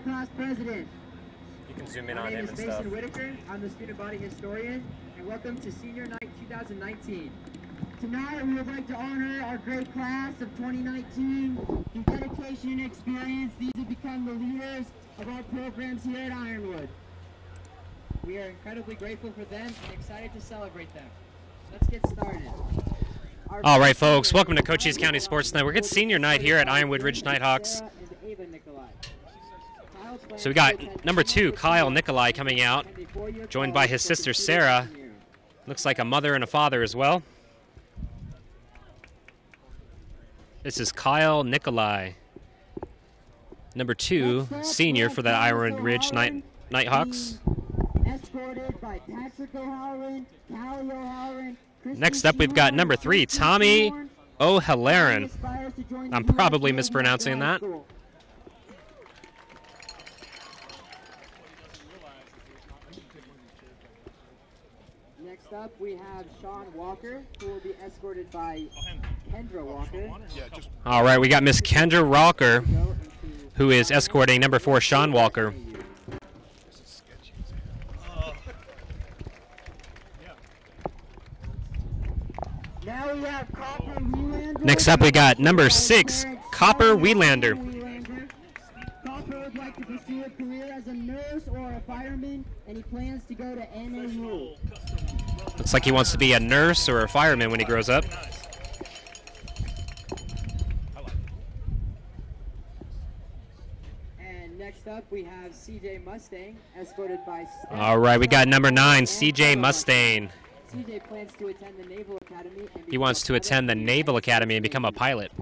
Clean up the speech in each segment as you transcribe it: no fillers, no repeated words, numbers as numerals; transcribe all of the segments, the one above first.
class president. You can zoom in My on name him is and Mason stuff. Whitaker. I'm the student body historian, and welcome to Senior Night 2019. Tonight, we would like to honor our great class of 2019. Through dedication and experience, these have become the leaders of our programs here at Ironwood. We are incredibly grateful for them and excited to celebrate them. Let's get started. All right, folks, welcome to Cochise County Sports Network. It's senior night here at Ironwood Ridge Nighthawks. So we got number 2, Kyle Nikolai, coming out, joined by his sister Sarah. Looks like a mother and a father as well. This is Kyle Nikolai, number 2, senior for the Ironwood Ridge Nighthawks. Next up, we've got number 3, Tommy O'Halloran. I'm probably mispronouncing that. Next up, we have Sean Walker, who will be escorted by Kendra Walker. All right, we got Miss Kendra Walker, who is escorting number 4, Sean Walker. Now we have Copper Wheelander. Next up, we got number 6, Copper Wheelander. Copper would like to pursue a career as a nurse or a fireman, and he plans to go to NAU. Looks like he wants to be a nurse or a fireman when he grows up. And next up, we have CJ Mustang, escorted by... All right, we got number 9, CJ Mustang. CJ plans to attend the Naval Academy. He wants to attend the Naval Academy and become a pilot.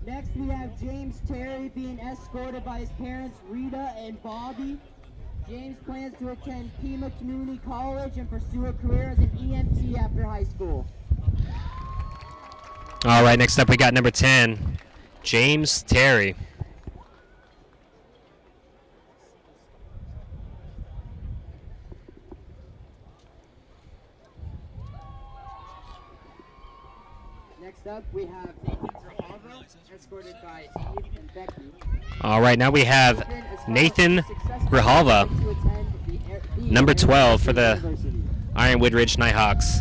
Next, we have James Terry being escorted by his parents, Rita and Bobby. James plans to attend Pima Community College and pursue a career as an EMT after high school. All right, next up we got number 10, James Terry. Next up, we have Nathan Grijalva, escorted by Abe and Becky. All right, now we have Nathan Grijalva, number 12 for the Ironwood Ridge Nighthawks.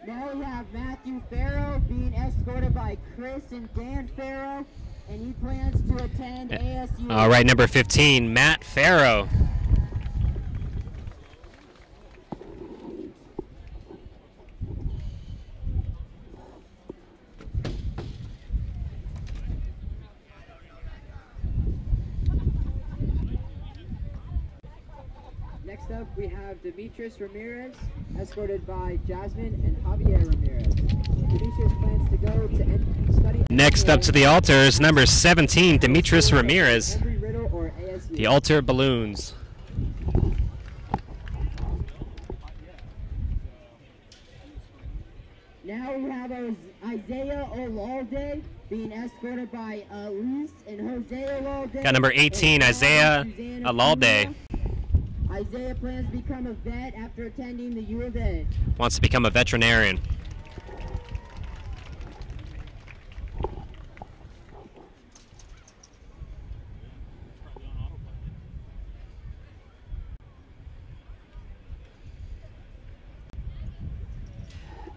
Now we have Matthew Farrow being escorted by Chris and Dan Farrow, and he plans to attend ASU. All right, number 15, Matt Farrow. Next up, we have Demetrius Ramirez, escorted by Jasmine and Javier Ramirez. Demetrius plans to go to study... Next up to the altar is number 17, Demetrius Ramirez. The altar balloons. Now we have Isaiah Olalde being escorted by Elise and Jose Olalde. Got number 18, Isaiah Olalde. Isaiah plans to become a vet after attending the U of A. Wants to become a veterinarian.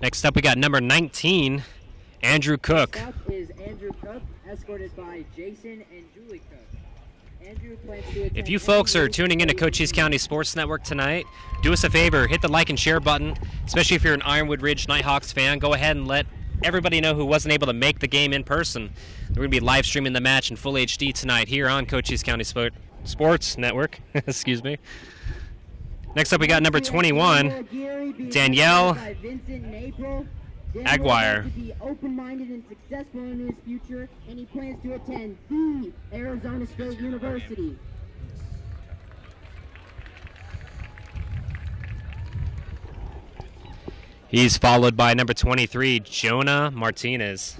Next up, we got number 19, Andrew Cook. Next up is Andrew Cook, escorted by Jason and Julie Cook. Andrew plans to attend... If you folks are tuning into Cochise County Sports Network tonight, do us a favor, hit the like and share button, especially if you're an Ironwood Ridge Nighthawks fan. Go ahead and let everybody know who wasn't able to make the game in person. We're going to be live streaming the match in full HD tonight here on Cochise County Sports Network. Excuse me. Next up, we got number 21, Danielle Aguirre. To be open-minded and successful in his future, and he plans to attend the Arizona State University. He's followed by number 23, Jonah Martinez.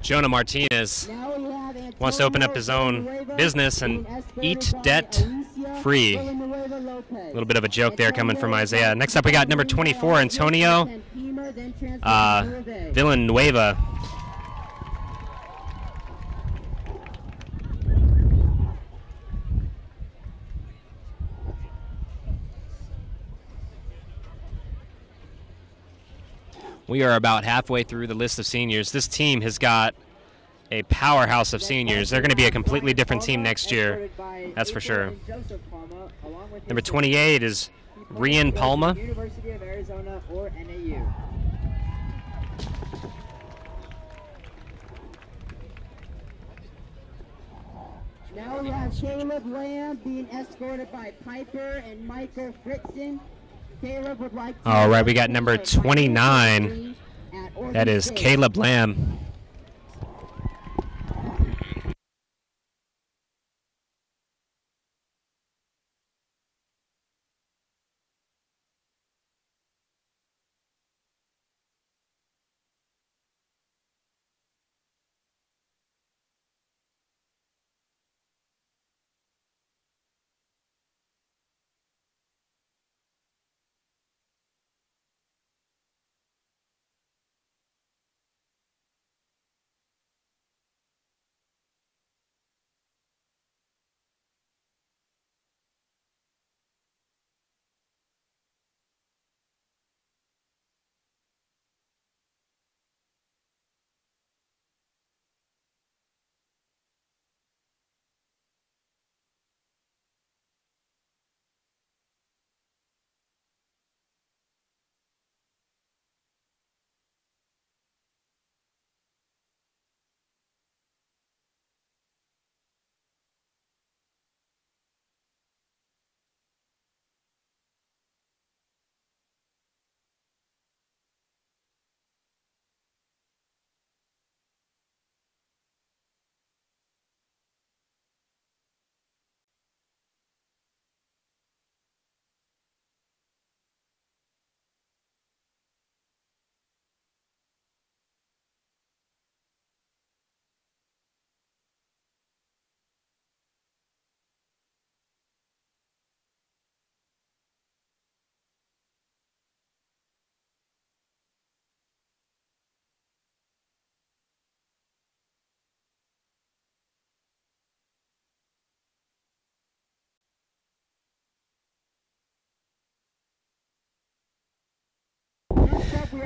Jonah Martinez wants to open up his own business and eat debt-free. A little bit of a joke there coming from Isaiah. Next up, we got number 24, Antonio Villanueva. We are about halfway through the list of seniors. This team has got a powerhouse of seniors. They're going to be a completely different team next year, that's for sure. Number 28 is Rian Palma. University of Arizona or NAU. Now we have Caleb Lamb being escorted by Piper and Michael Fritzen. Caleb would like to... All right, we got number 29. That is Caleb Lamb.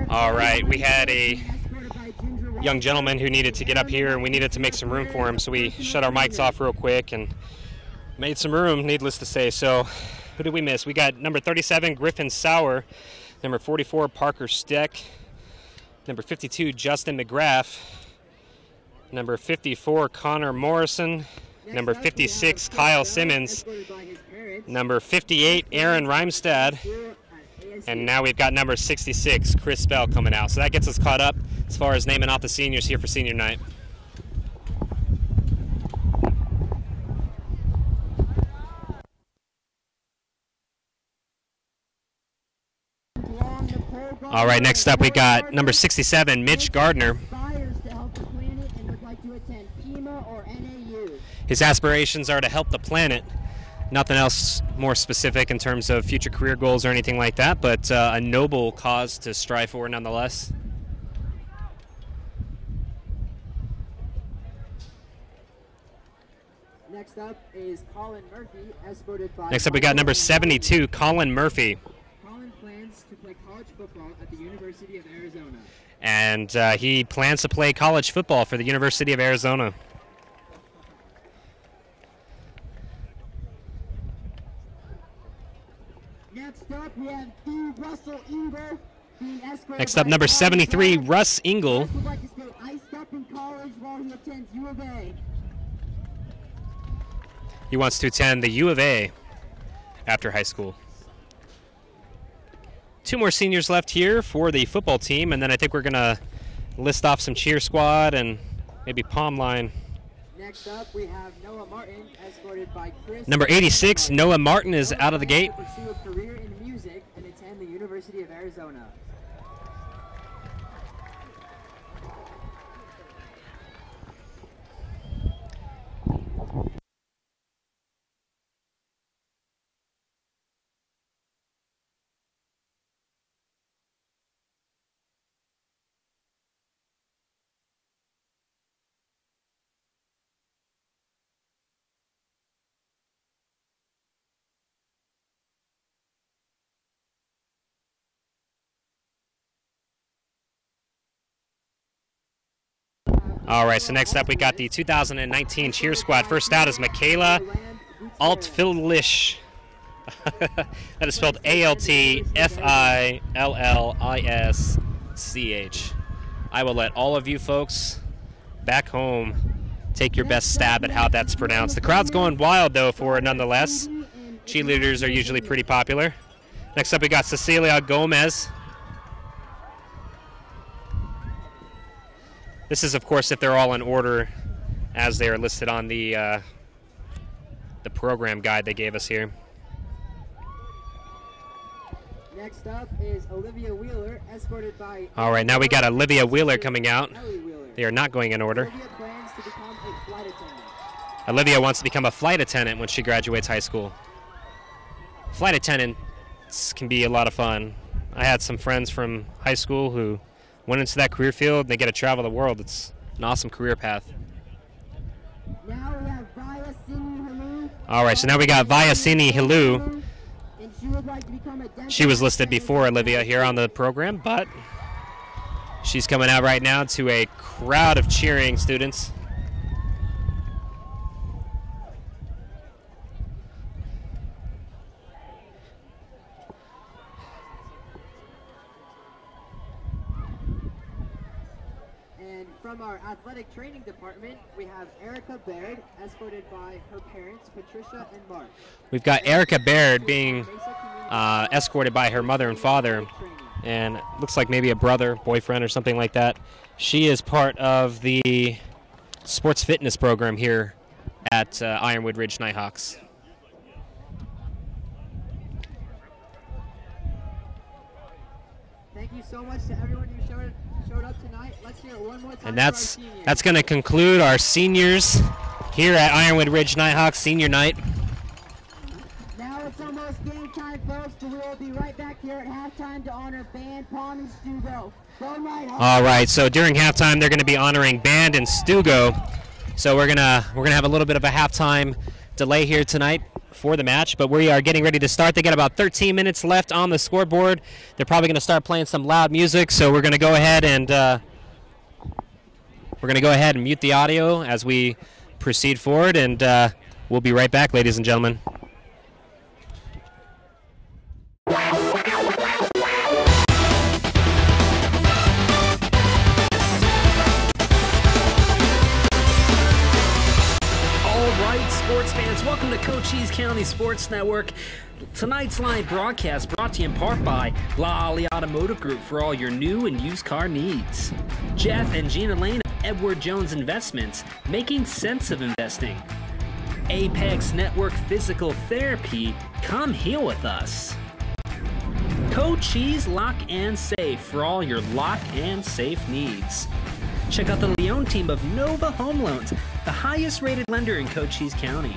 All right, we had a young gentleman who needed to get up here, and we needed to make some room for him, so we shut our mics off real quick and made some room, needless to say. So who did we miss? We got number 37, Griffin Sauer, number 44, Parker Steck, number 52, Justin McGrath, number 54, Connor Morrison, number 56, Kyle Simmons, number 58, Aaron Reimstad, and now we've got number 66, Chris Bell, coming out. So that gets us caught up as far as naming off the seniors here for senior night. All right, next up we got number 67, Mitch Gardner. His aspirations are to help the planet. Nothing else more specific in terms of future career goals or anything like that, but a noble cause to strive for nonetheless. Next up is Colin Murphy, escorted by... Next up we got number 72, Colin Murphy. Colin plans to play college football at the University of Arizona. And he plans to play college football for the University of Arizona. Next up, we have Russell Engel being escorted. Next up, number 73, Russ Engel. Would like to stay iced up in college while he attends U of A. He wants to attend the U of A after high school. Two more seniors left here for the football team, and then I think we're going to list off some cheer squad and maybe palm line. Next up, we have Noah Martin, escorted by Chris. Number 86, Noah Martin is out of the gate. Pursue a career in music and attend the University of Arizona. All right, so next up we got the 2019 cheer squad. First out is Michaela Altfillisch. That is spelled Altfillisch. I will let all of you folks back home take your best stab at how that's pronounced. The crowd's going wild, though, for it nonetheless. Cheerleaders are usually pretty popular. Next up we got Cecilia Gomez. This is, of course, if they're all in order as they are listed on the program guide they gave us here. Next up is Olivia Wheeler, escorted by... All right, now we got Olivia Wheeler coming out. They are not going in order. Olivia plans to become a flight attendant. Olivia wants to become a flight attendant when she graduates high school. Flight attendants can be a lot of fun. I had some friends from high school who went into that career field. They get to travel the world. It's an awesome career path. Now we have Vyasini Halu. All right, so now we got Vyasini Halu. And she would like to become a She was listed before Olivia here on the program, but she's coming out right now to a crowd of cheering students. From our athletic training department, we have Erica Baird, escorted by her parents, Patricia and Mark. We've got Erica Baird being escorted by her mother and father, and it looks like maybe a brother, boyfriend, or something like that. She is part of the sports fitness program here at Ironwood Ridge Nighthawks. Thank you so much to everyone who showed up tonight. Let's hear it one more time. And that's going to conclude our seniors here at Ironwood Ridge Nighthawks Senior Night. Now it's almost game time, folks, so we will be right back here at halftime to honor Band, Palm, and Stugo. Go Nighthawks! All right, so during halftime they're going to be honoring Band and Stugo. So we're gonna have a little bit of a halftime delay here tonight for the match, but we are getting ready to start. They got about 13 minutes left on the scoreboard. They're probably going to start playing some loud music, so we're going to go ahead and mute the audio as we proceed forward, and we'll be right back, ladies and gentlemen. Sports fans, welcome to Cochise County Sports Network. Tonight's live broadcast brought to you in part by La Ali Automotive Group for all your new and used car needs. Jeff and Gina Lane of Edward Jones Investments, making sense of investing. Apex Network Physical Therapy, come heal with us. Cochise Lock and Safe for all your lock and safe needs. Check out the Leon team of Nova Home Loans, the highest rated lender in Cochise County.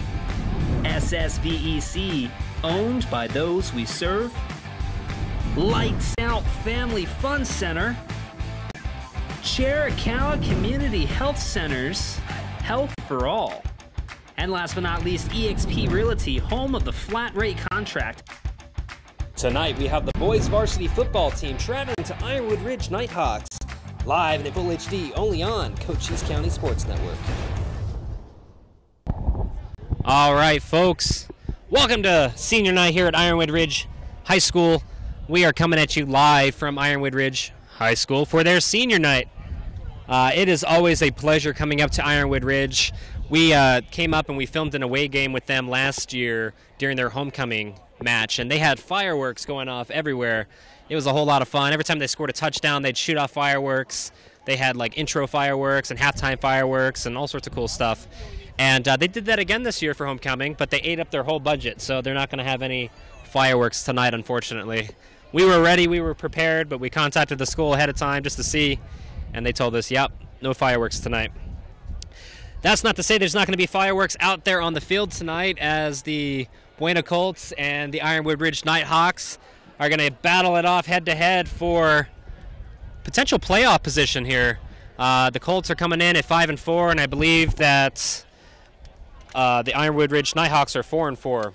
SSVEC, owned by those we serve. Lights Out Family Fun Center. Chiricahua Community Health Centers, health for all. And last but not least, eXp Realty, home of the flat rate contract. Tonight we have the boys varsity football team traveling to Ironwood Ridge Nighthawks. Live and in full HD, only on Cochise County Sports Network. All right, folks. Welcome to senior night here at Ironwood Ridge High School. We are coming at you live from Ironwood Ridge High School for their senior night. It is always a pleasure coming up to Ironwood Ridge. We came up and we filmed an away game with them last year during their homecoming match, and they had fireworks going off everywhere. It was a whole lot of fun. Every time they scored a touchdown, they'd shoot off fireworks. They had like intro fireworks and halftime fireworks and all sorts of cool stuff. And they did that again this year for homecoming, but they ate up their whole budget, so they're not going to have any fireworks tonight, unfortunately. We were ready, we were prepared, but we contacted the school ahead of time just to see, and they told us, yep, no fireworks tonight. That's not to say there's not going to be fireworks out there on the field tonight, as the Buena Colts and the Ironwood Ridge Nighthawks are going to battle it off head-to-head for potential playoff position here. The Colts are coming in at 5-4, and I believe that the Ironwood Ridge Nighthawks are 4-4.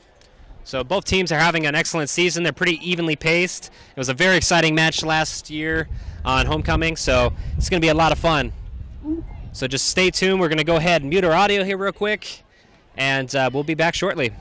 So both teams are having an excellent season. They're pretty evenly paced. It was a very exciting match last year on homecoming, so it's going to be a lot of fun. So just stay tuned. We're going to go ahead and mute our audio here real quick, and we'll be back shortly.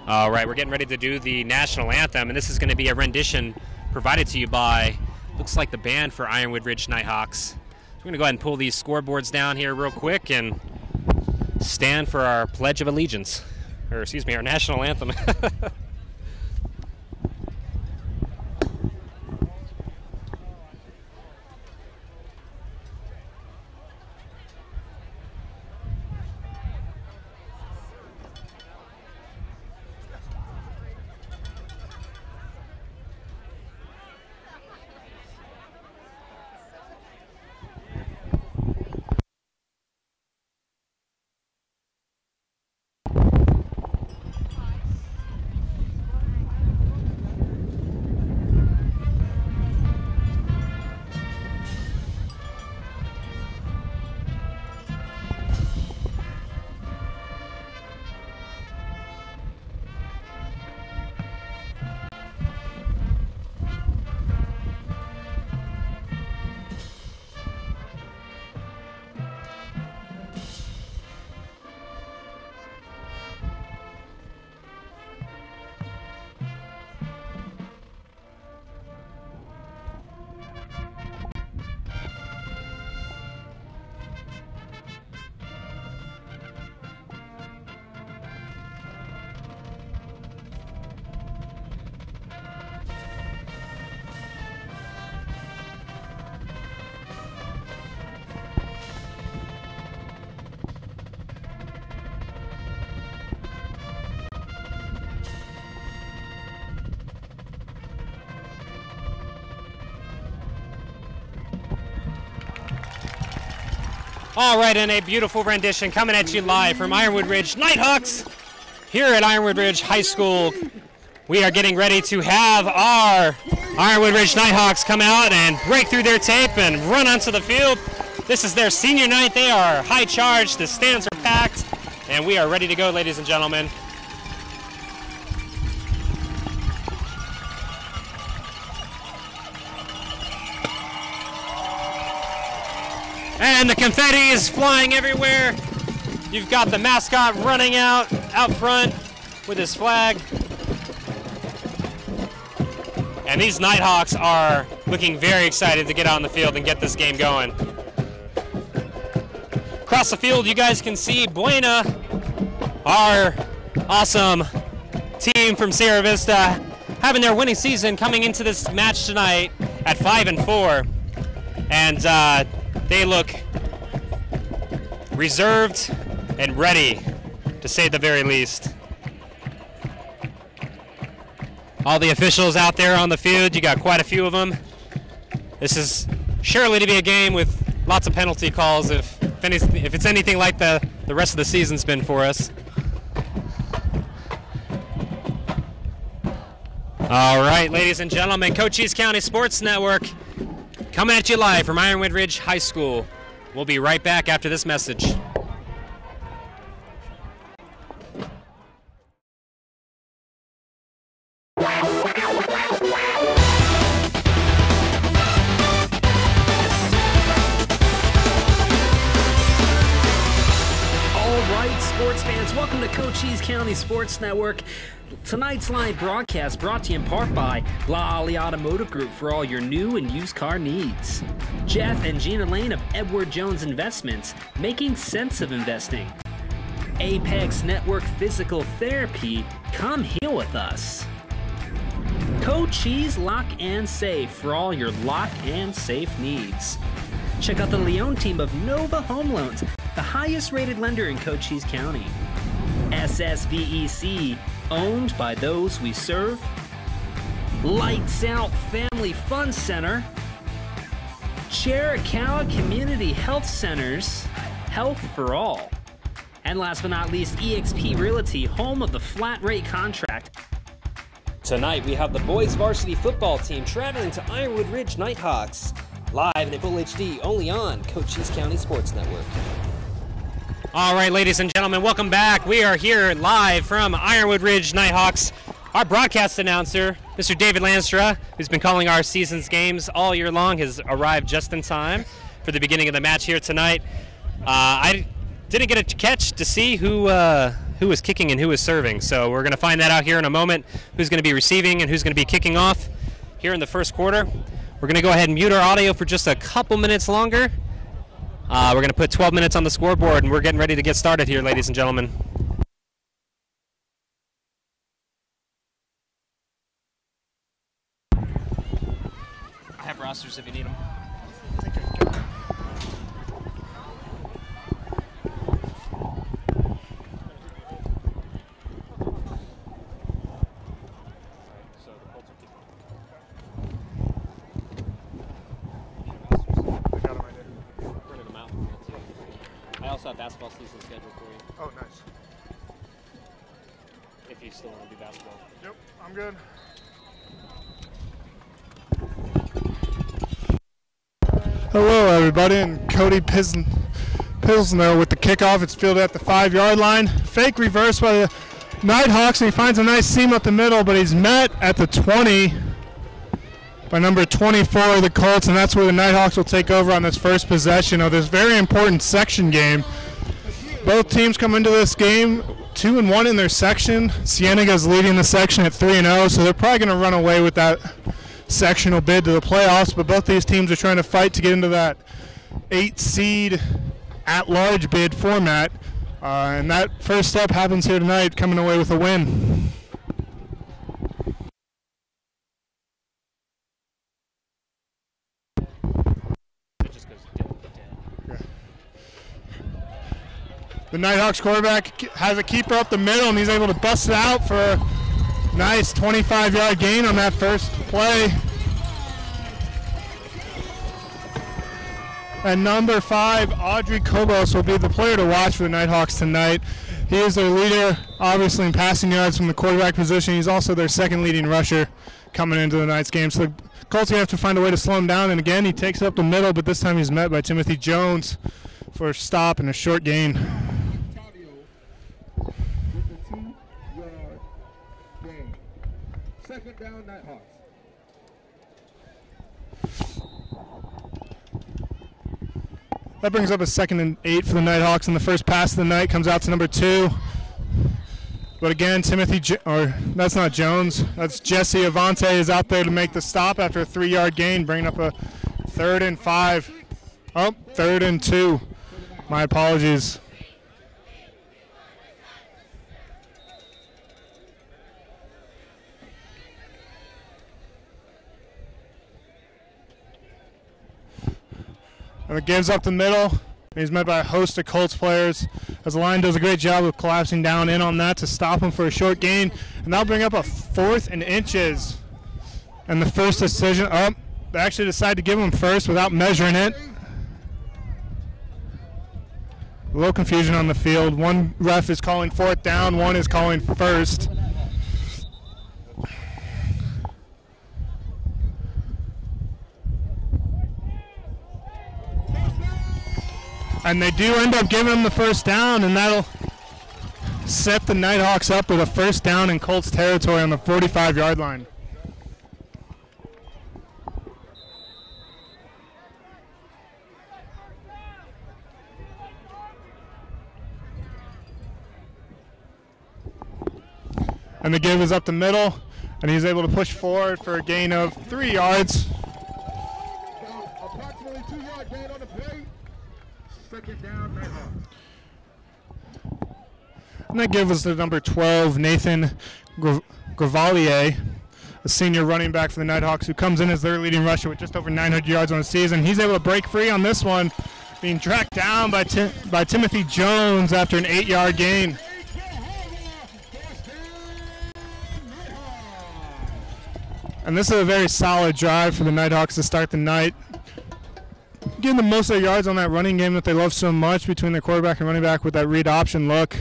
All right, we're getting ready to do the national anthem, and this is going to be a rendition provided to you by, looks like the band for Ironwood Ridge Nighthawks. So we're going to go ahead and pull these scoreboards down here real quick and stand for our Pledge of Allegiance, or excuse me, our national anthem. All right, and a beautiful rendition coming at you live from Ironwood Ridge Nighthawks here at Ironwood Ridge High School. We are getting ready to have our Ironwood Ridge Nighthawks come out and break through their tape and run onto the field. This is their senior night. They are high charged. The stands are packed, and we are ready to go, ladies and gentlemen. And the confetti is flying everywhere. You've got the mascot running out front with his flag. And these Nighthawks are looking very excited to get out on the field and get this game going. Across the field, you guys can see Buena, our awesome team from Sierra Vista, having their winning season coming into this match tonight at 5-4. And they look reserved and ready, to say the very least. All the officials out there on the field, you got quite a few of them. This is surely to be a game with lots of penalty calls if it's anything like the rest of the season's been for us. All right, ladies and gentlemen, Cochise County Sports Network coming at you live from Ironwood Ridge High School. We'll be right back after this message. Sports fans, welcome to Cochise County Sports Network. Tonight's live broadcast brought to you in part by Lally Automotive Group for all your new and used car needs. Jeff and Gina Lane of Edward Jones Investments, making sense of investing. Apex Network Physical Therapy, come heal with us. Cochise Lock and Safe for all your lock and safe needs. Check out the Leone team of Nova Home Loans, the highest rated lender in Cochise County. SSVEC, owned by those we serve. Lights Out Family Fun Center. Chiricahua Community Health Centers, health for all. And last but not least, eXp Realty, home of the flat rate contract. Tonight we have the boys varsity football team traveling to Ironwood Ridge Nighthawks. Live and in full HD, only on Cochise County Sports Network. All right, ladies and gentlemen, welcome back. We are here live from Ironwood Ridge Nighthawks. Our broadcast announcer, Mr. David Lanstra, who's been calling our season's games all year long, has arrived just in time for the beginning of the match here tonight. I didn't get a catch to see who who is kicking and who is serving. So we're going to find that out here in a moment, who's going to be receiving and who's going to be kicking off here in the first quarter. We're going to go ahead and mute our audio for just a couple minutes longer. We're going to put 12 minutes on the scoreboard, and we're getting ready to get started here, ladies and gentlemen. I have rosters if you need them. I also have basketball season scheduled for you. Oh, nice. If you still want to do basketball. Yep, I'm good. Hello, everybody, and Cody Pilsner with the kickoff. It's fielded at the 5-yard line. Fake reverse by the Nighthawks, and he finds a nice seam up the middle, but he's met at the 20 by number 24 of the Colts, and that's where the Nighthawks will take over on this first possession of this very important section game. Both teams come into this game 2-1 in their section. Cienega's leading the section at 3-0, so they're probably going to run away with that sectional bid to the playoffs, but both these teams are trying to fight to get into that 8-seed at-large bid format, and that first step happens here tonight, coming away with a win. The Nighthawks quarterback has a keeper up the middle, and he's able to bust it out for a nice 25-yard gain on that first play. And number 5, Audrey Kobos, will be the player to watch for the Nighthawks tonight. He is their leader, obviously, in passing yards from the quarterback position. He's also their second leading rusher coming into the night's game. So the Colts have to find a way to slow him down. And again, he takes it up the middle, but this time he's met by Timothy Jones for a stop and a short gain. With the 2-yard gain. Second down, Nighthawks. That brings up a 2nd and 8 for the Nighthawks, and the first pass of the night comes out to number 2. But again, that's not Jones. That's Jesse Avante is out there to make the stop after a 3-yard gain, bringing up a 3rd and 5. Oh, 3rd and 2. My apologies. And it gives up the middle. He's met by a host of Colts players as the line does a great job of collapsing down in on that to stop him for a short gain. And that'll bring up a 4th and inches. And the first decision, they actually decide to give him first without measuring it. A little confusion on the field. One ref is calling 4th down, one is calling first. And they do end up giving him the first down, and that'll set the Nighthawks up with a first down in Colts territory on the 45-yard line. And the give is up the middle, and he's able to push forward for a gain of 3 yards. Approximately 2-yard gain on the play. Second down, Nighthawks. And that gives us the number 12, Nathan Gravalier, a senior running back for the Nighthawks, who comes in as their leading rusher with just over 900 yards on the season. He's able to break free on this one, being tracked down by Timothy Jones after an 8-yard gain. And this is a very solid drive for the Nighthawks to start the night. Getting the most of their yards on that running game that they love so much between their quarterback and running back with that read option look.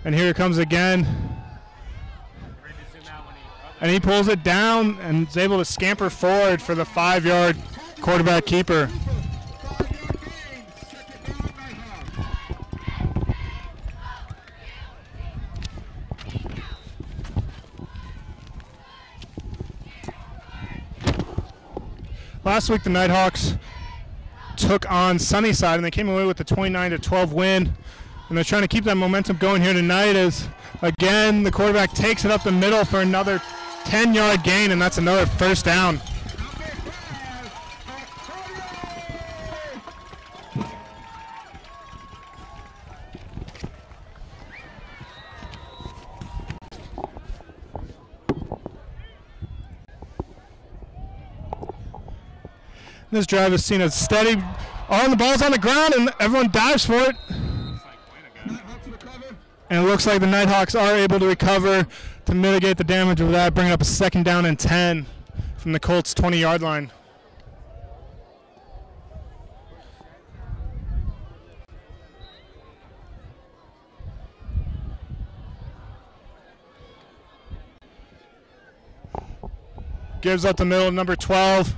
And here it comes again. And he pulls it down and is able to scamper forward for the 5-yard quarterback keeper. Last week the Nighthawks took on Sunnyside and they came away with a 29-12 win. And they're trying to keep that momentum going here tonight as, again, the quarterback takes it up the middle for another 10-yard gain, and that's another first down. This drive has seen a steady, the ball's on the ground and everyone dives for it. And it looks like the Nighthawks are able to recover to mitigate the damage of that, bringing up a 2nd down and 10 from the Colts 20-yard line. Gives up the middle, number 12.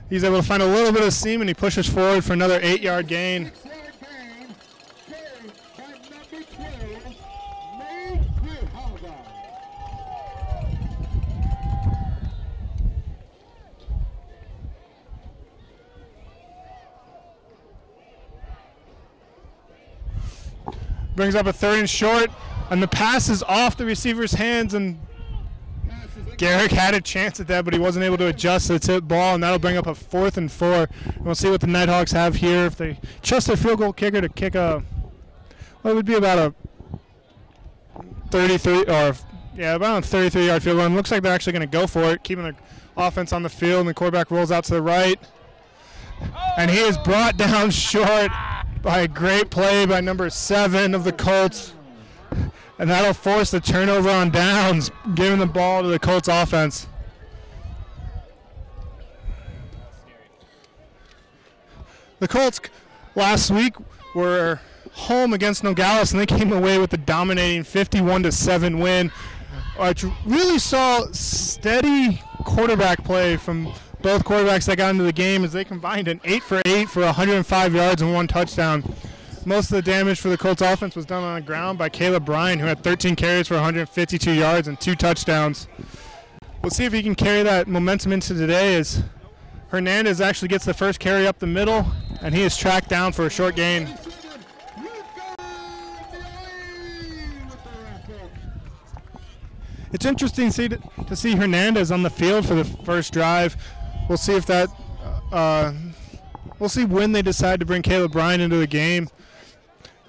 He's able to find a little bit of seam, and he pushes forward for another 8-yard gain. Brings up a 3rd and short, and the pass is off the receiver's hands, and Garrick had a chance at that, but he wasn't able to adjust to the tip ball, and that'll bring up a 4th and 4. And we'll see what the Nighthawks have here. If they trust their field goal kicker to kick it would be about a 33-yard field goal. And looks like they're actually going to go for it, keeping the offense on the field, and the quarterback rolls out to the right. And he is brought down short by a great play by number 7 of the Colts. And that'll force the turnover on downs, giving the ball to the Colts offense. The Colts last week were home against Nogales, and they came away with the dominating 51-7 win. Which really saw steady quarterback play from both quarterbacks that got into the game as they combined an 8 for 8 for 105 yards and 1 touchdown. Most of the damage for the Colts offense was done on the ground by Caleb Bryan, who had 13 carries for 152 yards and 2 touchdowns. We'll see if he can carry that momentum into today as Hernandez actually gets the first carry up the middle, and he is tracked down for a short gain. It's interesting to see Hernandez on the field for the first drive. We'll see if that we'll see when they decide to bring Caleb Bryan into the game.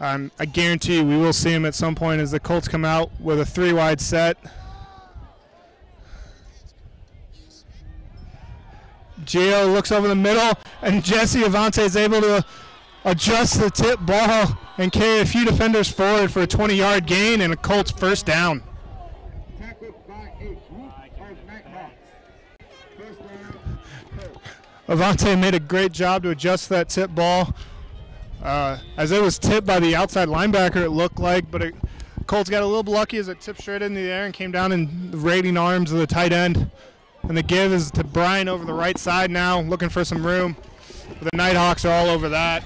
I guarantee you we will see him at some point as the Colts come out with a 3-wide set. Gio looks over the middle, and Jesse Avante is able to adjust the tip ball and carry a few defenders forward for a 20-yard gain and a Colts first down. Avante made a great job to adjust that tip ball. As it was tipped by the outside linebacker, it looked like, but Colts got a little lucky as it tipped straight into the air and came down in the raiding arms of the tight end. And the give is to Bryan over the right side now, looking for some room. The Nighthawks are all over that.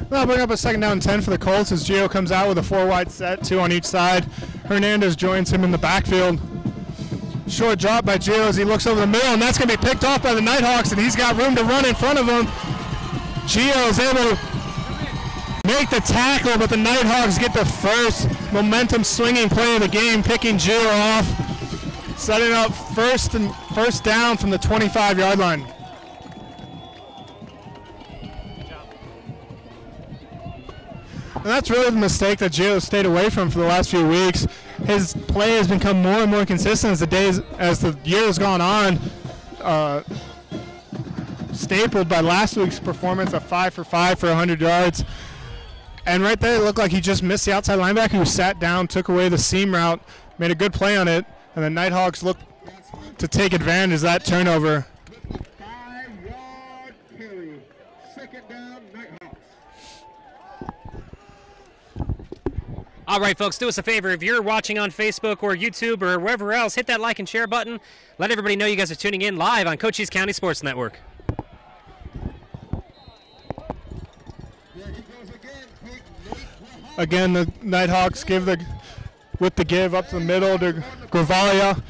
That'll bring up a 2nd down and 10 for the Colts as Gio comes out with a 4-wide set, 2 on each side. Hernandez joins him in the backfield. Short drop by Gio as he looks over the middle, and that's going to be picked off by the Nighthawks, and he's got room to run in front of him. Gio is able to make the tackle, but the Nighthawks get the first momentum swinging play of the game, picking Gio off, setting up first down from the 25-yard line. And that's really the mistake that Gio stayed away from for the last few weeks. His play has become more and more consistent as the year has gone on, stapled by last week's performance of 5 for 5 for 100 yards. And right there it looked like he just missed the outside linebacker who sat down, took away the seam route, made a good play on it, and the Nighthawks looked to take advantage of that turnover. 5-yard carry. 2nd down, Nighthawks. All right, folks, do us a favor. If you're watching on Facebook or YouTube or wherever else, hit that like and share button. Let everybody know you guys are tuning in live on Cochise County Sports Network. Again, the Nighthawks with the give up to the middle to Gravalia.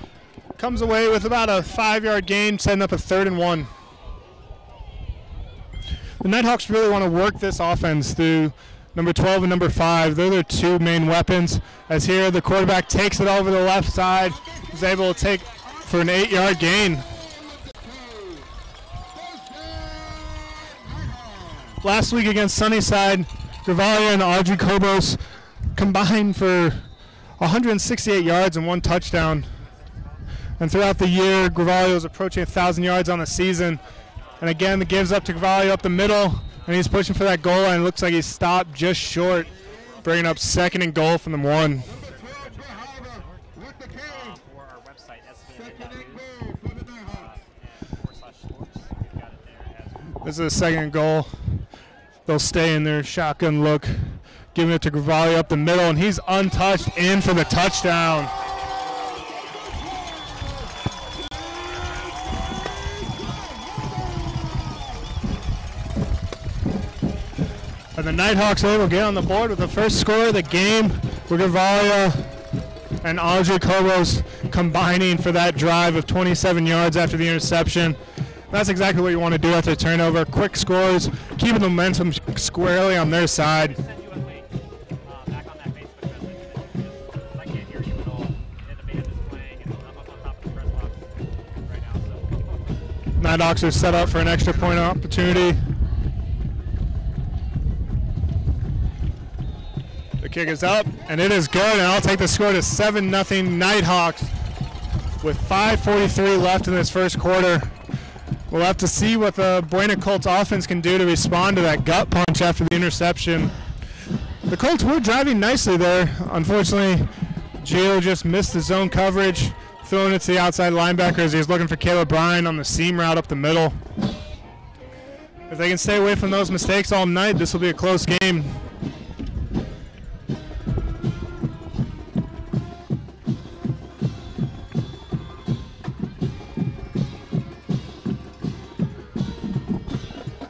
Comes away with about a 5-yard gain, setting up a 3rd and 1. The Nighthawks really want to work this offense through number 12 and number 5. They're their two main weapons. As here, the quarterback takes it over the left side. Is able to take for an 8-yard gain. Last week against Sunnyside, Gravalia and Audrey Kobos combined for 168 yards and 1 touchdown. And throughout the year, Gravalia was approaching 1,000 yards on the season. And again, the gives up to Gravalia up the middle, and he's pushing for that goal line. It looks like he stopped just short, bringing up 2nd and goal from the 1. This is a 2nd and goal. They'll stay in their shotgun look, giving it to Gravalia up the middle, and he's untouched in for the touchdown. And the Nighthawks able to get on the board with the first score of the game, with Gravalia and Audrey Kobos combining for that drive of 27 yards after the interception. That's exactly what you want to do after a turnover. Quick scores, keeping the momentum squarely on their side. Nighthawks are set up for an extra point opportunity. The kick is up, and it is good, and I'll take the score to 7-0 Nighthawks with 5:43 left in this first quarter. We'll have to see what the Buena Colts offense can do to respond to that gut punch after the interception. The Colts were driving nicely there. Unfortunately, Gio just missed the zone coverage, throwing it to the outside linebacker as he's looking for Caleb Bryan on the seam route up the middle. If they can stay away from those mistakes all night, this will be a close game.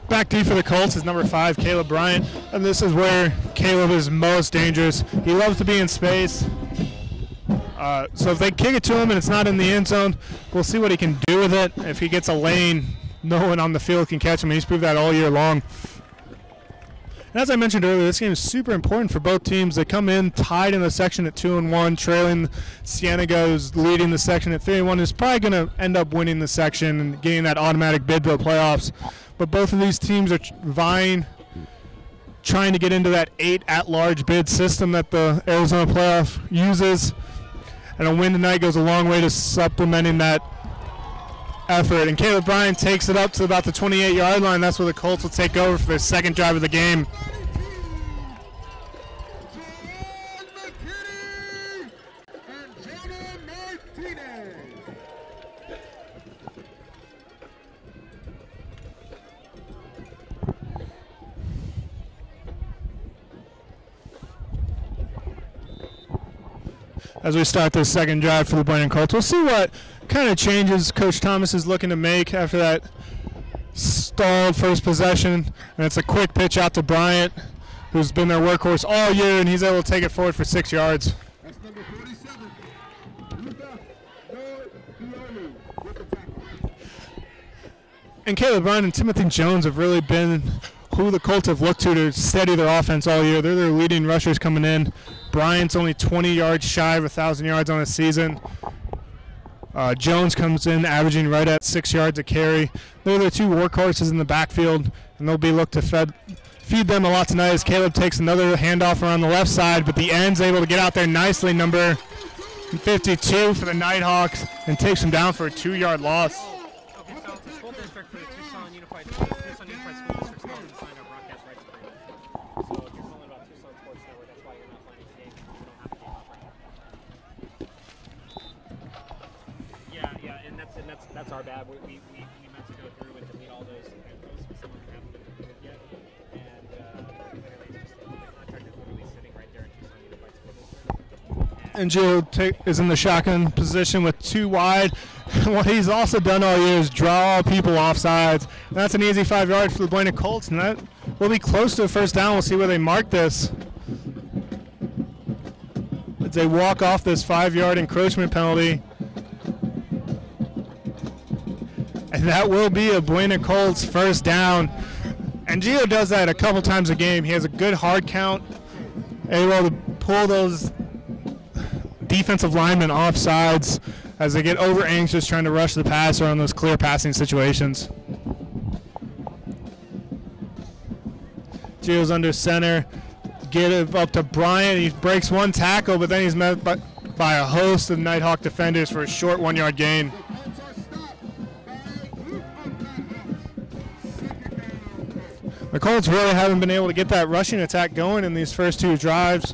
Back deep for the Colts is number 5, Caleb Bryant, and this is where Caleb is most dangerous. He loves to be in space. So if they kick it to him and it's not in the end zone, we'll see what he can do with it. If he gets a lane, no one on the field can catch him, and he's proved that all year long. And as I mentioned earlier, this game is super important for both teams. They come in tied in the section at 2-1, trailing Cienega, who's leading the section at 3-1, is probably going to end up winning the section and getting that automatic bid to the playoffs. But both of these teams are vying, trying to get into that 8 at-large bid system that the Arizona playoff uses. And a win tonight goes a long way to supplementing that effort. And Caleb Bryan takes it up to about the 28-yard line. That's where the Colts will take over for their second drive of the game. As we start this second drive for the Buena Colts, we'll see what kind of changes Coach Thomas is looking to make after that stalled first possession. And it's a quick pitch out to Bryant, who's been their workhorse all year, and he's able to take it forward for 6 yards. That's number 47. With the tackle. And Caleb Bryant and Timothy Jones have really been who the Colts have looked to steady their offense all year. They're their leading rushers coming in. Bryant's only 20 yards shy of 1,000 yards on the season. Jones comes in averaging right at 6 yards a carry. They're the two workhorses in the backfield, and they'll be looked to feed them a lot tonight as Caleb takes another handoff around the left side, but the end's able to get out there nicely, number 52 for the Nighthawks, and takes him down for a 2-yard loss. Okay, so the school district for the Tucson Unified School District still hasn't signed our broadcast rights agreement. So if you're calling about Tucson Sports Network, that's why you're not finding the game, because we don't have a game up right now. Yeah, and that's our bad. We meant to go through and delete all those, but some of them haven't been completed yet. And literally, it's just the contract is literally sitting right there in Tucson Unified School District. And Joe is in the shotgun position with 2 wide. What he's also done all year is draw people off sides. And that's an easy 5 yards for the Buena Colts, and that will be close to a first down. We'll see where they mark this. as they walk off this 5-yard encroachment penalty. And that will be a Buena Colts first down. And Gio does that a couple times a game. He has a good hard count, able to pull those defensive linemen off sides as they get over anxious trying to rush the passer on those clear passing situations. Gio's under center. Get it up to Bryant. He breaks one tackle, but then he's met by a host of Nighthawk defenders for a short 1-yard gain. The Colts really haven't been able to get that rushing attack going in these first 2 drives.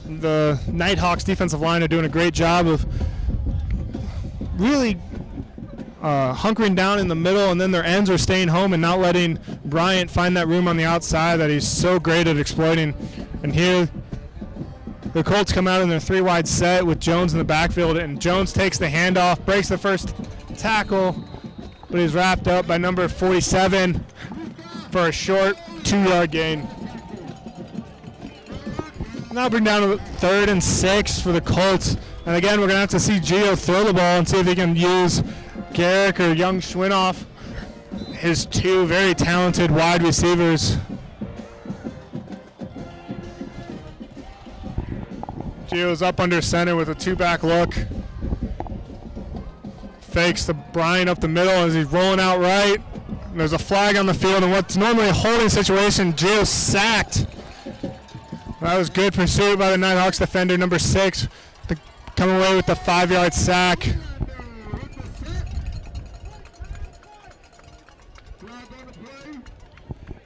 The Nighthawks defensive line are doing a great job of really hunkering down in the middle, and then their ends are staying home and not letting Bryant find that room on the outside that he's so great at exploiting. And here the Colts come out in their 3-wide set with Jones in the backfield, and Jones takes the handoff, breaks the first tackle, but he's wrapped up by number 47 for a short 2-yard gain. Now bring down to 3rd and 6 for the Colts. And again, we're going to have to see Gio throw the ball and see if he can use Garrick or young Schwinoff, his 2 very talented wide receivers. Gio's up under center with a 2-back look. Fakes the Bryant up the middle as he's rolling out right. There's a flag on the field, and what's normally a holding situation, Gio sacked. That was good pursuit by the Nighthawks defender, number 6, to come away with the 5-yard sack.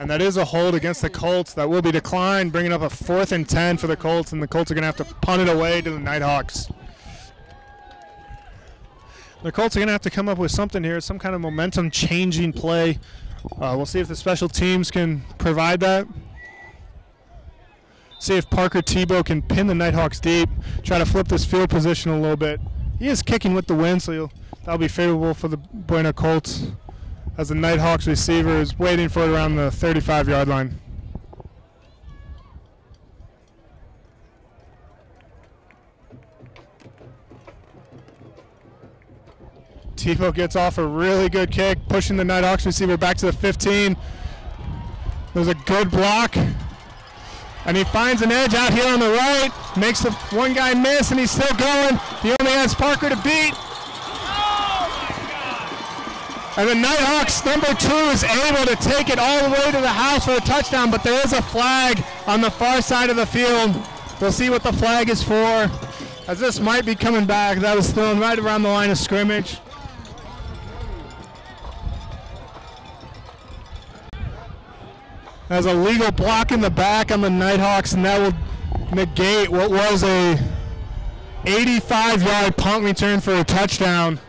And that is a hold against the Colts. That will be declined, bringing up a 4th and 10 for the Colts, and the Colts are going to have to punt it away to the Nighthawks. The Colts are going to have to come up with something here, some kind of momentum-changing play. We'll see if the special teams can provide that. See if Parker Tebow can pin the Nighthawks deep, try to flip this field position a little bit. He is kicking with the wind, so that'll be favorable for the Buena Colts as the Nighthawks receiver is waiting for it around the 35-yard line. Tebow gets off a really good kick, pushing the Nighthawks receiver back to the 15. There's a good block. And he finds an edge out here on the right, makes the one guy miss, and he's still going. He only has Parker to beat. And the Nighthawks, number 2, is able to take it all the way to the house for a touchdown, but there is a flag on the far side of the field. We'll see what the flag is for, as this might be coming back. That was thrown right around the line of scrimmage. There's a legal block in the back on the Nighthawks, and that will negate what was a 85-yard punt return for a touchdown.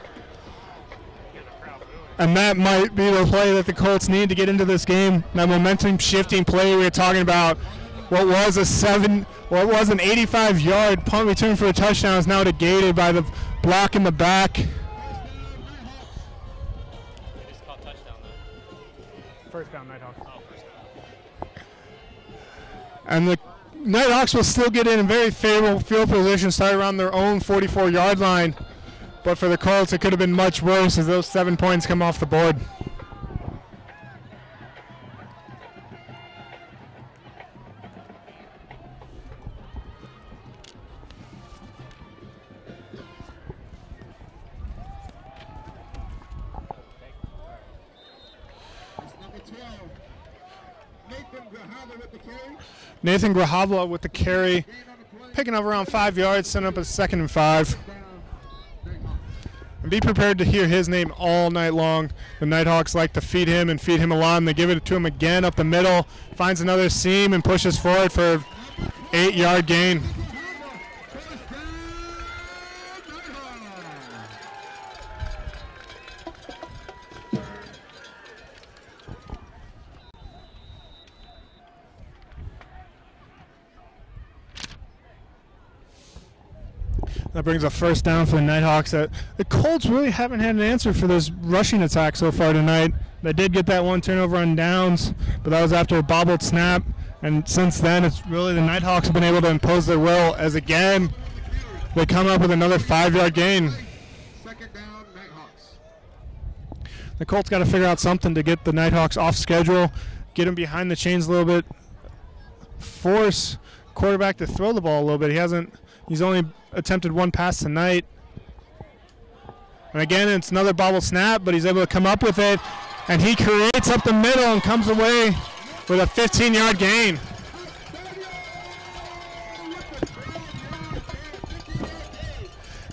And that might be the play that the Colts need to get into this game. That momentum-shifting play we were talking about. What was an 85-yard punt return for a touchdown is now negated by the block in the back. First down, Nighthawks. And the Nighthawks will still get in a very favorable field position, start around their own 44-yard line. But for the Colts, it could have been much worse as those 7 points come off the board. Nathan Grahavla with the carry, picking up around 5 yards, setting up a 2nd and 5. And be prepared to hear his name all night long. The Nighthawks like to feed him and feed him a lot, and they give it to him again up the middle, finds another seam and pushes forward for an 8-yard gain. That brings a first down for the Nighthawks. The Colts really haven't had an answer for this rushing attack so far tonight. They did get that one turnover on downs, but that was after a bobbled snap. And since then, it's really the Nighthawks have been able to impose their will as again They come up with another 5-yard gain. Second down, Nighthawks. The Colts got to figure out something to get the Nighthawks off schedule, get them behind the chains a little bit, force quarterback to throw the ball a little bit. He's only attempted one pass tonight. And again, it's another bobble snap, but he's able to come up with it, and he creates up the middle and comes away with a 15-yard gain.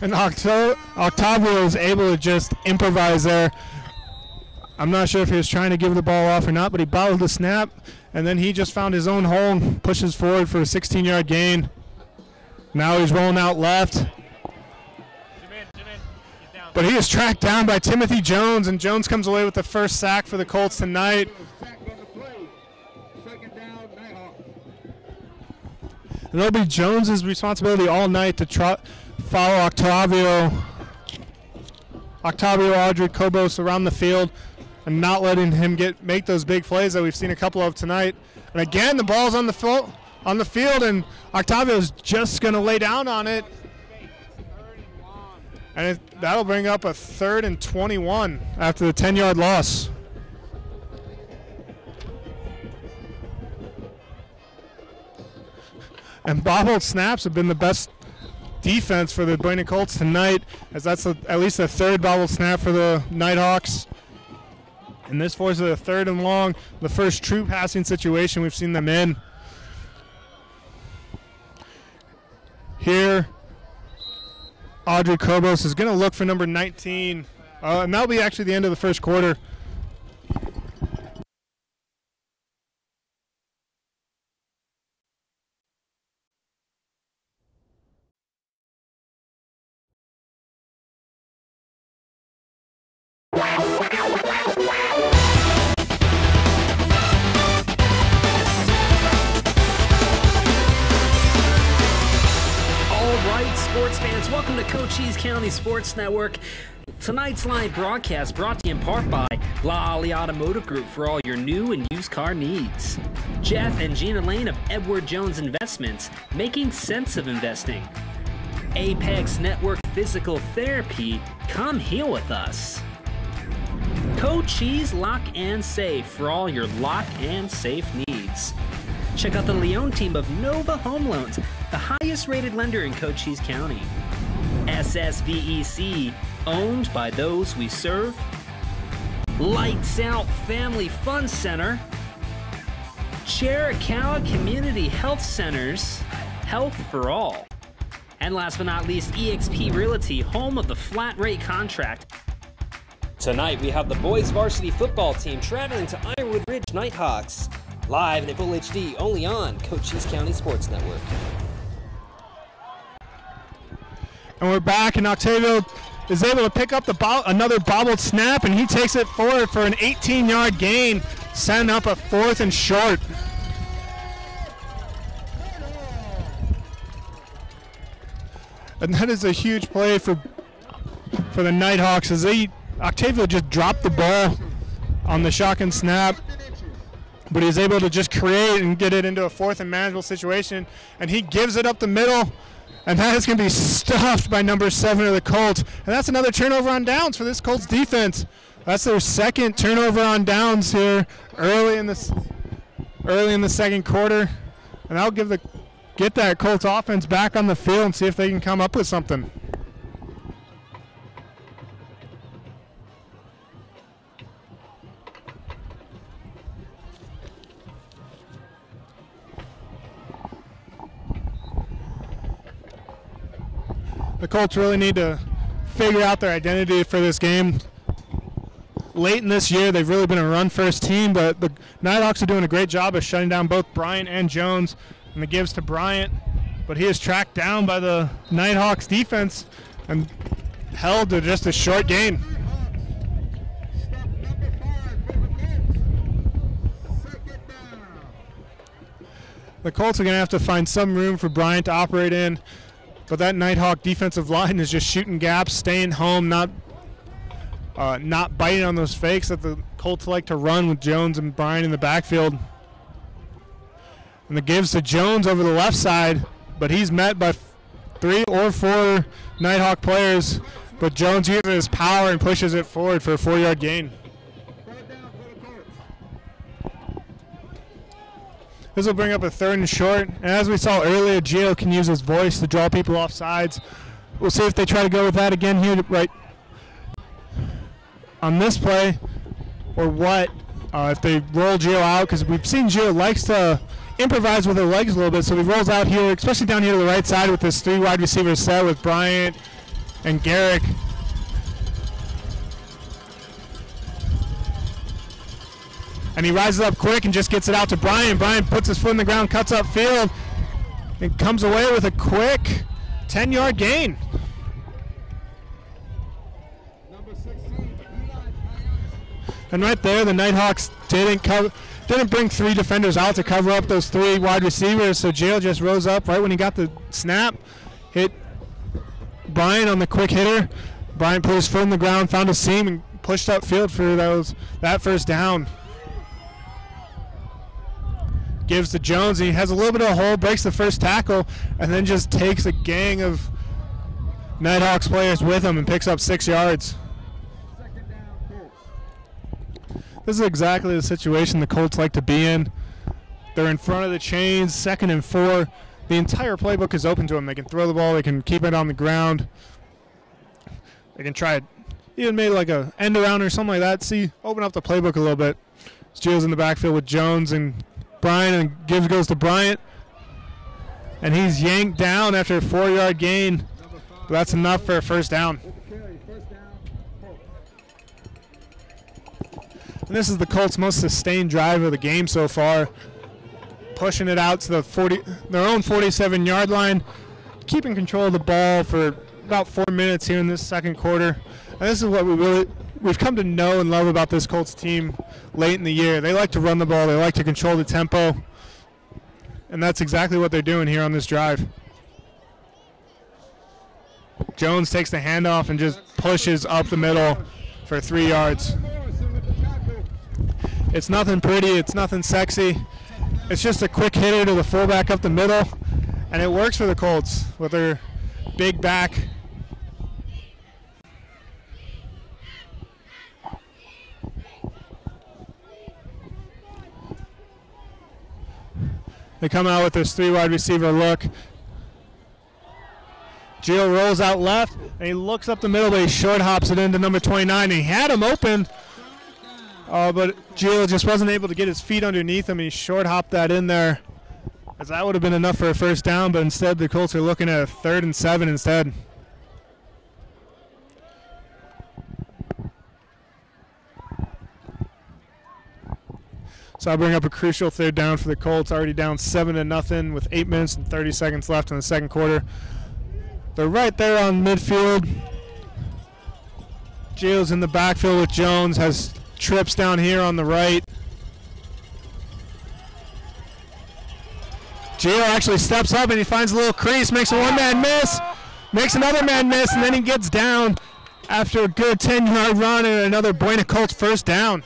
And Octavio was able to just improvise there. I'm not sure if he was trying to give the ball off or not, but he bobbled the snap, and then he just found his own hole, pushes forward for a 16-yard gain. Now he's rolling out left. But he is tracked down by Timothy Jones, and Jones comes away with the first sack for the Colts tonight. And it'll be Jones's responsibility all night to follow Octavio Audrey Kobos around the field and not letting him make those big plays that we've seen a couple of tonight. And again, the ball's on the field, and Octavio's just going to lay down on it. And that'll bring up a 3rd and 21 after the 10-yard loss. And bobbled snaps have been the best defense for the Brandon Colts tonight, as that's at least a third bobbled snap for the Nighthawks. And this forces a 3rd and long, the first true passing situation we've seen them in. Here, Audrey Kobos is going to look for number 19, and that'll be actually the end of the first quarter. Sports fans, welcome to Cochise County Sports Network. Tonight's live broadcast brought to you in part by Lally Automotive Group for all your new and used car needs. Jeff and Gina Lane of Edward Jones Investments, making sense of investing. Apex Network Physical Therapy, come heal with us. Cochise Lock and Safe for all your lock and safe needs. Check out the Leone team of Nova Home Loans, the highest rated lender in Cochise County. SSVEC, owned by those we serve. Lights Out Family Fun Center. Chiricahua Community Health Centers, health for all. And last but not least, eXp Realty, home of the flat rate contract. Tonight we have the boys varsity football team traveling to Ironwood Ridge Nighthawks. Live and in full HD, only on Cochise County Sports Network. And we're back, and Octavio is able to pick up another bobbled snap, and he takes it forward for an 18-yard gain, setting up a 4th and short. And that is a huge play for the Nighthawks, as Octavio just dropped the ball on the shotgun snap, but he's able to just create and get it into a 4th and manageable situation, and he gives it up the middle, and that is going to be stuffed by number 7 of the Colts. And that's another turnover on downs for this Colts defense. That's their second turnover on downs here early in the second quarter, and I'll get that Colts offense back on the field and see if they can come up with something. The Colts really need to figure out their identity for this game. Late in this year, they've really been a run-first team, but the Nighthawks are doing a great job of shutting down both Bryant and Jones, and the gives to Bryant, but he is tracked down by the Nighthawks defense and held to just a short gain. The Colts are going to have to find some room for Bryant to operate in, but that Nighthawk defensive line is just shooting gaps, staying home, not biting on those fakes that the Colts like to run with Jones and Bryant in the backfield. And the gives to Jones over the left side, but he's met by 3 or 4 Nighthawk players, but Jones uses his power and pushes it forward for a 4-yard gain. This will bring up a 3rd and short. And as we saw earlier, Gio can use his voice to draw people off sides. We'll see if they try to go with that again here right on this play, or what, if they roll Gio out, because we've seen Gio likes to improvise with her legs a little bit, so he rolls out here, especially down here to the right side with this 3 wide receiver set with Bryant and Garrick. And he rises up quick and just gets it out to Bryant. Bryant puts his foot in the ground, cuts up field, and comes away with a quick 10-yard gain. And right there, the Nighthawks didn't bring 3 defenders out to cover up those 3 wide receivers, so Jail just rose up right when he got the snap, hit Bryant on the quick hitter. Bryant put his foot in the ground, found a seam, and pushed upfield for that first down. Gives to Jones, and he has a little bit of a hole, breaks the first tackle, and then just takes a gang of Nighthawks players with him and picks up 6 yards. This is exactly the situation the Colts like to be in. They're in front of the chains, 2nd and 4. The entire playbook is open to them. They can throw the ball, they can keep it on the ground. They can try it, even maybe like a end around or something like that. See, open up the playbook a little bit. Steele's in the backfield with Jones and Bryant, and Gibbs goes to Bryant. And he's yanked down after a 4-yard gain. But that's enough for a first down. And this is the Colts' most sustained drive of the game so far. Pushing it out to their own 47-yard line. Keeping control of the ball for about 4 minutes here in this second quarter. And this is what we've come to know and love about this Colts team late in the year. They like to run the ball. They like to control the tempo. And that's exactly what they're doing here on this drive. Jones takes the handoff and just pushes up the middle for 3 yards. It's nothing pretty. It's nothing sexy. It's just a quick hitter to the fullback up the middle. And it works for the Colts with their big back. They come out with this 3 wide receiver look. Gio rolls out left, and he looks up the middle, but he short hops it into number 29. And he had him open, but Gio just wasn't able to get his feet underneath him. He short hopped that in there, as that would have been enough for a first down, but instead the Colts are looking at a 3rd and 7 instead. So I'll bring up a crucial 3rd down for the Colts, already down 7-0 with 8 minutes and 30 seconds left in the second quarter. They're right there on midfield. Gio's in the backfield with Jones, has trips down here on the right. Gio actually steps up and he finds a little crease, makes a one-man miss, makes another man miss, and then he gets down after a good 10-yard run and another Buena Colts first down.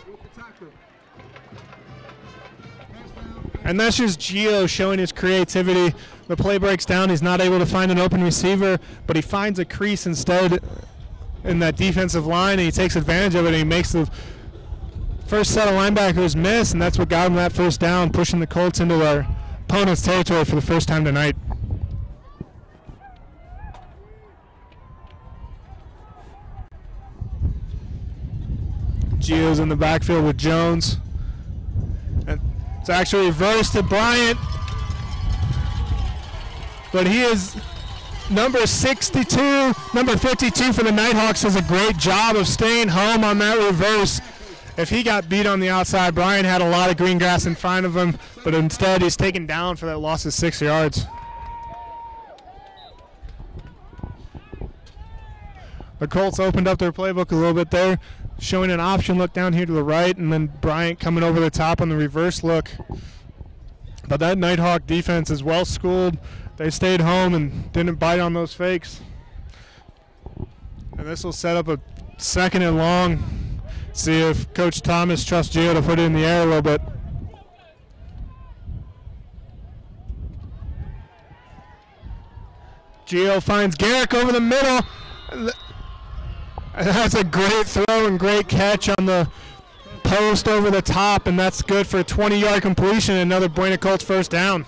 And that's just Gio showing his creativity. The play breaks down. He's not able to find an open receiver, but he finds a crease instead in that defensive line, and he takes advantage of it, and he makes the first set of linebackers miss, and that's what got him that first down, pushing the Colts into their opponent's territory for the first time tonight. Gio's in the backfield with Jones. And it's actually reversed to Bryant. But he is number 62, number 52 for the Nighthawks does a great job of staying home on that reverse. If he got beat on the outside, Bryant had a lot of green grass in front of him, but instead he's taken down for that loss of 6 yards. The Colts opened up their playbook a little bit there, showing an option look down here to the right, and then Bryant coming over the top on the reverse look. But that Nighthawk defense is well schooled. They stayed home and didn't bite on those fakes. And this will set up a 2nd and long. See if Coach Thomas trusts Gio to put it in the air a little bit. Gio finds Garrick over the middle. That's a great throw and great catch on the post over the top, and that's good for a 20-yard completion. Another Buena Colts first down.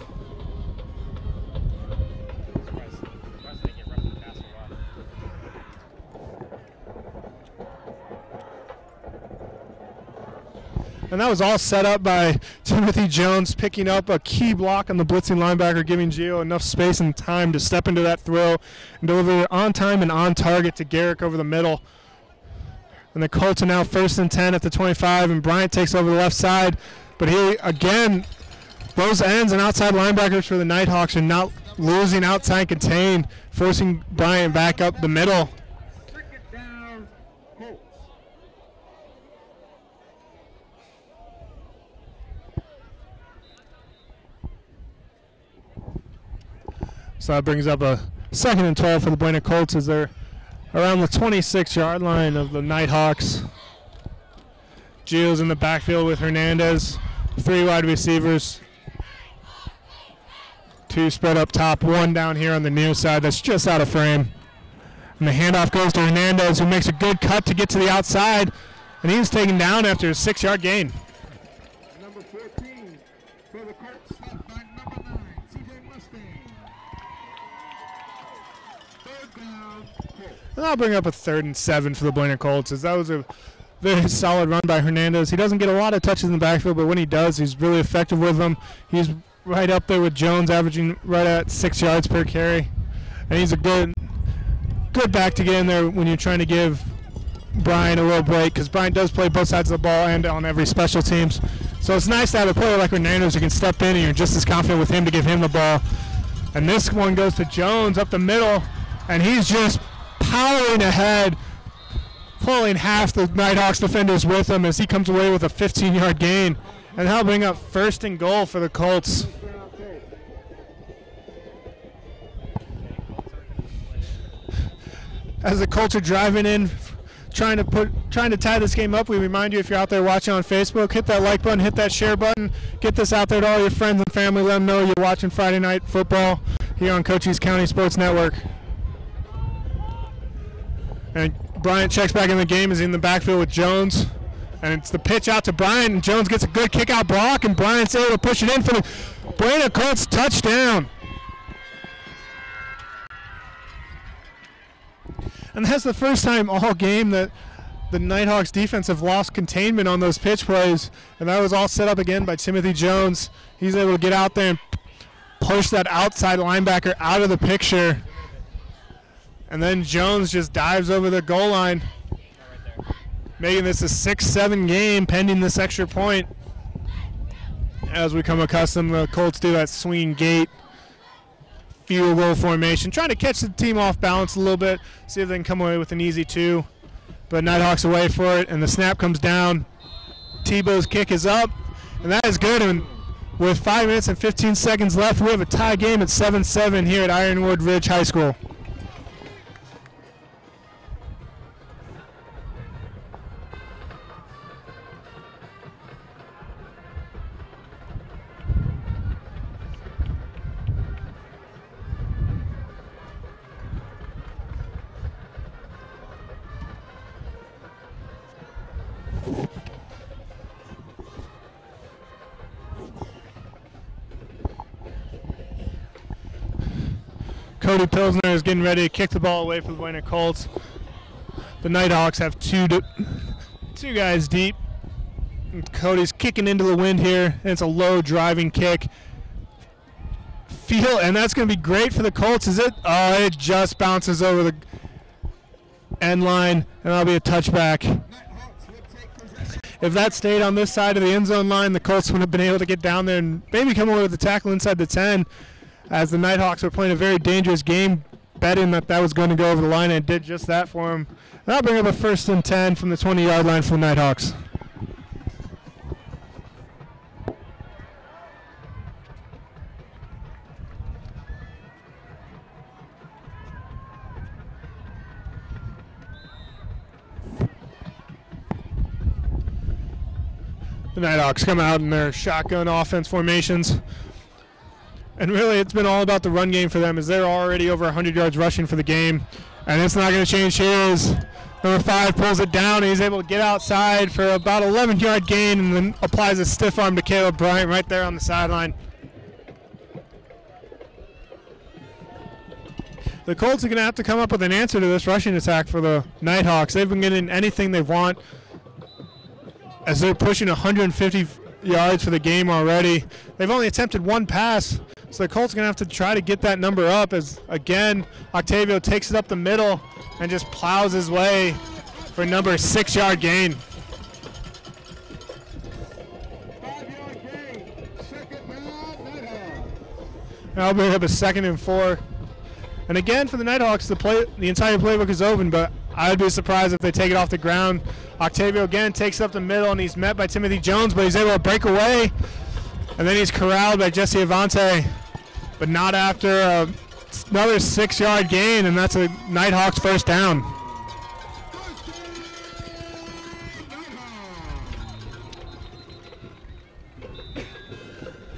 And that was all set up by Timothy Jones picking up a key block on the blitzing linebacker, giving Gio enough space and time to step into that throw and deliver on time and on target to Garrick over the middle. And the Colts are now 1st and 10 at the 25, and Bryant takes over the left side. But here, again, those ends and outside linebackers for the Nighthawks are not losing outside contain, forcing Bryant back up the middle. So that brings up a 2nd and 12 for the Buena Colts as they're around the 26-yard line of the Nighthawks. Gio's in the backfield with Hernandez. 3 wide receivers. 2 spread up top, 1 down here on the near side that's just out of frame. And the handoff goes to Hernandez, who makes a good cut to get to the outside. And he's taken down after a 6-yard gain. Number 14 for the Colts, left by number 9, C.J. Mustang. 3rd down, Colts. And I'll bring up a 3rd and 7 for the Buena Colts, as that was a very solid run by Hernandez. He doesn't get a lot of touches in the backfield, but when he does, he's really effective with them. He's right up there with Jones, averaging right at 6 yards per carry. And he's a good back to get in there when you're trying to give Brian a little break, because Brian does play both sides of the ball and on every special teams. So it's nice to have a player like Hernandez who can step in and you're just as confident with him to give him the ball. And this one goes to Jones up the middle, and he's just powering ahead, pulling half the Nighthawks defenders with him as he comes away with a 15-yard gain. And that'll bring up 1st and goal for the Colts. As the Colts are driving in, trying to tie this game up, we remind you, if you're out there watching on Facebook, hit that like button, hit that share button, get this out there to all your friends and family, let them know you're watching Friday Night Football here on Cochise County Sports Network. And Bryant checks back in the game, is in the backfield with Jones. And it's the pitch out to Bryant, and Jones gets a good kick-out block, and Bryant's able to push it in for the Buena Colts touchdown. And that's the first time all game that the Nighthawks defense have lost containment on those pitch plays. And that was all set up again by Timothy Jones. He's able to get out there and push that outside linebacker out of the picture. And then Jones just dives over the goal line, making this a 6-7 game pending this extra point. As we come accustomed, the Colts do that swinging gate field goal formation, trying to catch the team off balance a little bit, see if they can come away with an easy 2. But Nighthawks away for it, and the snap comes down. Tebow's kick is up, and that is good. And with 5 minutes and 15 seconds left, we have a tie game at 7-7 here at Ironwood Ridge High School. Cody Pilsner is getting ready to kick the ball away for the Buena Colts. The Nighthawks have two guys deep. And Cody's kicking into the wind here, and it's a low driving kick. And that's going to be great for the Colts. Is it? Oh, it just bounces over the end line, and that'll be a touchback. If that stayed on this side of the end zone line, the Colts would have been able to get down there and maybe come away with a tackle inside the 10, as the Nighthawks were playing a very dangerous game, betting that was going to go over the line, and it did just that for them. And that'll bring up a 1st and 10 from the 20-yard line for the Nighthawks. The Nighthawks come out in their shotgun offense formations. And really, it's been all about the run game for them, as they're already over 100 yards rushing for the game. And it's not going to change here as number 5 pulls it down, and he's able to get outside for about 11-yard gain and then applies a stiff arm to Caleb Bryant right there on the sideline. The Colts are going to have to come up with an answer to this rushing attack for the Nighthawks. They've been getting anything they want as they're pushing 150 yards for the game already. They've only attempted 1 pass, so the Colts are going to have to try to get that number up as, again, Octavio takes it up the middle and just plows his way for number 6-yard gain. 5-yard gain. Second down, Nighthawks. Now we have a 2nd and 4. And again, for the Nighthawks, the entire playbook is open, but I would be surprised if they take it off the ground. Octavio again takes it up the middle, and he's met by Timothy Jones, but he's able to break away. And then he's corralled by Jesse Avante, but not after another 6-yard gain, and that's a Nighthawks first down.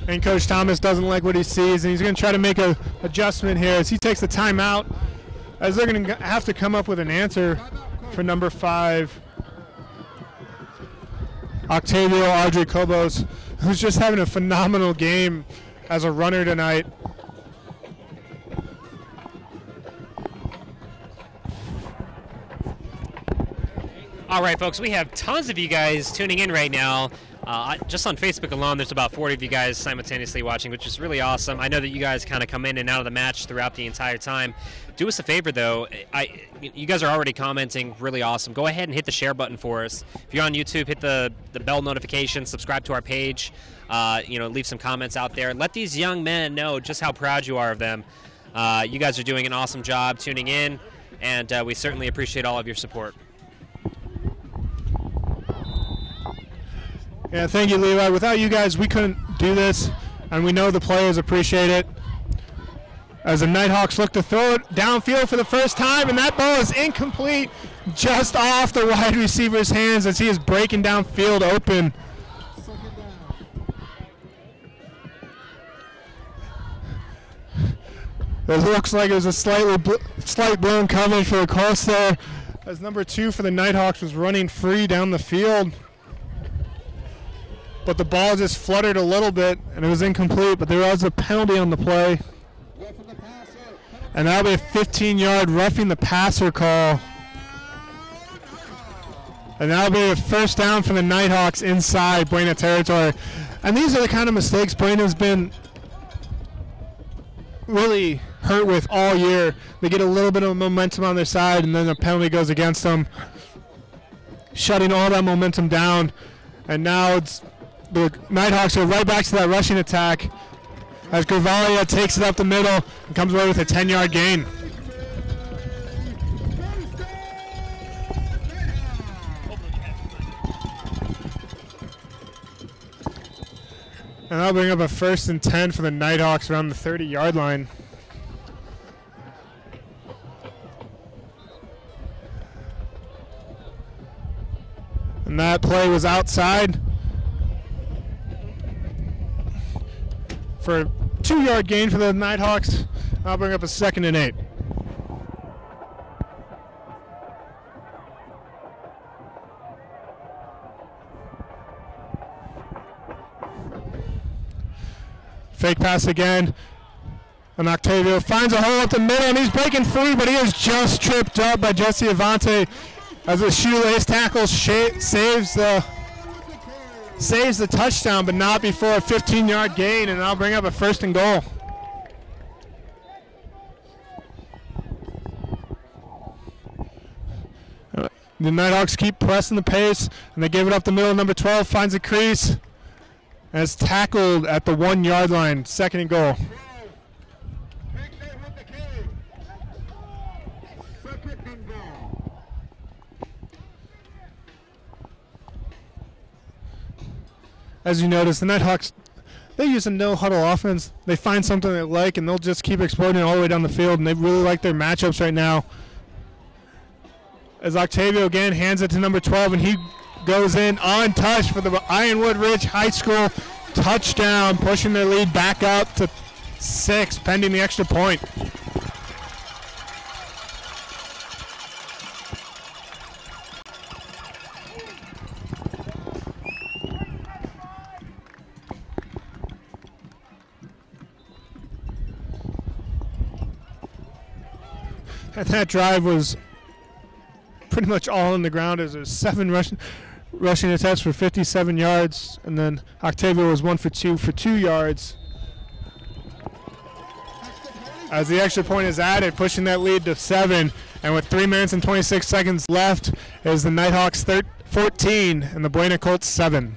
And Coach Thomas doesn't like what he sees, and he's going to try to make an adjustment here as he takes the timeout, as they're going to have to come up with an answer for number 5, Octavio Audrey Cobos, who's just having a phenomenal game as a runner tonight. All right, folks, we have tons of you guys tuning in right now. Just on Facebook alone, there's about 40 of you guys simultaneously watching, which is really awesome. I know that you guys kind of come in and out of the match throughout the entire time. Do us a favor, though. You guys are already commenting. Really awesome. Go ahead and hit the share button for us. If you're on YouTube, hit the bell notification, subscribe to our page, leave some comments out there. Let these young men know just how proud you are of them. You guys are doing an awesome job tuning in, and we certainly appreciate all of your support. Yeah, thank you, Levi. Without you guys, we couldn't do this, and we know the players appreciate it. As the Nighthawks look to throw it downfield for the first time, and that ball is incomplete, just off the wide receiver's hands as he is breaking downfield open. It looks like it was a slight blown coverage for the Colts there, as number 2 for the Nighthawks was running free down the field. But the ball just fluttered a little bit, and it was incomplete, but there was a penalty on the play. And that'll be a 15-yard roughing the passer call. And that'll be a first down for the Nighthawks inside Buena territory. And these are the kind of mistakes Buena's been really hurt with all year. They get a little bit of momentum on their side, and then a penalty goes against them, shutting all that momentum down. And now the Nighthawks are right back to that rushing attack as Gravalia takes it up the middle and comes away with a 10-yard gain. And that'll bring up a 1st and 10 for the Nighthawks around the 30-yard line. And that play was outside for a 2-yard gain for the Nighthawks. I'll bring up a 2nd and 8. Fake pass again. And Octavio finds a hole up the middle, and he's breaking free, but he is just tripped up by Jesse Avante as a shoelace tackle saves the touchdown, but not before a 15-yard gain, and I'll bring up a 1st and goal. The Nighthawks keep pressing the pace, and they give it up the middle. Number 12 finds a crease and is tackled at the 1-yard line. 2nd and goal. As you notice, the Nighthawks, they use a no-huddle offense. They find something they like, and they'll just keep exploiting it all the way down the field, and they really like their matchups right now. As Octavio again hands it to number 12, and he goes in untouched for the Ironwood Ridge High School touchdown, pushing their lead back up to 6 pending the extra point. And that drive was pretty much all on the ground as there's 7 rushing attempts for 57 yards, and then Octavio was 1 for 2 for 2 yards. As the extra point is added, pushing that lead to 7, and with 3 minutes and 26 seconds left, is the Nighthawks 14 and the Buena Colts 7.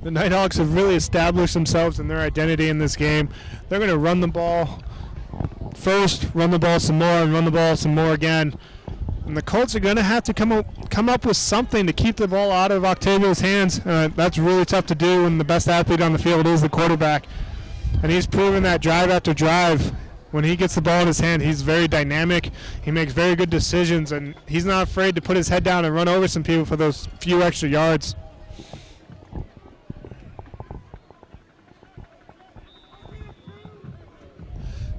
The Nighthawks have really established themselves and their identity in this game. They're going to run the ball first, run the ball some more, and run the ball some more again. And the Colts are going to have to come up with something to keep the ball out of Octavio's hands. That's really tough to do when the best athlete on the field is the quarterback. And he's proven that drive after drive. When he gets the ball in his hand, he's very dynamic. He makes very good decisions, and he's not afraid to put his head down and run over some people for those few extra yards.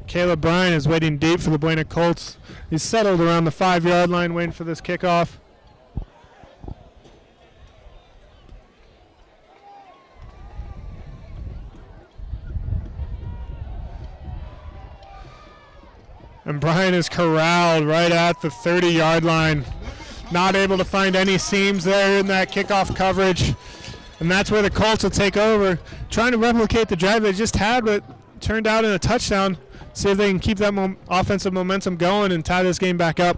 Caleb Bryan is waiting deep for the Buena Colts. He's settled around the 5-yard line waiting for this kickoff. And Bryan is corralled right at the 30-yard line. Not able to find any seams there in that kickoff coverage. And that's where the Colts will take over, trying to replicate the drive they just had, but turned out in a touchdown. See if they can keep that offensive momentum going and tie this game back up.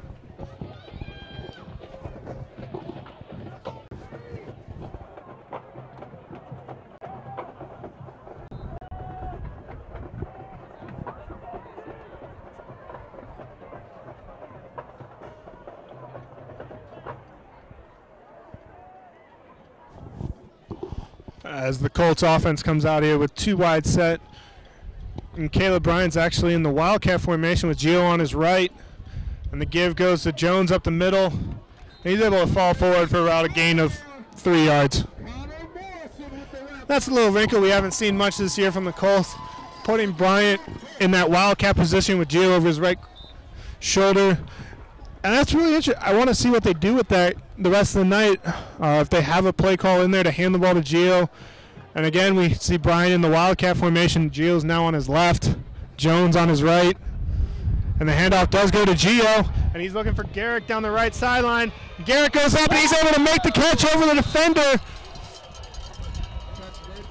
As the Colts offense comes out here with 2 wide set. And Caleb Bryan's actually in the Wildcat formation with Gio on his right. And the give goes to Jones up the middle. And he's able to fall forward for about a gain of 3 yards. That's a little wrinkle we haven't seen much this year from the Colts. Putting Bryant in that Wildcat position with Gio over his right shoulder. And that's really interesting. I want to see what they do with that the rest of the night. If they have a play call in there to hand the ball to Gio. And again, we see Bryan in the Wildcat formation. Gio's now on his left. Jones on his right. And the handoff does go to Gio. And he's looking for Garrick down the right sideline. Garrick goes up and he's able to make the catch over the defender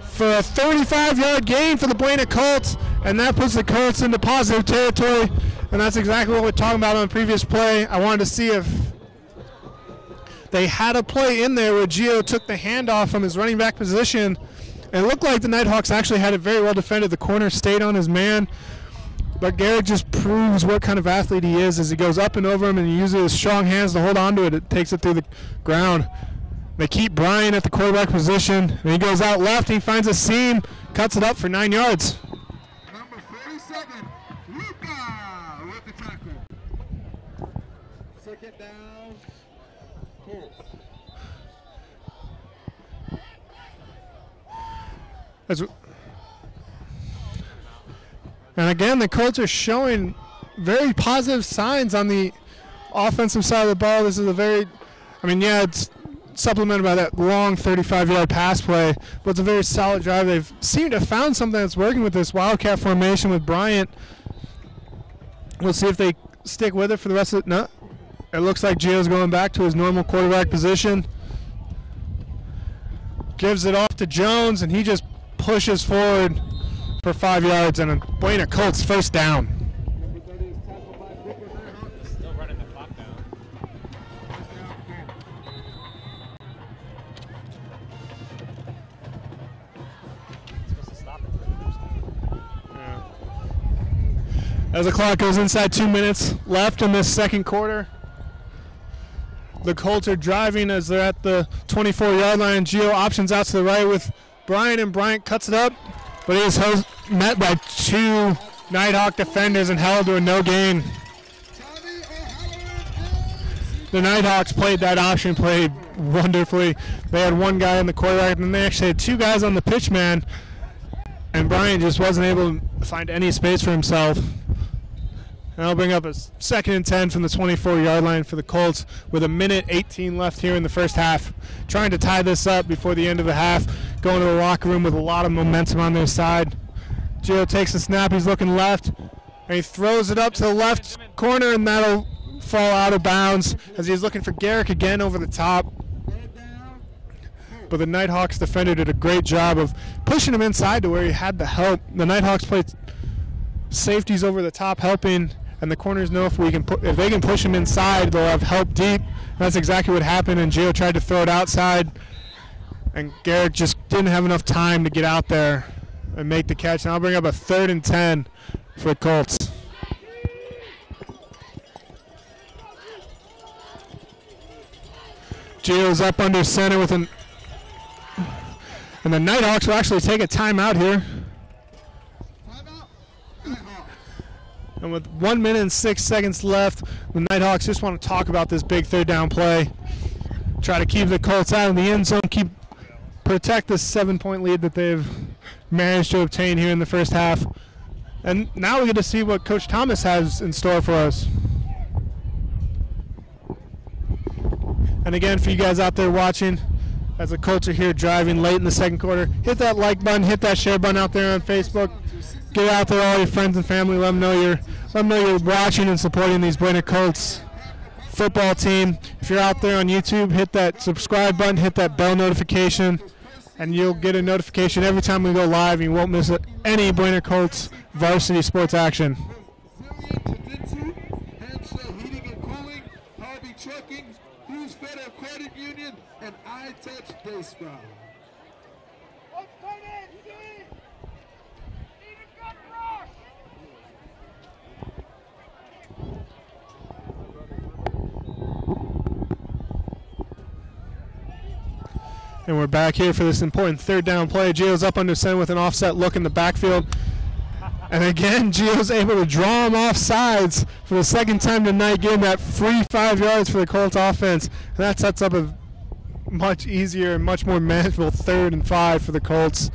for a 35-yard gain for the Buena Colts. And that puts the Colts into positive territory. And that's exactly what we're talking about on the previous play. I wanted to see if they had a play in there where Gio took the handoff from his running back position. And it looked like the Nighthawks actually had it very well defended. The corner stayed on his man. But Garrick just proves what kind of athlete he is as he goes up and over him and he uses his strong hands to hold on to it. It takes it through the ground. They keep Bryan at the quarterback position. And he goes out left. He finds a seam, cuts it up for 9 yards. Number 47, Luca with the tackle. Second down, Colts. And again, the Colts are showing very positive signs on the offensive side of the ball. This is a very, it's supplemented by that long 35-yard pass play, but it's a very solid drive. They've seemed to have found something that's working with this Wildcat formation with Bryant. We'll see if they stick with it for the rest of it. No, it looks like Gio's going back to his normal quarterback position. Gives it off to Jones, and he just pushes forward for 5 yards and a Buena Colts first down. Still running the clock down. Supposed to stop it. As the clock goes inside 2 minutes left in this second quarter, the Colts are driving as they're at the 24-yard line. Gio options out to the right with Bryant, and Bryant cuts it up, but he is met by 2 Nighthawk defenders and held to a no gain. The Nighthawks played that option play wonderfully. They had one guy in the quarterback, and they actually had two guys on the pitch man, and Brian just wasn't able to find any space for himself. And I'll bring up a 2nd and 10 from the 24-yard line for the Colts with 1:18 left here in the first half. Trying to tie this up before the end of the half, going to the locker room with a lot of momentum on their side. Gio takes the snap, he's looking left, and he throws it up to the left corner, and that'll fall out of bounds as he's looking for Garrick again over the top. But the Nighthawks defender did a great job of pushing him inside to where he had the help. The Nighthawks played safeties over the top helping, and the corners know if they can push him inside, they'll have help deep. And that's exactly what happened, and Gio tried to throw it outside, and Garrick just didn't have enough time to get out there and make the catch. And I'll bring up a 3rd and 10 for the Colts. Gio's up under center with and the Nighthawks will actually take a timeout here. And with 1 minute and 6 seconds left, the Nighthawks just want to talk about this big 3rd down play. Try to keep the Colts out of the end zone, protect this 7-point lead that they've managed to obtain here in the first half. And now we get to see what Coach Thomas has in store for us. And again, for you guys out there watching, as the Colts are here driving late in the second quarter, hit that like button, hit that share button out there on Facebook. Get out there, all your friends and family. Let them know you're watching and supporting these Brainerd Colts football team. If you're out there on YouTube, hit that subscribe button, hit that bell notification, and you'll get a notification every time we go live. And you won't miss any Brainerd Colts varsity sports action. Trucking, Hughes Federal Credit Union, and iTouch Baseball. And we're back here for this important 3rd down play. Gio's up under center with an offset look in the backfield. And again, Gio's able to draw him off sides for the 2nd time tonight, getting that free 5 yards for the Colts offense. And that sets up a much easier and much more manageable 3rd and 5 for the Colts.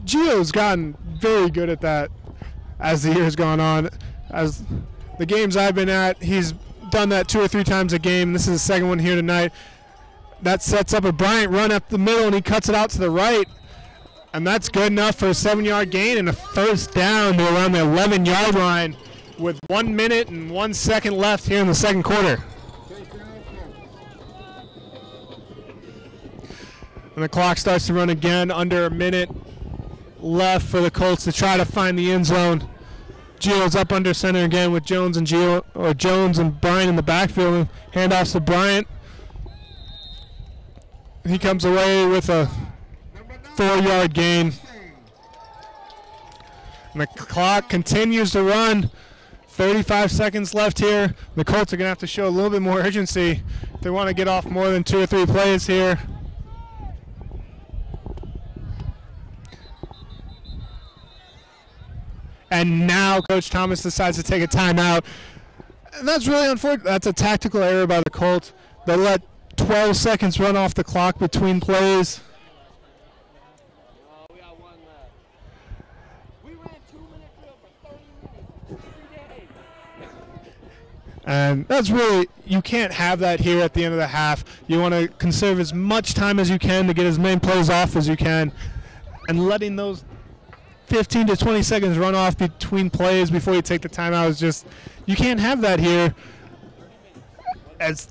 Gio's gotten very good at that as the year's gone on. As the games I've been at, he's done that 2 or 3 times a game. This is the 2nd one here tonight. That sets up a Bryant run up the middle, and he cuts it out to the right. And that's good enough for a 7-yard gain and a 1st down to around the 11-yard line with 1 minute and 1 second left here in the second quarter. And the clock starts to run again, under a minute left for the Colts to try to find the end zone. Gio's up under center again with Jones and Bryant in the backfield. Handoffs to Bryant. He comes away with a 4-yard gain. And the clock continues to run. 35 seconds left here. The Colts are going to have to show a little bit more urgency if they want to get off more than 2 or 3 plays here. And now Coach Thomas decides to take a timeout. And that's really unfortunate. That's a tactical error by the Colts. They let 12 seconds run off the clock between plays. And that's really, you can't have that here at the end of the half. You want to conserve as much time as you can to get as many plays off as you can. And letting those 15 to 20 seconds run off between plays before you take the timeout is just, you can't have that here. It's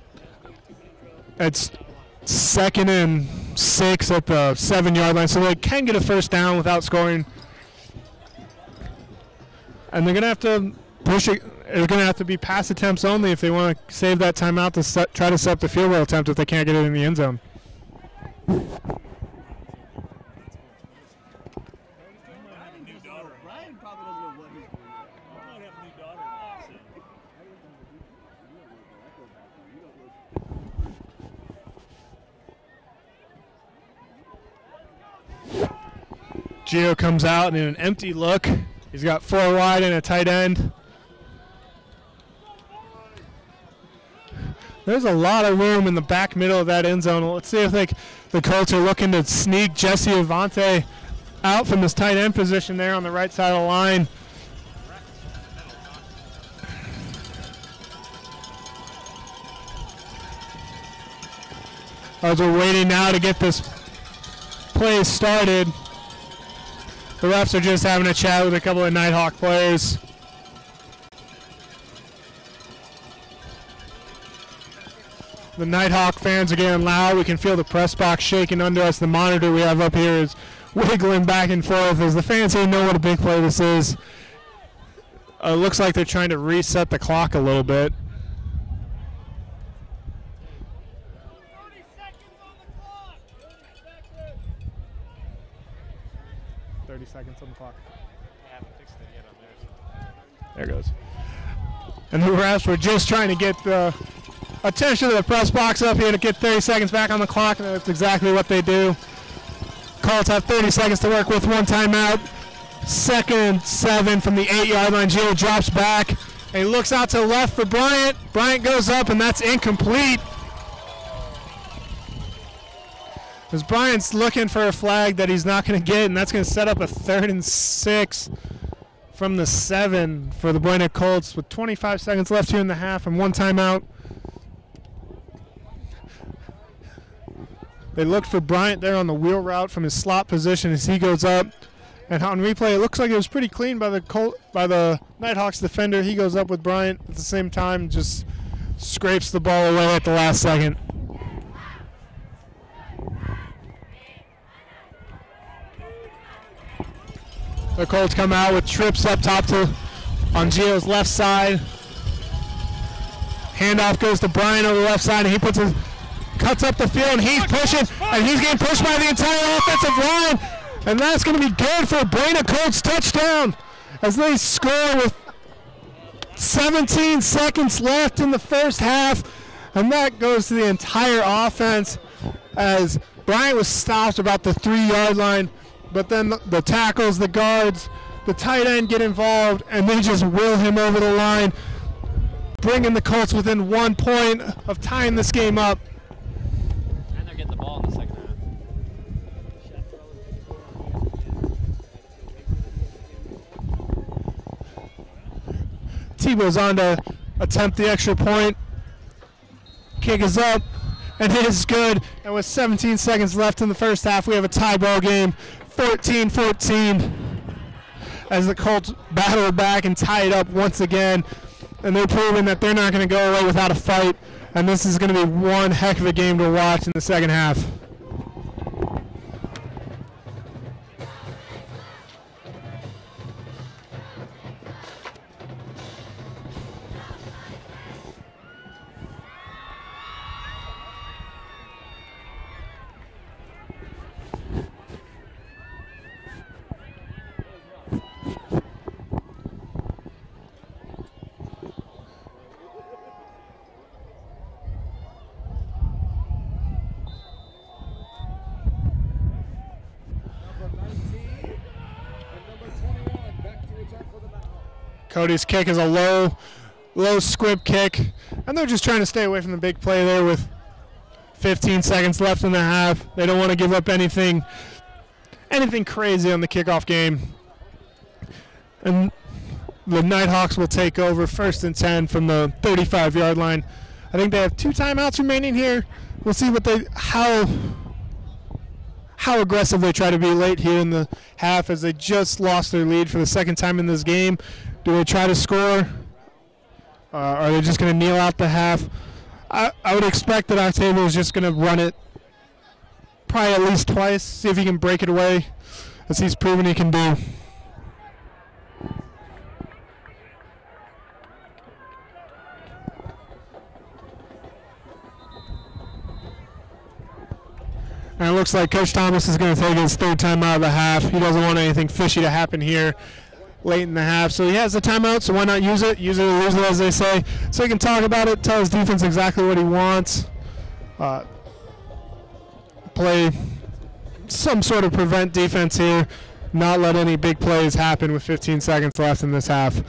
2nd and 6 at the 7-yard line, so they can get a 1st down without scoring. And they're going to have to push it. It's going to have to be pass attempts only if they want to save that timeout to try to set up the field goal attempt if they can't get it in the end zone. Gio comes out in an empty look. He's got 4 wide and a tight end. There's a lot of room in the back middle of that end zone. Let's see if the Colts are looking to sneak Jesse Avante out from his tight end position there on the right side of the line. As we're waiting now to get this play started, the refs are just having a chat with a couple of Nighthawk players. The Nighthawk fans are getting loud. We can feel the press box shaking under us. The monitor we have up here is wiggling back and forth as the fans here know what a big play this is. It looks like they're trying to reset the clock a little bit. 30 seconds on the clock. There it goes. And the refs were just trying to get the attention of the press box up here to get 30 seconds back on the clock, and that's exactly what they do. Colts have 30 seconds to work with, one timeout. 2nd and 7 from the 8-yard line. Gio drops back, and he looks out to the left for Bryant. Bryant goes up, and that's incomplete. As Bryant's looking for a flag that he's not going to get, and that's going to set up a 3rd and 6 from the 7 for the Buena Colts with 25 seconds left here in the half and one timeout. They looked for Bryant there on the wheel route from his slot position as he goes up. And on replay, it looks like it was pretty clean by the Nighthawks defender. He goes up with Bryant at the same time, just scrapes the ball away at the last second. The Colts come out with trips up top on Gio's left side. Handoff goes to Bryant on the left side, and he cuts up the field, and he's pushing, and he's getting pushed by the entire offensive line. And that's going to be good for a Buena Colts touchdown as they score with 17 seconds left in the first half. And that goes to the entire offense as Bryant was stopped about the 3-yard line. But then the tackles, the guards, the tight end get involved, and they just will him over the line, bringing the Colts within 1 point of tying this game up. And they're getting the ball in the second half. Tebow's on to attempt the extra point. Kick is up, and it is good. And with 17 seconds left in the first half, we have a tie ball game, 14-14, as the Colts battle back and tie it up once again. And they're proving that they're not going to go away without a fight. And this is going to be one heck of a game to watch in the second half. Cody's kick is a low squib kick, and they're just trying to stay away from the big play there with 15 seconds left in the half. They don't want to give up anything crazy on the kickoff game. And the Nighthawks will take over 1st and 10 from the 35-yard line. I think they have 2 timeouts remaining here. We'll see how aggressive they try to be late here in the half as they just lost their lead for the second time in this game. Do they try to score? Are they just going to kneel out the half? I would expect that Octavio is just going to run it probably at least twice, see if he can break it away, as he's proven he can do. And it looks like Coach Thomas is going to take his 3rd time out of the half. He doesn't want anything fishy to happen here late in the half. So he has the timeout, so why not use it? Use it or lose it, as they say. So he can talk about it, tell his defense exactly what he wants. Play some sort of prevent defense here. Not let any big plays happen with 15 seconds left in this half.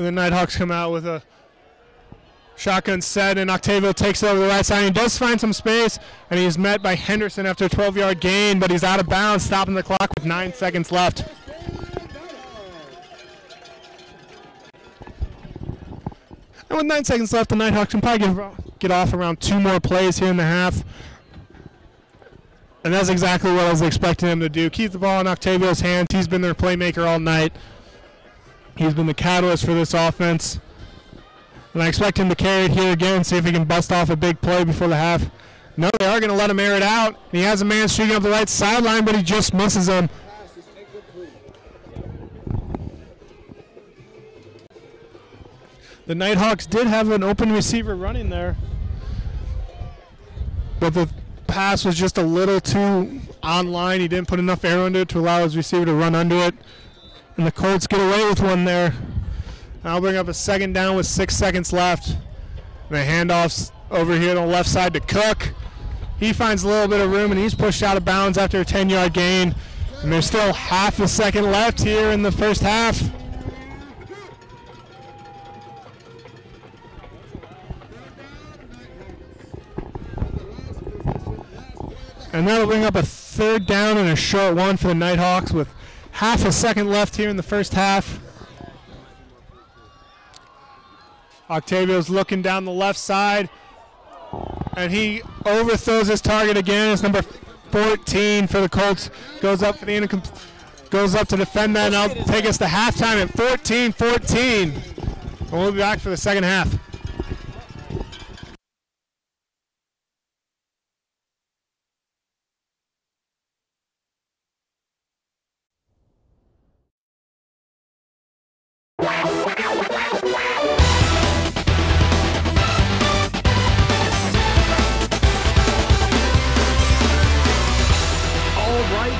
And the Nighthawks come out with a shotgun set, and Octavio takes it over the right side. He does find some space, and he's met by Henderson after a 12-yard gain, but he's out of bounds, stopping the clock with 9 seconds left. And with 9 seconds left, the Nighthawks can probably get off around 2 more plays here in the half. And that's exactly what I was expecting him to do. Keep the ball in Octavio's hands. He's been their playmaker all night. He's been the catalyst for this offense. And I expect him to carry it here again, see if he can bust off a big play before the half. No, they are going to let him air it out. He has a man streaking up the right sideline, but he just misses him. The Nighthawks did have an open receiver running there, but the pass was just a little too online. He didn't put enough air under it to allow his receiver to run under it. And the Colts get away with one there. I'll bring up a second down with 6 seconds left. And the handoff's over here on the left side to Cook. He finds a little bit of room, and he's pushed out of bounds after a 10-yard gain. And there's still half a second left here in the first half. And that'll bring up a third down and a short one for the Nighthawks with half a second left here in the first half. Octavio's looking down the left side, and he overthrows his target again. It's number 14 for the Colts. Goes up for the goes up to defend that, and that'll take us to halftime at 14-14. And we'll be back for the second half.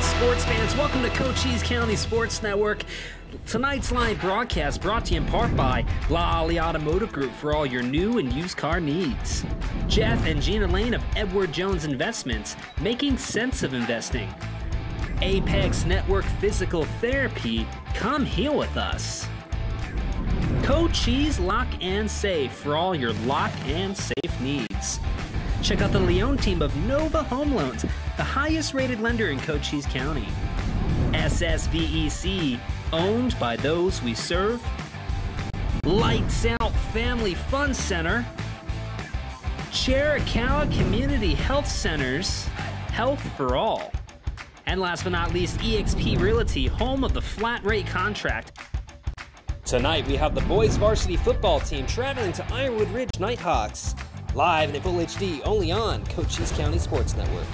Sports fans, welcome to Cochise County Sports Network. Tonight's live broadcast brought to you in part by Lally Automotive Group for all your new and used car needs. Jeff and Gina Lane of Edward Jones Investments, making sense of investing. Apex Network Physical Therapy, come heal with us. Cochise Lock and Safe for all your lock and safe needs. Check out the Leon team of Nova Home Loans, the highest rated lender in Cochise County. SSVEC, owned by those we serve. Lights Out Family Fun Center. Chiricahua Community Health Centers, health for all. And last but not least, eXp Realty, home of the flat rate contract. Tonight we have the boys varsity football team traveling to Ironwood Ridge Nighthawks. Live and in full HD, only on Cochise County Sports Network.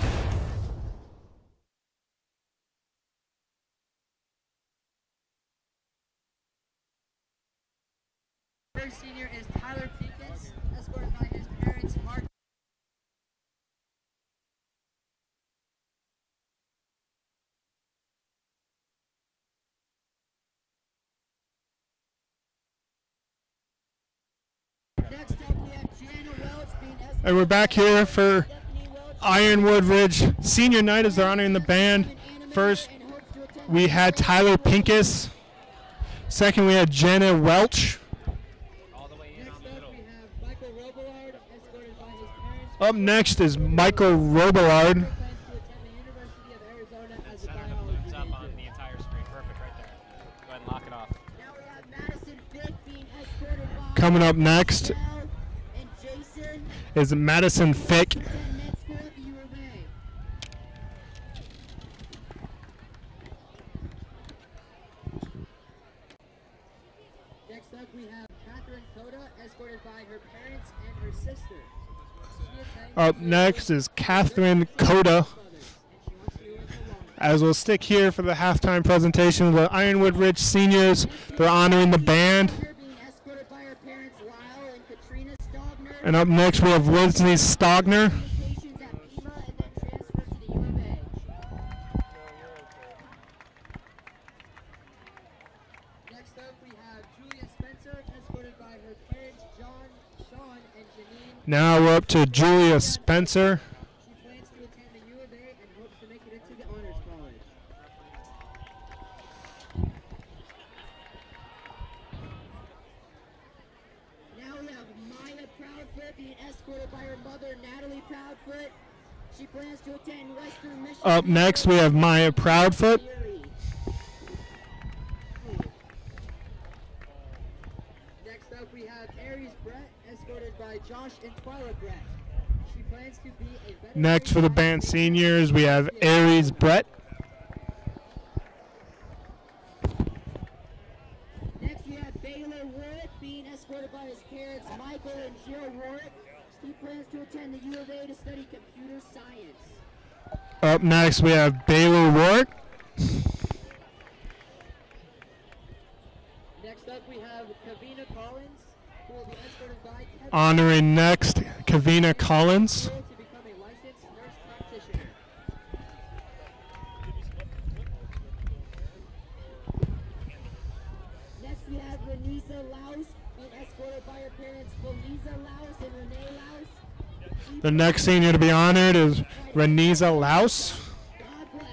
First senior is Tyler Pincus, escorted by his parents, Mark. Next up, we have Jana Welch being escorted. And we're back here for Ironwood Ridge Senior Night as they're honoring the band. First, we had Tyler Pincus. Second, we had Jenna Welch. Up next is Michael Robillard. Coming up next is Madison Fick. Next up, we have Catherine Coda, escorted by her parents and her sister. Up next is Catherine Coda. As we'll stick here for the halftime presentation of the Ironwood Ridge Seniors. They're honoring the band. And up next we have Lindsay Stogner. Next up, we have Julia Spencer, escorted by her parents, John, Sean, and Janine. Now we're up to Julia Spencer. She plans to attend the U of A and hopes to make it into the Honors College. escorted by her mother, Natalie Proudfoot. She plans to attend Western Michigan. Up next, we have Maya Proudfoot. Next up, we have Aries Brett, escorted by Josh and Twyla Brett. She plans to be a veterinary Next for the band seniors, we have Aries Brett. Next, we have Baylor Warwick, being escorted by his parents, Michael and Jill Warwick. He plans to attend the U of A to study computer science. Up next, we have Baylor Warwick. Next up, we have Kavina Collins, who will be escorted by Kevin Honoring next, Kavina Collins. to become a licensed nurse practitioner. Next, we have Renisa Laus, being escorted by her parents, Feliza Laus and Renee Laus. The next senior to be honored is Reniza Laus. God bless.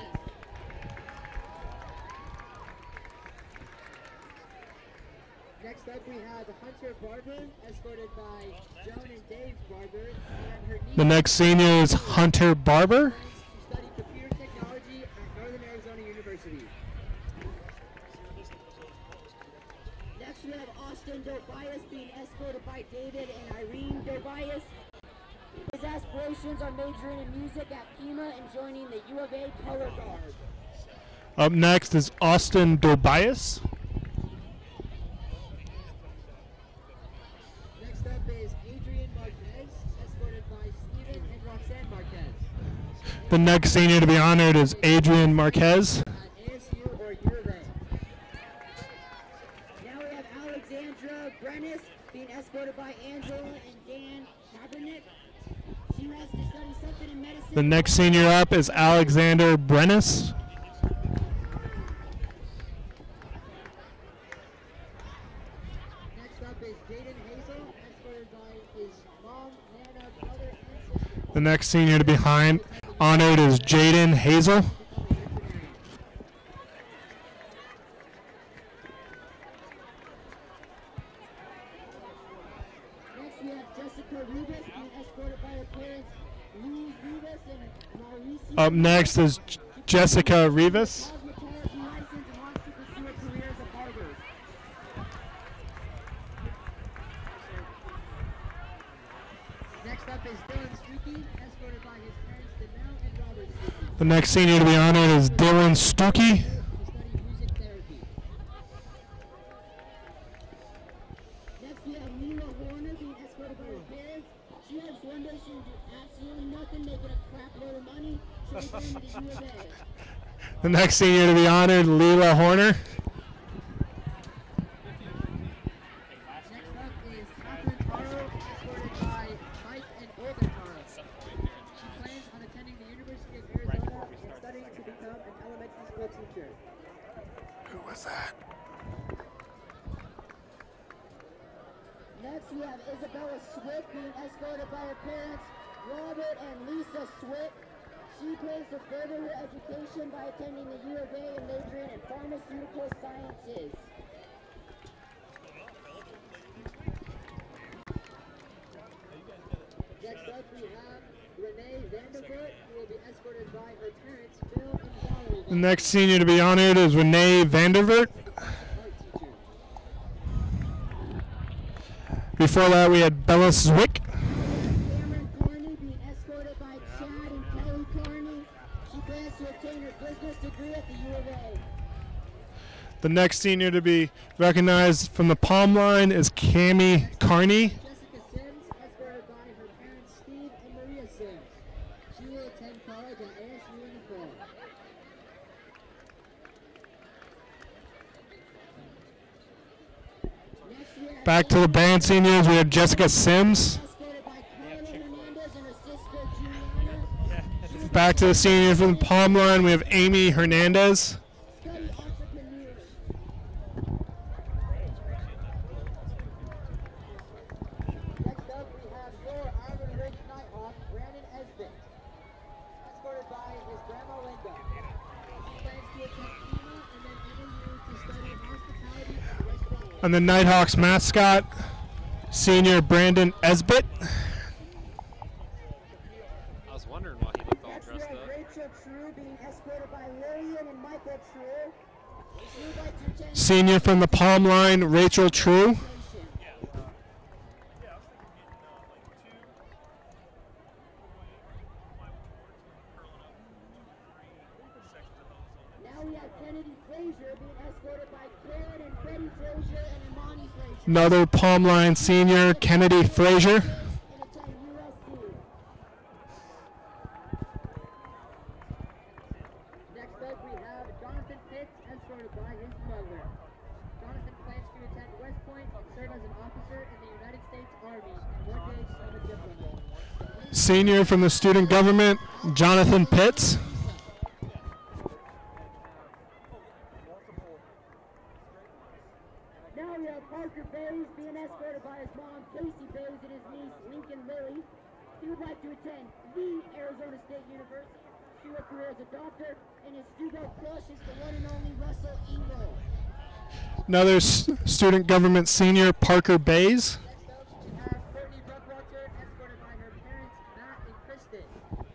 Next up, we have Hunter Barber, escorted by Joan and Dave Barber, and her niece The next senior is Hunter Barber. plans to study computer technology at Northern Arizona University. Next, we have Austin Dobias being escorted by David and Irene Dobias. His aspirations are majoring in music at Pima and joining the U of A color guard. Up next is Austin Dobias. Next up is Adrian Marquez, escorted by Steven and Roxanne Marquez. The next senior to be honored is Adrian Marquez. At ASU or U of A. Now we have Alexandra Brennis being escorted by Angela and Dan Kaepernick. She has to study something in medicine. The next senior up is Alexander Brennis. Next up is Jaden Hazel, escorted by his mom, Nana, brother, and sister. The next senior to be honored is Jaden Hazel. Next we have Jessica Rivas being escorted by her parents, Louise Rivas and Mauricio. Up next is Jessica Rivas. Cosmetology license and wants to pursue a career as a barber. Next up is Dylan Streaky, escorted by his parents, Danelle and Robert Streaky, The next senior to be honored is Dylan Stuckey. to study music therapy. Next we have Mila Warner being escorted by her parents. She has one day she will do absolutely nothing, making a crap load of money. She'll be going to the U of A. The next senior to be honored, Leela Horner. Next up is Catherine Taro, escorted by Mike and Olga Taro. She plans on attending the University of Arizona and studying to become an elementary school teacher. Who was that? Next we have Isabella Swift being escorted by her parents, Robert and Lisa Swift. She plans to further her education by attending the U of A and majoring in pharmaceutical sciences. Next up we have Renee Vandervoort, who will be escorted by her parents, Bill and Valerie. The next senior to be honored is Renee Vandervert. Art teacher. Before that, we had Bella Zwick. Cameron Carney being escorted by Chad and Kelly Carney. She plans to obtain her business degree at the U of A. The next senior to be recognized from the palm line is Cami Carney. Jessica Sims, escorted by her parents Steve and Maria Sims. She will attend college at ASU in the fall. Next we have Back to the band seniors, we have Jessica Sims. escorted by Carla Hernandez and her sister Juliana. Back to the seniors from the palm line, we have Amy Hernandez. Study entrepreneur. Next up, we have your Iron Ridge Nighthawk, Brandon Esbit, escorted by his grandma Linda. He plans to attend Pima and then NAU to study hospitality and restaurant. And the Nighthawks mascot, senior Brandon Esbit. was wondering why he looked all Next we dressed have up. Rachel True being escorted by Lillian and Michael True. We would like to attend Senior from the Palm Line, Rachel True. station. Now we have Kennedy Frazier being escorted by Karen and Betty Frazier and Imani Frazier. Another Palm Line senior, Kennedy Frazier. And attend USC. Next up we have Jonathan Pitts escorted by his mother. Jonathan plans to attend West Point and serve as an officer in the United States Army and one day become a diplomat. Senior from the student government, Jonathan Pitts. Now we have Parker Bays being escorted by his mom, Casey Bays, and his niece, Lincoln Lilly. He would like to attend the Arizona State University, pursue a career as a doctor, and his studio crush is the one and only Russell Engel. Another student government senior, Parker Bays. Next up, we have Courtney Buckwalter, escorted by her parents, Matt and Kristen.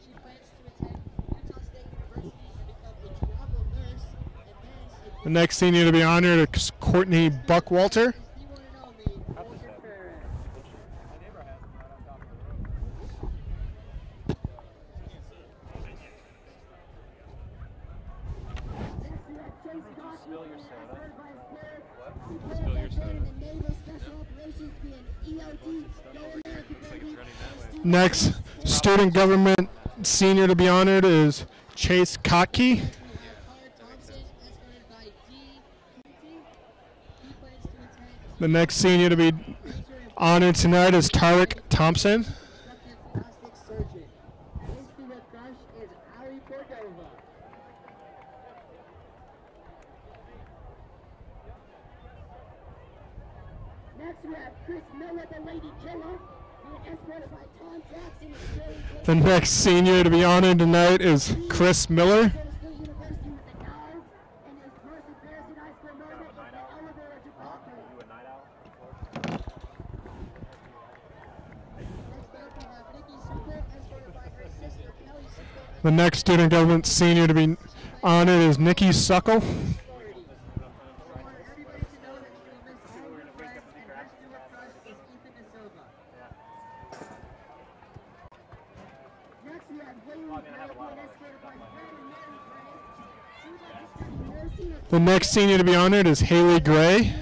She plans to attend Utah State University and become a travel nurse, and then The next senior to be honored is Courtney Buckwalter. the one and only Walter Ferris. Next we have Chase Cochise, escorted by his parents. He plans to attend the Naval Special Operations being EOD, Go America Baby. Next student government senior to be honored is Chase Kotke. Connor Thompson, escorted by D. He plans to attend The next senior to be honored tonight is Tarek Thompson. constructive plastic surgeon. And his female crush is Ali Cordova. Next we have Chris Miller, the lady killer, being escorted by Tom Jackson and Jerry The next senior to be honored tonight is Chris Miller. Arizona State University with the Dogs, and his most embarrassing high school moment is the elevator debacle. Next up we have Nikki Super, escorted by her sister Kelly Super. The next student government senior to be honored is Nikki Suckle. Authority. I want everybody to know that she will miss all her friends, and her student crush is Ethan Da Silva. Next we have Haley Gray being escorted by Brandon Mary Gray. She would like to study nursing at The next senior to be honored is Haley Gray.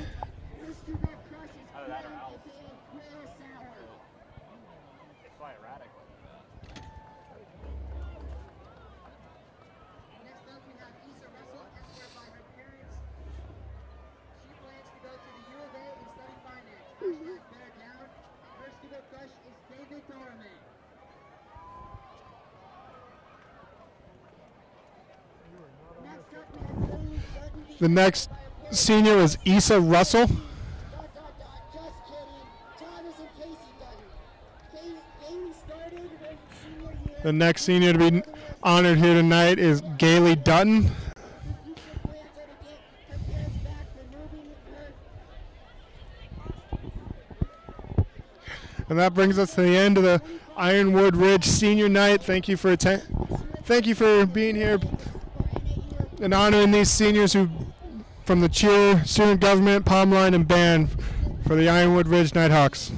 her student crush is Gray, aka Claire Sauer. Next up, we have Issa Russell, escorted by her parents. She plans to go to the U of A and study finance. #bear down. Her student crush is David Dorame. Next up, we have James Sutton being The next escorted by her senior is Issa Russell. Just kidding. Thomas and Casey Dutton. Haley started her senior year. The next senior to be honored here tonight is Gailey Dutton. Future plans are to get her parents back for moving her. And that brings us to the end of the Ironwood Ridge Senior Night. Thank you for being here and honoring these seniors who from the cheer, student government, Palm Line, and band for the Ironwood Ridge Nighthawks.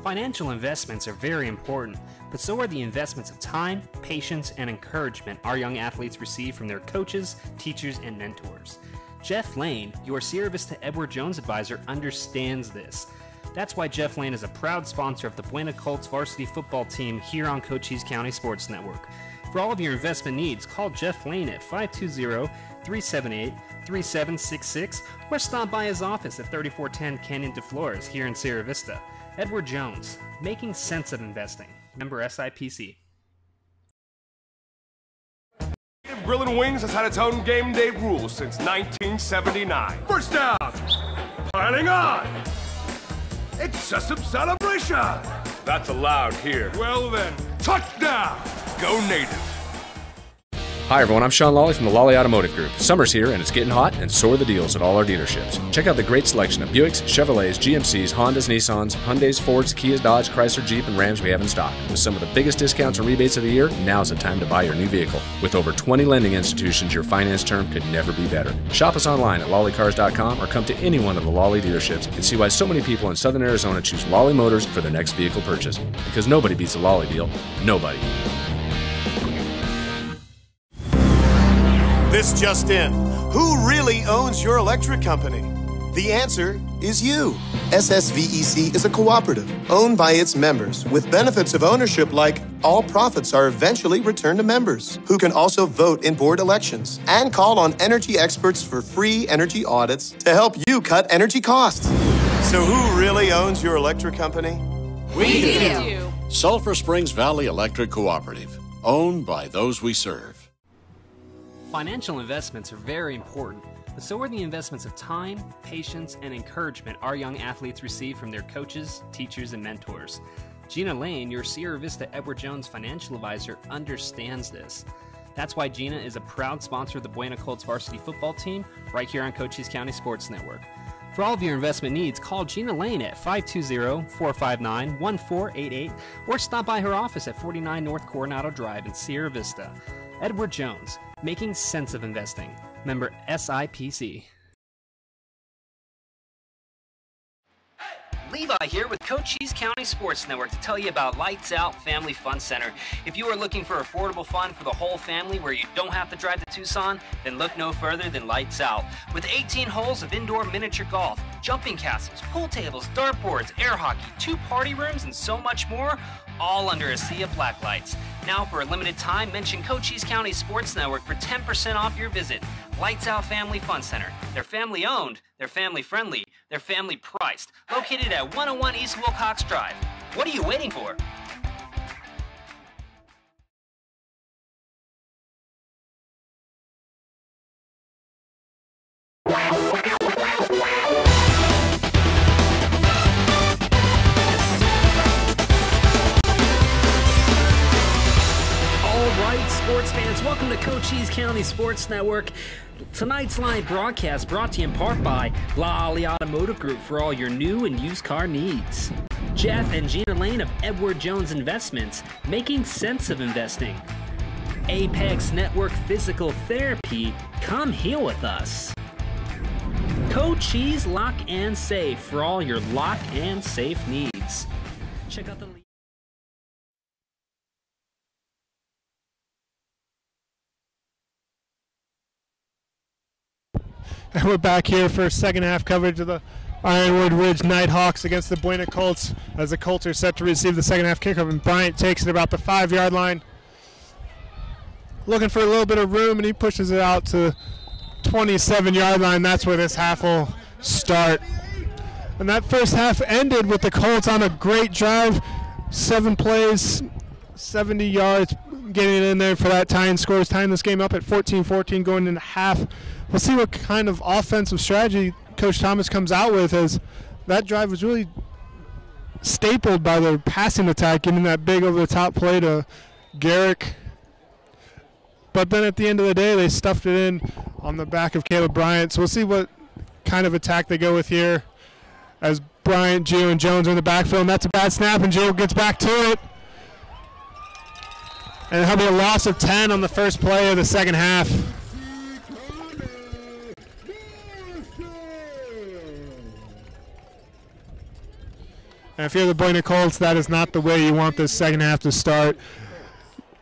Financial investments are very important, but so are the investments of time, patience, and encouragement our young athletes receive from their coaches, teachers, and mentors. Jeff Lane, your Sierra Vista Edward Jones advisor, understands this. That's why Jeff Lane is a proud sponsor of the Buena Colts varsity football team here on Cochise County Sports Network. For all of your investment needs, call Jeff Lane at 520-378-3766 or stop by his office at 3410 Canyon de Flores here in Sierra Vista. Edward Jones, making sense of investing. Member SIPC. Grill and Wings has had its own game day rules since 1979. First down, piling on. It's just a celebration. That's allowed here. Well then, touchdown. Go Native. Hi everyone, I'm Sean Lawley from the Lawley Automotive Group. Summer's here and it's getting hot, and so are the deals at all our dealerships. Check out the great selection of Buicks, Chevrolets, GMCs, Hondas, Nissans, Hyundais, Fords, Kias, Dodge, Chrysler, Jeep, and Rams we have in stock. With some of the biggest discounts and rebates of the year, now's the time to buy your new vehicle. With over 20 lending institutions, your finance term could never be better. Shop us online at lawleycars.com or come to any one of the Lawley dealerships and see why so many people in Southern Arizona choose Lawley Motors for their next vehicle purchase. Because nobody beats a Lawley deal. Nobody. This just in. Who really owns your electric company? The answer is you. SSVEC is a cooperative owned by its members with benefits of ownership like all profits are eventually returned to members who can also vote in board elections and call on energy experts for free energy audits to help you cut energy costs. So who really owns your electric company? We do. Sulphur Springs Valley Electric Cooperative, owned by those we serve. Financial investments are very important, but so are the investments of time, patience, and encouragement our young athletes receive from their coaches, teachers, and mentors. Gina Lane, your Sierra Vista Edward Jones financial advisor, understands this. That's why Gina is a proud sponsor of the Buena Colts varsity football team right here on Cochise County Sports Network. For all of your investment needs, call Gina Lane at 520-459-1488 or stop by her office at 49 North Coronado Drive in Sierra Vista. Edward Jones, making sense of investing. Member SIPC. Levi here with Cochise County Sports Network to tell you about Lights Out Family Fun Center. If you are looking for affordable fun for the whole family where you don't have to drive to Tucson, then look no further than Lights Out. With 18 holes of indoor miniature golf, jumping castles, pool tables, dartboards, air hockey, 2 party rooms, and so much more, all under a sea of black lights. Now for a limited time, mention Cochise County Sports Network for 10% off your visit. Lights Out Family Fun Center. They're family owned, they're family friendly, they're family priced. Located at 101 East Wilcox Drive. What are you waiting for? Sports fans, welcome to Cochise County Sports Network. Tonight's live broadcast brought to you in part by Lawley Automotive Group for all your new and used car needs. Jeff and Gina Lane of Edward Jones Investments, making sense of investing. Apex Network Physical Therapy, come heal with us. Cochise Lock and Safe for all your lock and safe needs. Check out the And we're back here for second half coverage of the Ironwood Ridge Nighthawks against the Buena Colts as the Colts are set to receive the second half kickoff, and Bryant takes it about the 5-yard line. Looking for a little bit of room, and he pushes it out to 27-yard line. That's where this half will start. And that first half ended with the Colts on a great drive. 7 plays, 70 yards, getting in there for that tying scores, tying this game up at 14-14 going into half. We'll see what kind of offensive strategy Coach Thomas comes out with, as that drive was really stapled by the passing attack, getting that big over-the-top play to Garrick. But then at the end of the day, they stuffed it in on the back of Caleb Bryant. So we'll see what kind of attack they go with here as Bryant, Gio, and Jones are in the backfield. And that's a bad snap, and Gio gets back to it. And there'll be a loss of 10 on the first play of the second half. And if you're the Boyne Colts, that is not the way you want this second half to start.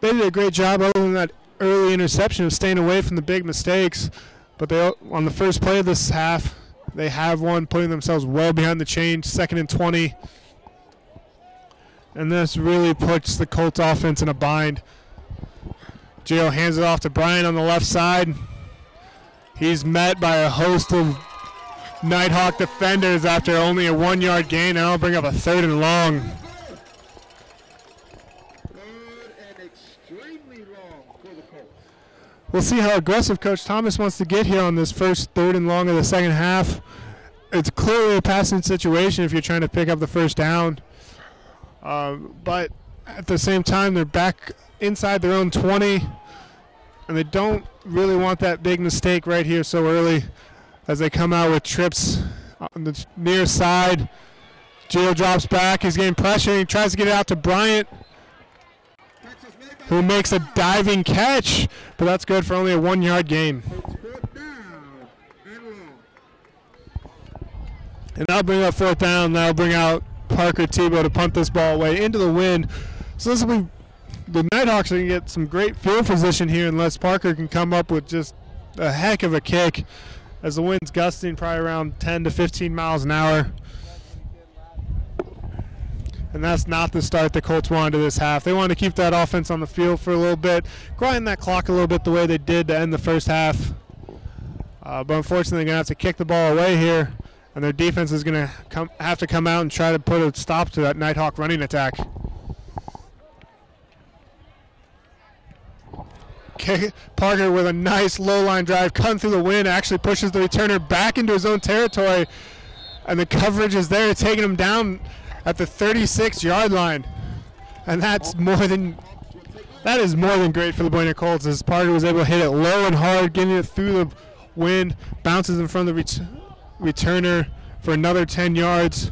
They did a great job other than that early interception of staying away from the big mistakes. But they, on the first play of this half, they have one, putting themselves well behind the chain, 2nd and 20. And this really puts the Colts offense in a bind. Gio hands it off to Brian on the left side. He's met by a host of Nighthawk defenders after only a 1-yard gain. And I'll bring up a 3rd and long. We'll see how aggressive Coach Thomas wants to get here on this first 3rd and long of the second half. It's clearly a passing situation if you're trying to pick up the first down. But at the same time, they're back inside their own 20, and they don't really want that big mistake right here so early as they come out with trips on the near side. Gio drops back. He's getting pressure. He tries to get it out to Bryant, who makes a diving catch, but that's good for only a 1-yard gain. And that'll bring up 4th down. That'll bring out Parker Tebow to punt this ball away into the wind. So this will be, the Nighthawks are going to get some great field position here unless Parker can come up with just a heck of a kick as the wind's gusting probably around 10 to 15 miles an hour. And that's not the start the Colts wanted to this half. They wanted to keep that offense on the field for a little bit, grind that clock a little bit the way they did to end the first half. But unfortunately, they're going to have to kick the ball away here, and their defense is going to have to come out and try to put a stop to that Nighthawk running attack. Parker with a nice low-line drive, cutting through the wind, actually pushes the returner back into his own territory, and the coverage is there, taking him down at the 36-yard line. And that is more than great for the Boyne Colts, as Parker was able to hit it low and hard, getting it through the wind, bounces in front of the returner for another 10 yards.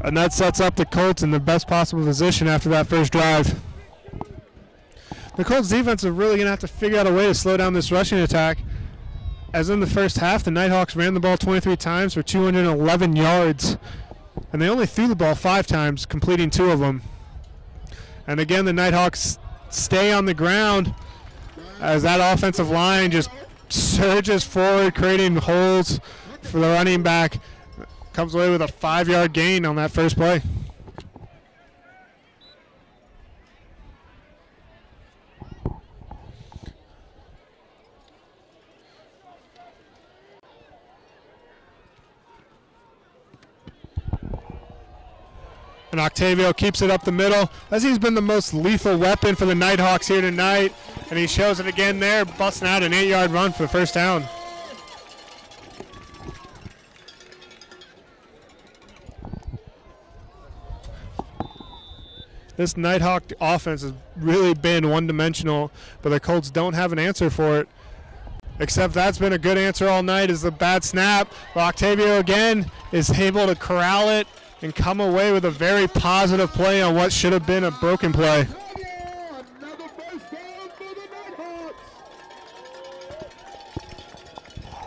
And that sets up the Colts in the best possible position after that first drive. The Colts defense are really going to have to figure out a way to slow down this rushing attack, as in the first half, the Nighthawks ran the ball 23 times for 211 yards, and they only threw the ball 5 times, completing 2 of them. And again, the Nighthawks stay on the ground as that offensive line just surges forward, creating holes for the running back. Comes away with a 5-yard gain on that first play. And Octavio keeps it up the middle, as he's been the most lethal weapon for the Nighthawks here tonight. And he shows it again there, busting out an 8-yard run for the first down. This Nighthawk offense has really been one-dimensional, but the Colts don't have an answer for it. Except that's been a good answer all night, is the bad snap. But Octavio again is able to corral it and come away with a very positive play on what should have been a broken play.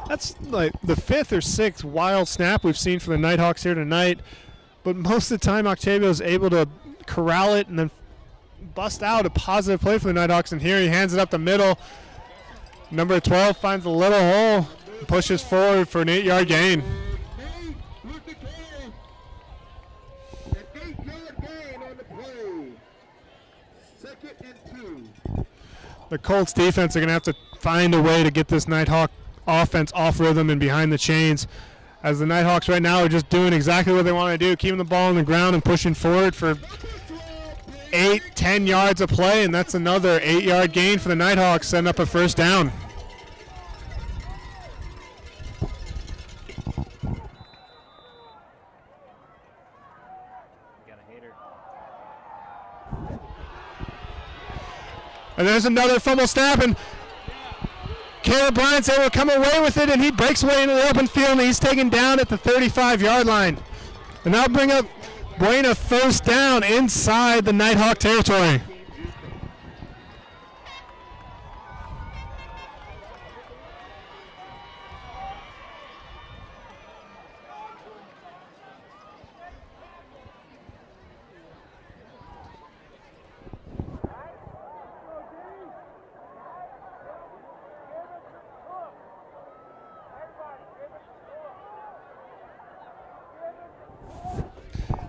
That's like the 5th or 6th wild snap we've seen from the Nighthawks here tonight. But most of the time, Octavio is able to corral it and then bust out a positive play for the Nighthawks. And here he hands it up the middle. Number 12 finds a little hole and pushes forward for an 8-yard gain. The Colts defense are going to have to find a way to get this Nighthawk offense off rhythm and behind the chains, as the Nighthawks right now are just doing exactly what they want to do, keeping the ball on the ground and pushing forward for 8-10 yards of play, and that's another 8-yard gain for the Nighthawks, setting up a first down. And there's another fumble snap, and Caleb Bryant's able to come away with it, and he breaks away into the open field, and he's taken down at the 35-yard line. And that'll bring up Buena first down inside the Nighthawk territory.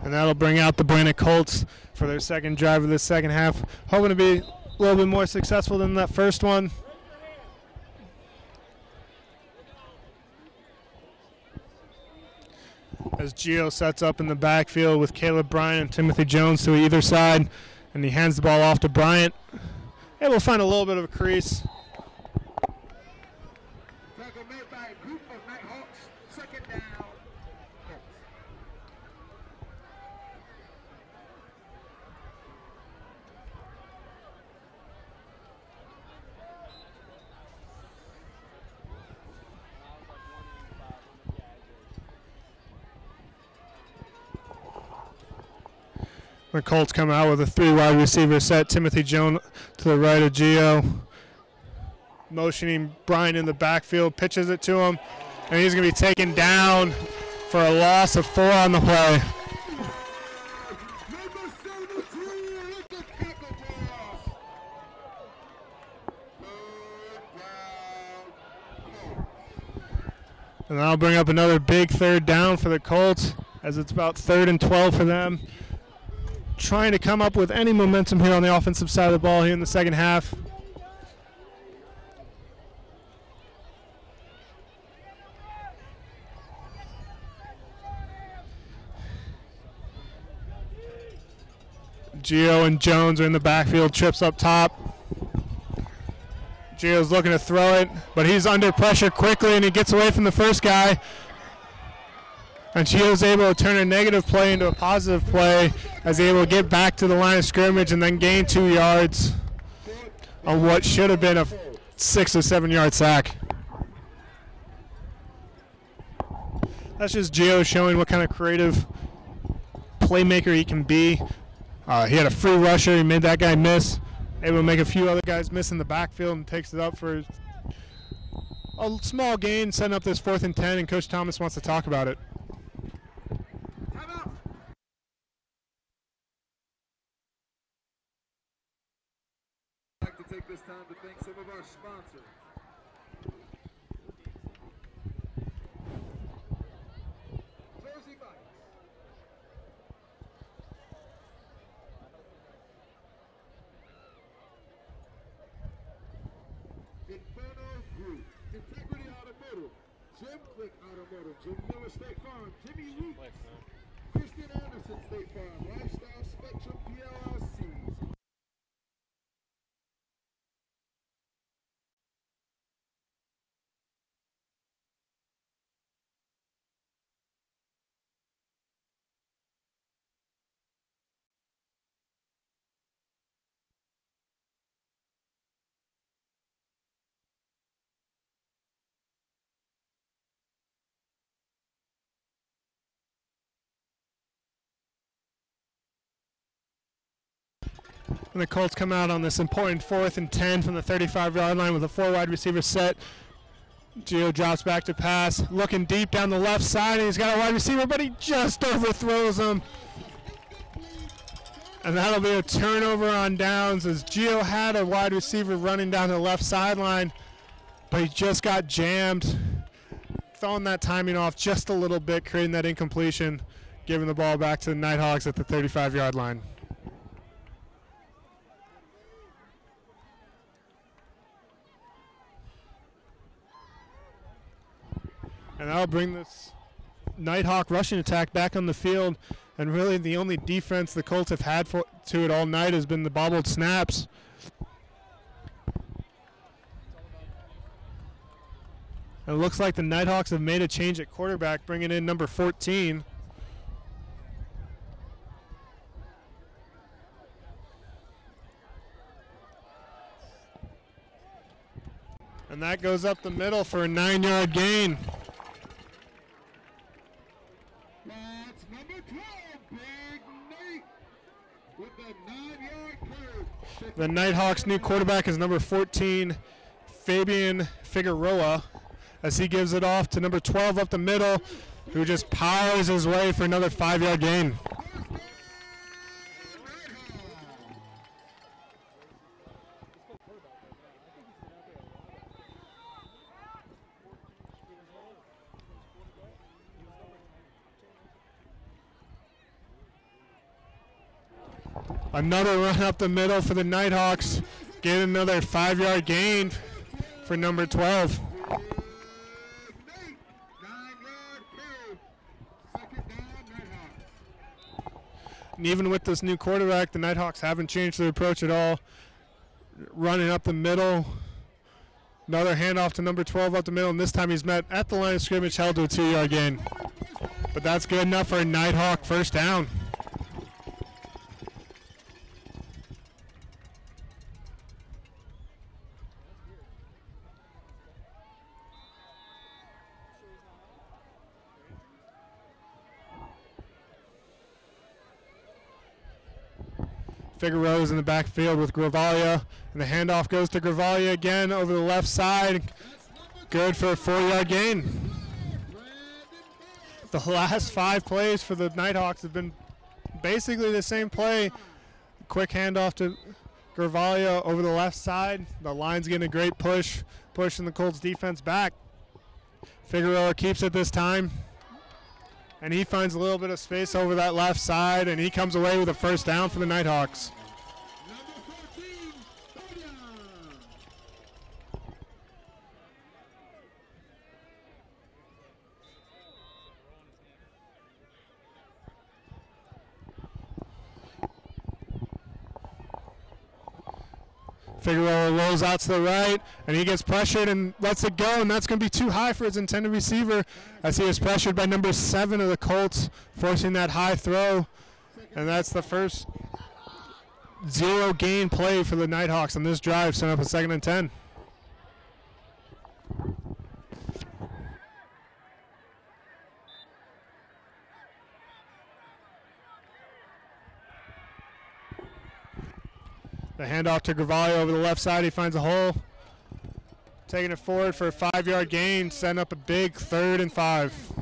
And that'll bring out the Buena Colts for their second drive of the second half. Hoping to be a little bit more successful than that first one. As Gio sets up in the backfield with Caleb Bryant and Timothy Jones to either side. And he hands the ball off to Bryant. Able to find a little bit of a crease. Tackle made by a group of Nighthawks. Second down. The Colts come out with a 3 wide receiver set. Timothy Jones to the right of Gio. Motioning Brian in the backfield, pitches it to him, and he's going to be taken down for a loss of 4 on the play. And that'll bring up another big third down for the Colts, as it's about 3rd and 12 for them. Trying to come up with any momentum here on the offensive side of the ball here in the second half. Gio and Jones are in the backfield, trips up top. Gio's looking to throw it, but he's under pressure quickly, and he gets away from the first guy. And Gio's able to turn a negative play into a positive play as he's able to get back to the line of scrimmage and then gain 2 yards on what should have been a 6 or 7 yard sack. That's just Gio showing what kind of creative playmaker he can be. He had a free rusher. He made that guy miss. Able to make a few other guys miss in the backfield and takes it up for a small gain, setting up this 4th and 10, and Coach Thomas wants to talk about it. I'd like to take this time to thank some of our sponsors. Jersey Bikes. Inferno Group. Integrity Automotive. Jim Click Automotive. Jim Miller State Farm. Jimmy Weeks. Christian Anderson State Farm. Lifestyle Spectrum PLLC. And the Colts come out on this important 4th and 10 from the 35-yard line with a 4 wide receiver set. Gio drops back to pass, looking deep down the left side, and he's got a wide receiver, but he just overthrows him. And that'll be a turnover on downs, as Gio had a wide receiver running down the left sideline, but he just got jammed, throwing that timing off just a little bit, creating that incompletion, giving the ball back to the Nighthawks at the 35-yard line. And that'll bring this Nighthawk rushing attack back on the field. And really the only defense the Colts have had to it all night has been the bobbled snaps. And it looks like the Nighthawks have made a change at quarterback, bringing in number 14. And that goes up the middle for a 9-yard gain. That's number 12, Big Nate, with the 9-yard curve. The Nighthawks' new quarterback is number 14, Fabian Figueroa, as he gives it off to number 12 up the middle, who just powers his way for another 5-yard gain. Another run up the middle for the Nighthawks. Get another 5-yard gain for number 12. And even with this new quarterback, the Nighthawks haven't changed their approach at all. Running up the middle. Another handoff to number 12 up the middle, and this time he's met at the line of scrimmage, held to a 2-yard gain. But that's good enough for a Nighthawk first down. Figueroa's in the backfield with Gravalia, and the handoff goes to Gravalia again over the left side. Good for a 4-yard gain. The last 5 plays for the Nighthawks have been basically the same play. Quick handoff to Gravalia over the left side. The line's getting a great push, pushing the Colts defense back. Figueroa keeps it this time, and he finds a little bit of space over that left side, and he comes away with a first down for the Nighthawks. Figueroa rolls out to the right, and he gets pressured and lets it go, and that's going to be too high for his intended receiver as he is pressured by number 7 of the Colts, forcing that high throw. And that's the first 0 gain play for the Nighthawks on this drive, setting up a 2nd and 10. The handoff to Gravalia over the left side. He finds a hole. Taking it forward for a 5-yard gain, setting up a big 3rd and 5.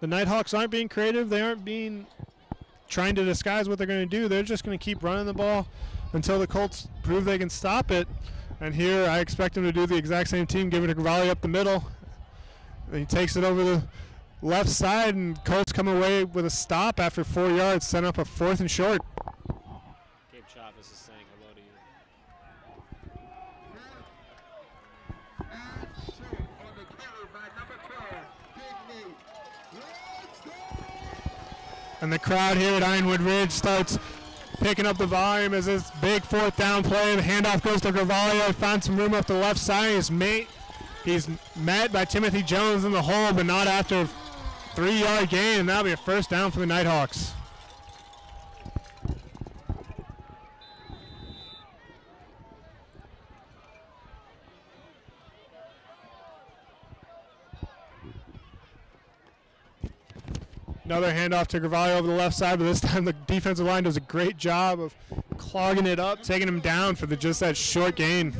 The Nighthawks aren't being creative. They aren't trying to disguise what they're going to do. They're just going to keep running the ball until the Colts prove they can stop it. And here I expect them to do the exact same thing, give it to Gravalia up the middle. And he takes it over the left side, and Colts come away with a stop after 4 yards, set up a 4th and short. Gabe Chavez is saying hello to you. And the crowd here at Ironwood Ridge starts picking up the volume as this big 4th down play. The handoff goes to Gravalia. Found some room up the left side. He's met by Timothy Jones in the hole, but not after 3-yard gain, and that'll be a first down for the Nighthawks. Another handoff to Gravalia over the left side, but this time the defensive line does a great job of clogging it up, taking him down for just that short gain.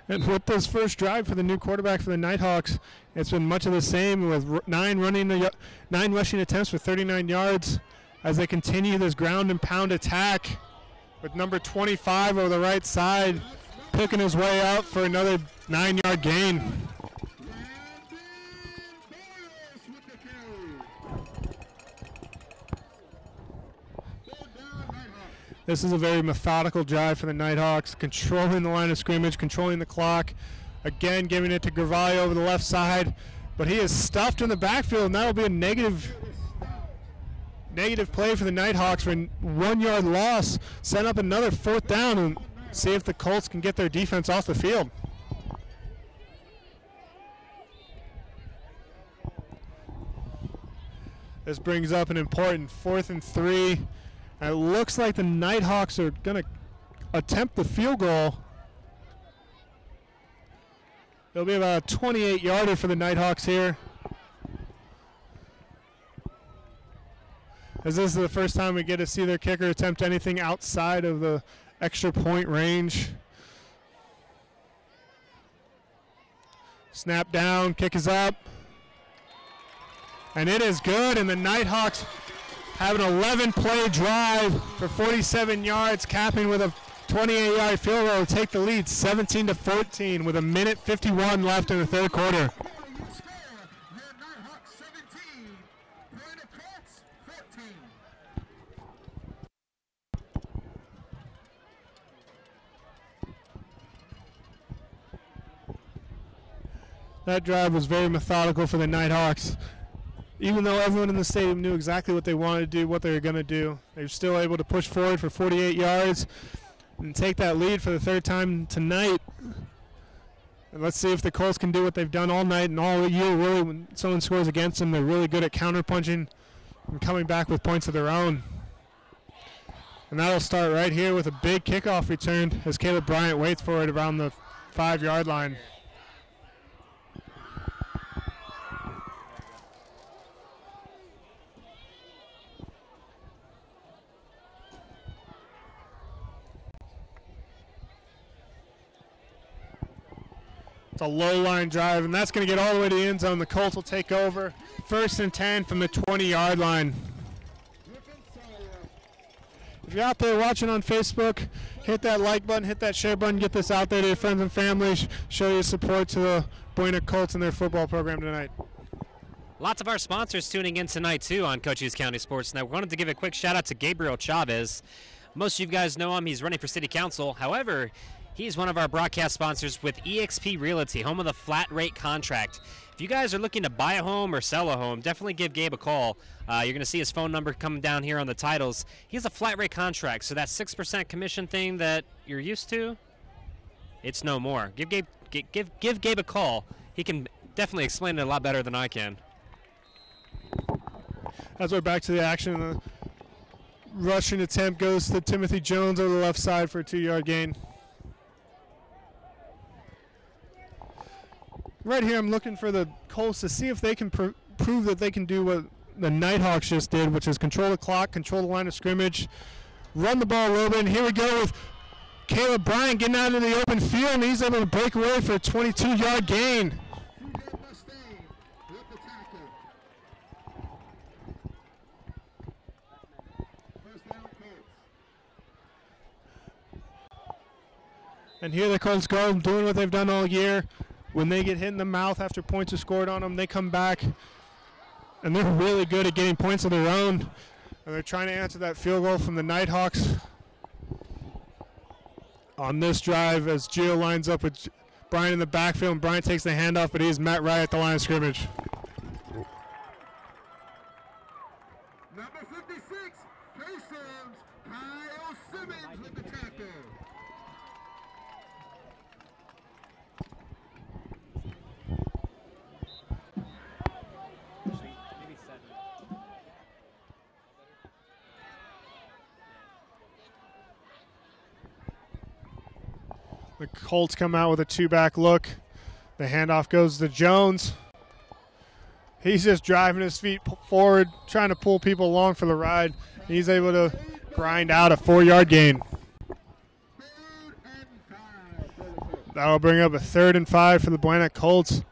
And with this first drive for the new quarterback for the Nighthawks, it's been much of the same with 9 rushing attempts for 39 yards as they continue this ground and pound attack with number 25 over the right side picking his way up for another 9-yard gain. This is a very methodical drive for the Nighthawks, controlling the line of scrimmage, controlling the clock. Again, giving it to Gravalia over the left side, but he is stuffed in the backfield, and that will be a negative play for the Nighthawks for a 1-yard loss. Set up another 4th down and see if the Colts can get their defense off the field. This brings up an important 4th and 3. And it looks like the Nighthawks are going to attempt the field goal. It'll be about a 28-yarder for the Nighthawks here. As this is the first time we get to see their kicker attempt anything outside of the extra point range. Snap down, kick is up. And it is good, and the Nighthawks have an 11-play drive for 47 yards, capping with a 28-yard field goal to take the lead, 17-14, with 1:51 left in the third quarter. That drive was very methodical for the Nighthawks. Even though everyone in the stadium knew exactly what they wanted to do, what they were going to do, they were still able to push forward for 48 yards and take that lead for the third time tonight. And let's see if the Colts can do what they've done all night and all year. Really, when someone scores against them, they're really good at counterpunching and coming back with points of their own. And that'll start right here with a big kickoff return as Caleb Bryant waits for it around the 5-yard line. It's a low line drive, and that's going to get all the way to the end zone. The Colts will take over. 1st and 10 from the 20-yard line. If you're out there watching on Facebook, hit that like button, hit that share button, get this out there to your friends and family. Show your support to the Buena Colts and their football program tonight. Lots of our sponsors tuning in tonight, too, on Cochise County Sports Network. We wanted to give a quick shout-out to Gabriel Chavez. Most of you guys know him. He's running for city council. However, he's one of our broadcast sponsors with eXp Realty, home of the flat rate contract. If you guys are looking to buy a home or sell a home, definitely give Gabe a call. You're going to see his phone number coming down here on the titles. He has a flat rate contract, so that 6% commission thing that you're used to, it's no more. Give Gabe a call. He can definitely explain it a lot better than I can. As we're back to the action, the rushing attempt goes to Timothy Jones over the left side for a 2-yard gain. Right here, I'm looking for the Colts to see if they can prove that they can do what the Nighthawks just did, which is control the clock, control the line of scrimmage, run the ball a little bit. And here we go with Caleb Bryant getting out into the open field, and he's able to break away for a 22-yard gain. And here the Colts go, doing what they've done all year. When they get hit in the mouth after points are scored on them, they come back, and they're really good at getting points of their own. And they're trying to answer that field goal from the Nighthawks on this drive as Gio lines up with Bryant in the backfield, and Bryant takes the handoff, but he's met right at the line of scrimmage. Number 56, K-Sims, Kyle Simmons with the tackle. The Colts come out with a 2-back look. The handoff goes to Jones. He's just driving his feet forward, trying to pull people along for the ride. He's able to grind out a 4-yard gain. That'll bring up a 3rd and 5 for the Buena Colts.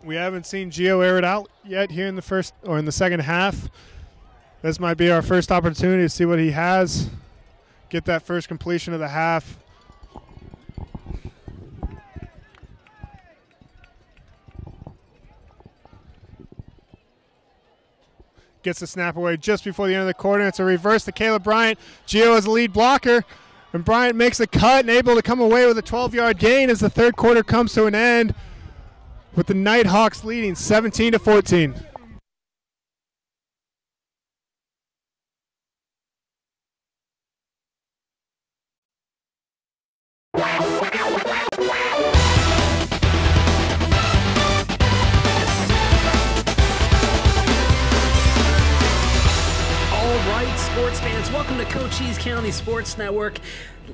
We haven't seen Gio air it out yet here in the second half. This might be our first opportunity to see what he has. Get that first completion of the half. Gets the snap away just before the end of the quarter. It's a reverse to Caleb Bryant. Gio is the lead blocker, and Bryant makes a cut and able to come away with a 12-yard gain as the third quarter comes to an end with the Nighthawks leading 17-14. Sports fans, welcome to Cochise County Sports Network.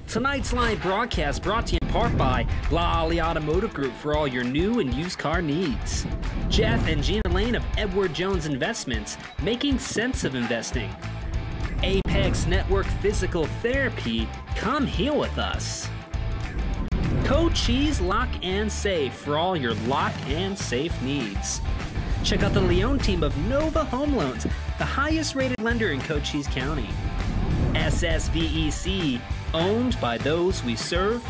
Tonight's live broadcast brought to you in part by Lally Automotive Group for all your new and used car needs. Jeff and Gina Lane of Edward Jones Investments, making sense of investing. Apex Network Physical Therapy, come heal with us. Cochise Lock and Safe for all your lock and safe needs. Check out the Leone team of Nova Home Loans, the highest rated lender in Cochise County. SSVEC, owned by those we serve.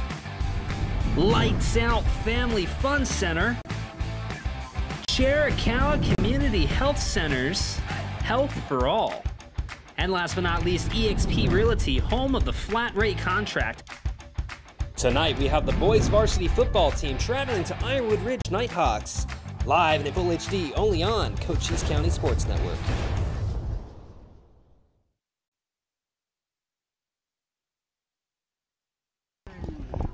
Lights Out Family Fun Center. Chiricahua Community Health Centers, health for all. And last but not least, eXp Realty, home of the flat rate contract. Tonight we have the boys varsity football team traveling to Ironwood Ridge Nighthawks, live and in full HD, only on Cochise County Sports Network.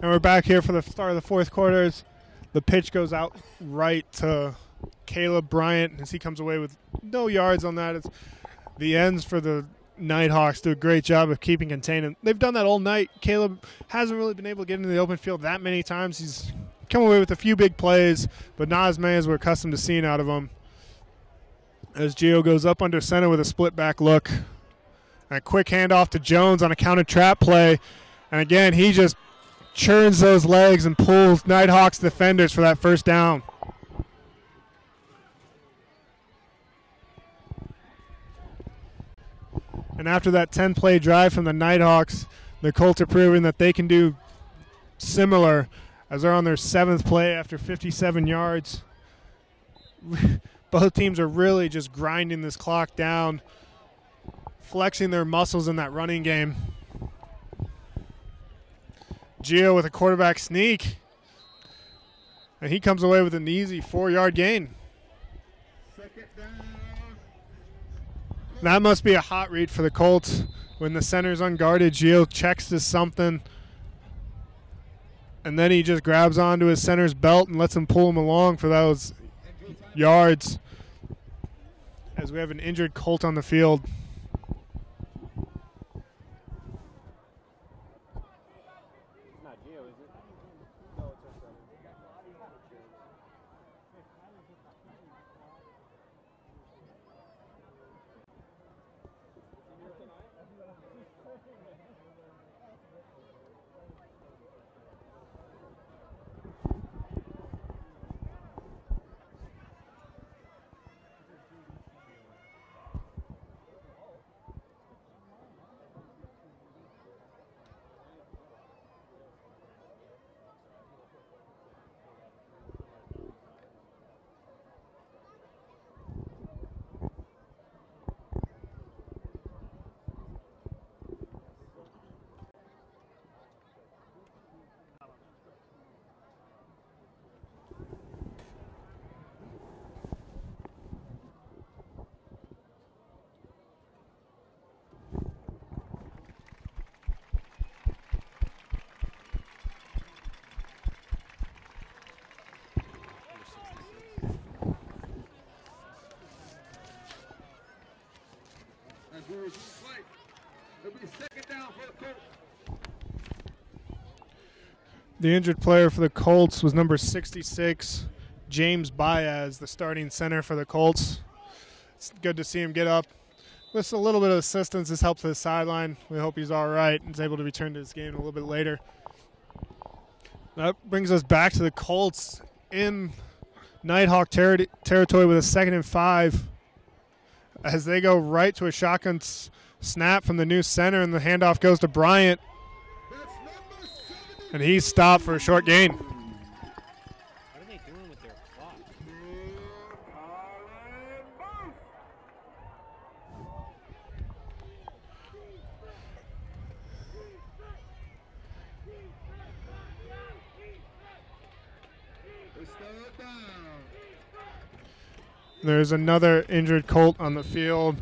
And we're back here for the start of the fourth quarters. The pitch goes out right to Caleb Bryant as he comes away with no yards on that. It's the ends for the Nighthawks do a great job of keeping contained. They've done that all night. Caleb hasn't really been able to get into the open field that many times. He's come away with a few big plays, but not as many as we're accustomed to seeing out of him. As Gio goes up under center with a split back look. And a quick handoff to Jones on a counter trap play. And again, he just churns those legs and pulls Nighthawks defenders for that first down. And after that 10-play drive from the Nighthawks, the Colts are proving that they can do similar as they're on their 7th play after 57 yards. Both teams are really just grinding this clock down, flexing their muscles in that running game. Gio with a quarterback sneak, and he comes away with an easy 4-yard gain. That must be a hot read for the Colts. When the center's unguarded, Gio checks to something, and then he just grabs onto his center's belt and lets him pull him along for those yards as we have an injured Colt on the field. The injured player for the Colts was number 66, James Baez, the starting center for the Colts. It's good to see him get up. With a little bit of assistance, this helps his sideline. We hope he's all right and is able to return to this game a little bit later. That brings us back to the Colts in Nighthawk territory with a 2nd and 5 as they go right to a shotgun snap from the new center, and the handoff goes to Bryant. And he's stopped for a short gain. What are they doing with their clock? There's another injured Colt on the field.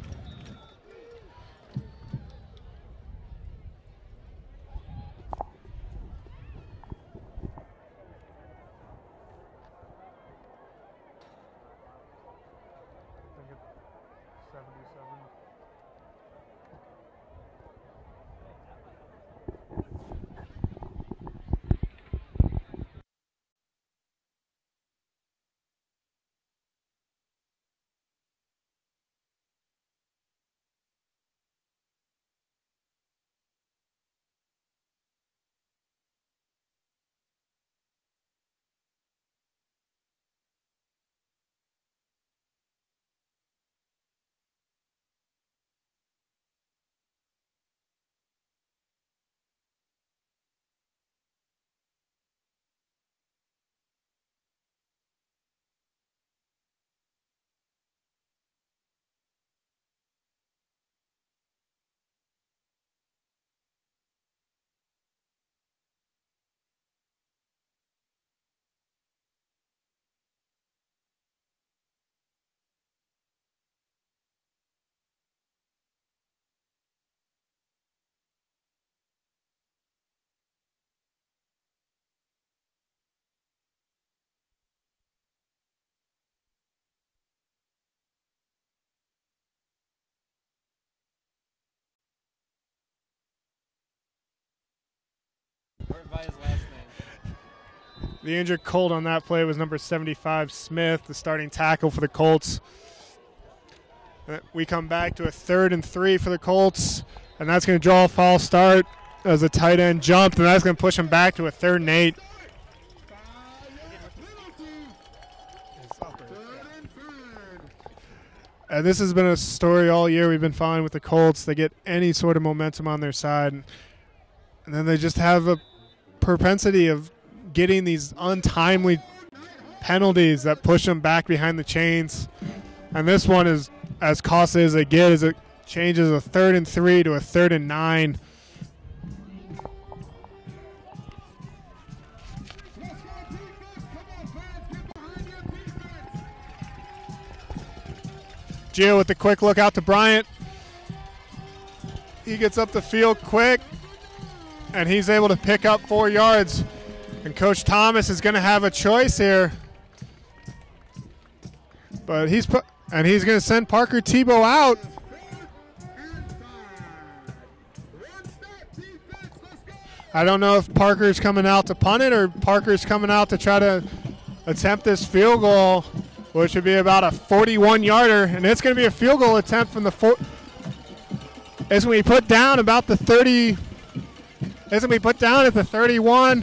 The injured Colt on that play was number 75, Smith, the starting tackle for the Colts. We come back to a 3rd and 3 for the Colts, and that's going to draw a false start as a tight end jumped, and that's going to push them back to a 3rd and 8. This has been a story all year we've been following with the Colts. They get any sort of momentum on their side, and then they just have a propensity of getting these untimely penalties that push them back behind the chains. And this one is as costly as they get, as it changes a 3rd and 3 to a 3rd and 9. Gio with the quick look out to Bryant. He gets up the field quick, and he's able to pick up 4 yards. And Coach Thomas is going to have a choice here. But he's going to send Parker Tebow out. I don't know if Parker's coming out to punt it or Parker's coming out to try to attempt this field goal, which would be about a 41-yarder, and it's going to be a field goal attempt from the it's going to be put down about the 30. It's going to be put down at the 31.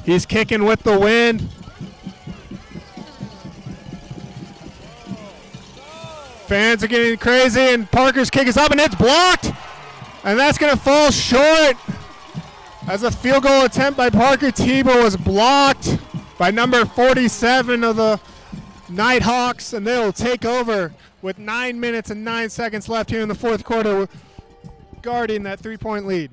He's kicking with the wind. Fans are getting crazy, and Parker's kick is up, and it's blocked, and that's going to fall short as a field goal attempt by Parker Tebow was blocked by number 47 of the Nighthawks, and they will take over with 9 minutes and 9 seconds left here in the 4th quarter, guarding that 3-point lead.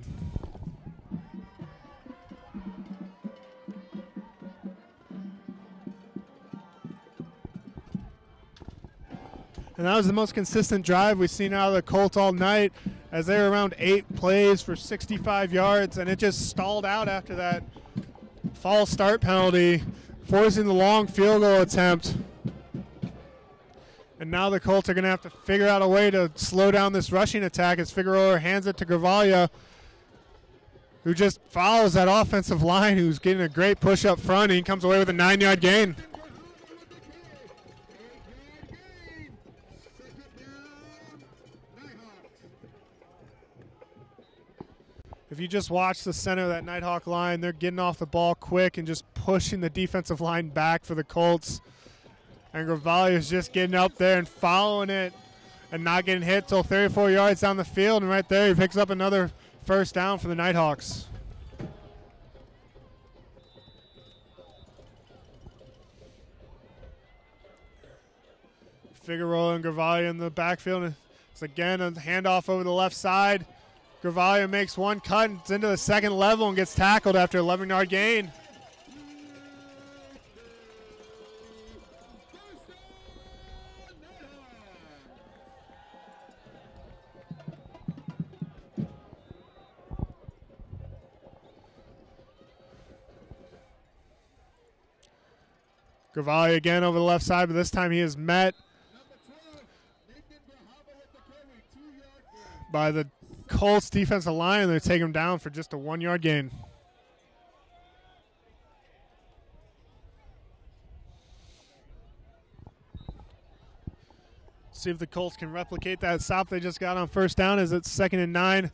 And that was the most consistent drive we've seen out of the Colts all night, as they were around 8 plays for 65 yards, and it just stalled out after that false start penalty, forcing the long field goal attempt. And now the Colts are going to have to figure out a way to slow down this rushing attack as Figueroa hands it to Gravalia, who just follows that offensive line, who's getting a great push up front, and he comes away with a 9-yard gain. If you just watch the center of that Nighthawk line, they're getting off the ball quick and just pushing the defensive line back for the Colts. And Gravalia is just getting up there and following it and not getting hit till 34 yards down the field. And right there, he picks up another first down for the Nighthawks. Figueroa and Gravalia in the backfield. It's again a handoff over the left side. Gravalia makes one cut and it's into the second level and gets tackled after an 11-yard gain. Gravalia again over the left side, but this time he is met by the Colts defensive line, and they take him down for just a 1-yard gain. See if the Colts can replicate that stop they just got on first down as it's 2nd and 9.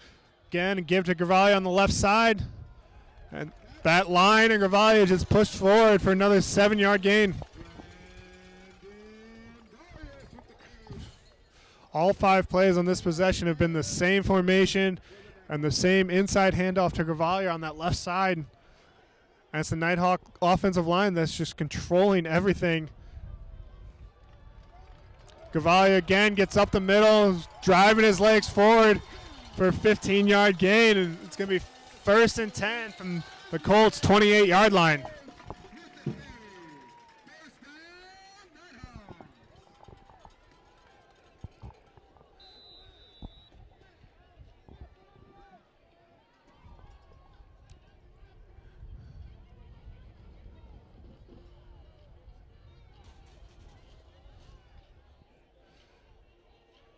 Again, give to Gravalia on the left side. And that line and Gravalia just pushed forward for another 7-yard gain. All 5 plays on this possession have been the same formation and the same inside handoff to Gravalia on that left side. And it's the Nighthawk offensive line that's just controlling everything. Gravalia again gets up the middle, driving his legs forward for a 15-yard gain, and it's going to be 1st and 10 from the Colts' 28-yard line.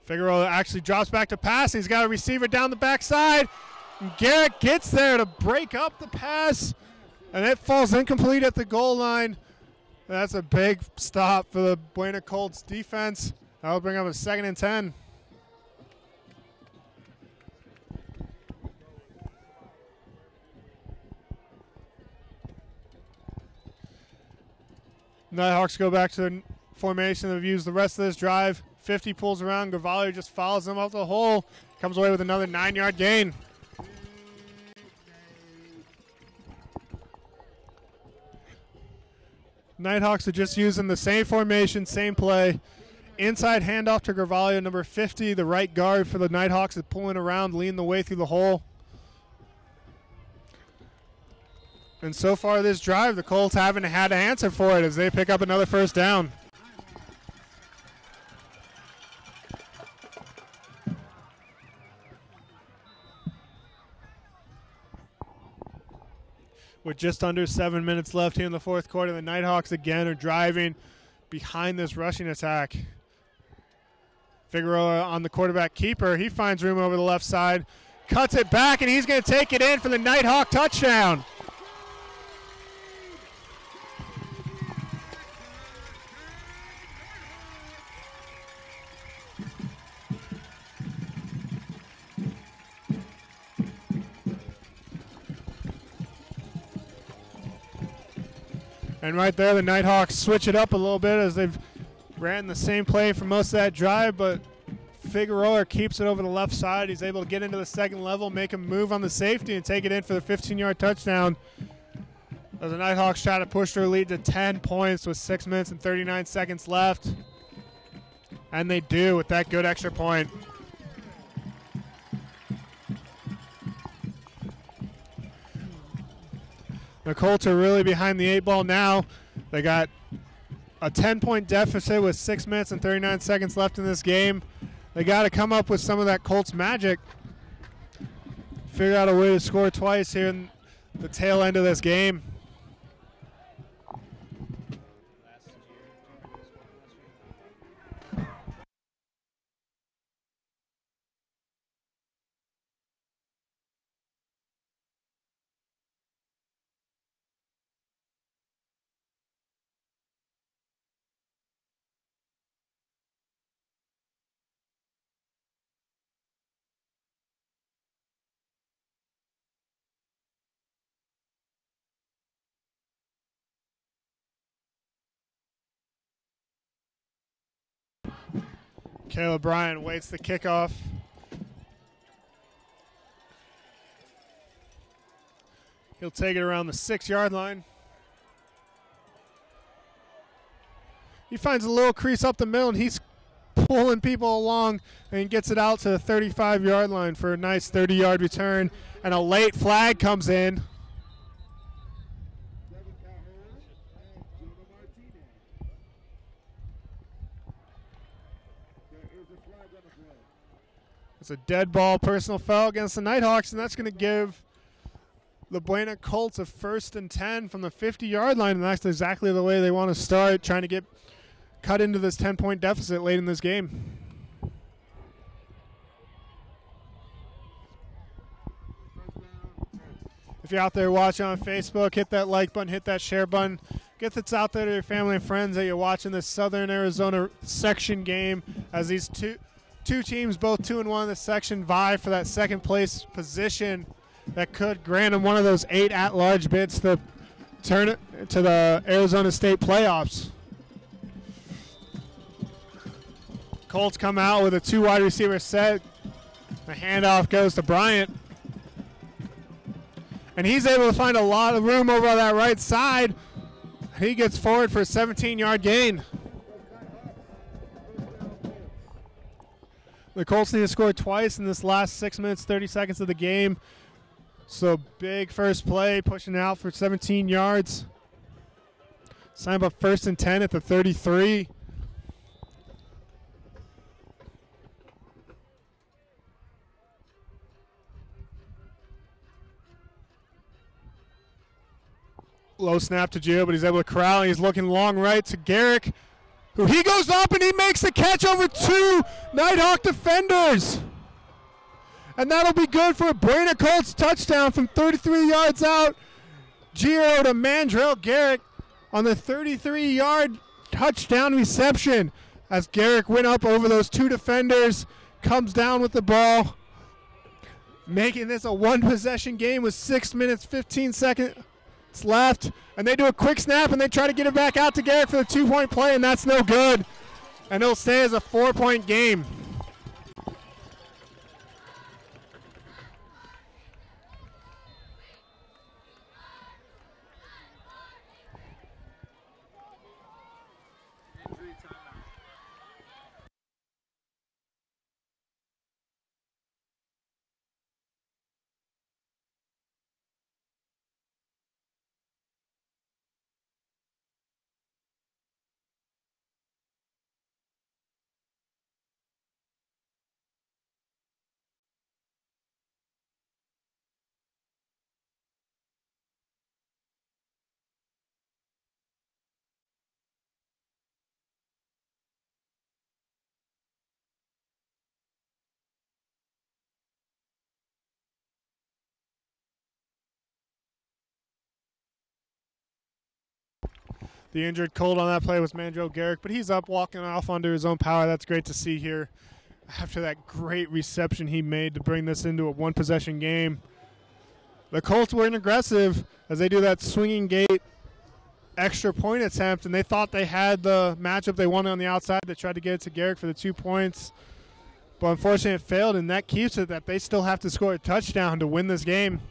Figueroa actually drops back to pass. He's got a receiver down the backside. And Garrett gets there to break up the pass, and it falls incomplete at the goal line. That's a big stop for the Buena Colts defense. That'll bring up a 2nd and 10. Nighthawks go back to the formation they've used the rest of this drive. 50 pulls around. Gavalli just follows him up the hole. Comes away with another 9-yard gain. Nighthawks are just using the same formation, same play. Inside handoff to Gavalli, number 50. The right guard for the Nighthawks is pulling around, leading the way through the hole. And so far this drive, the Colts haven't had to answer for it as they pick up another 1st down. With just under 7 minutes left here in the 4th quarter, the Nighthawks again are driving behind this rushing attack. Figueroa on the quarterback keeper. He finds room over the left side, cuts it back, and he's going to take it in for the Nighthawk touchdown. And right there, the Nighthawks switch it up a little bit as they've ran the same play for most of that drive, but Figueroa keeps it over the left side. He's able to get into the 2nd level, make a move on the safety, and take it in for the 15-yard touchdown. As the Nighthawks try to push their lead to 10 points with 6 minutes and 39 seconds left. And they do with that good extra point. The Colts are really behind the 8 ball now. They got a 10-point deficit with 6 minutes and 39 seconds left in this game. They got to come up with some of that Colts magic. Figure out a way to score twice here in the tail end of this game. Caleb Bryan waits the kickoff. He'll take it around the 6-yard line. He finds a little crease up the middle, and he's pulling people along and gets it out to the 35-yard line for a nice 30-yard return. And a late flag comes in. It's a dead ball personal foul against the Nighthawks, and that's going to give the Buena Colts a 1st and 10 from the 50-yard line, and that's exactly the way they want to start, trying to get cut into this 10-point deficit late in this game. If you're out there watching on Facebook, hit that like button, hit that share button. Get this out there to your family and friends that you're watching this Southern Arizona section game as these two teams, both 2-1 in the section, vie for that 2nd place position that could grant them one of those 8 at-large bids to turn it to the Arizona State playoffs. Colts come out with a 2 wide receiver set. The handoff goes to Bryant. And he's able to find a lot of room over on that right side. He gets forward for a 17-yard gain. The Colts need to score twice in this last 6 minutes, 30 seconds of the game. So big first play, pushing it out for 17 yards. Sign up 1st and 10 at the 33. Low snap to Gio, but he's able to corral. He's looking long right to Garrick. He goes up and he makes the catch over 2 Nighthawk defenders. And that'll be good for a Buena Colts touchdown from 33 yards out. Giro to Mandrell Garrick on the 33-yard touchdown reception as Garrick went up over those two defenders, comes down with the ball, making this a one-possession game with 6 minutes, 15 seconds left. And they do a quick snap, and they try to get it back out to Garrick for the two-point play, and that's no good. And it'll stay as a 4-point game. The injured Colt on that play was Mandrell Garrick, but he's up walking off under his own power. That's great to see here after that great reception he made to bring this into a one-possession game. The Colts weren't aggressive as they do that swinging gate extra point attempt, and they thought they had the matchup they wanted on the outside. They tried to get it to Garrick for the 2 points, but unfortunately it failed, and that keeps it that they still have to score a touchdown to win this game.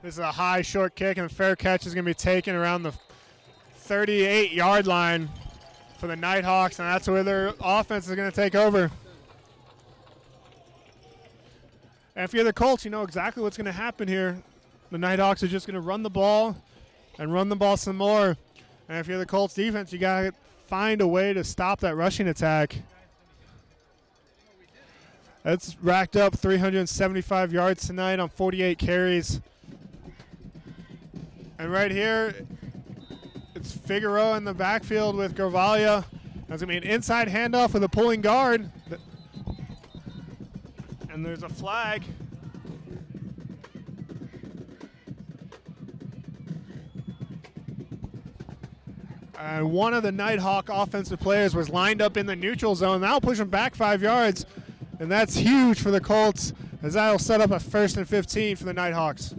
This is a high, short kick, and the fair catch is going to be taken around the 38-yard line for the Nighthawks, and that's where their offense is going to take over. And if you're the Colts, you know exactly what's going to happen here. The Nighthawks are just going to run the ball and run the ball some more. And if you're the Colts defense, you got to find a way to stop that rushing attack. It's racked up 375 yards tonight on 48 carries. And right here, it's Figueroa in the backfield with Garvalia. That's going to be an inside handoff with a pulling guard. And there's a flag. And one of the Nighthawk offensive players was lined up in the neutral zone. That'll push him back 5 yards. And that's huge for the Colts, as that'll set up a 1st and 15 for the Nighthawks.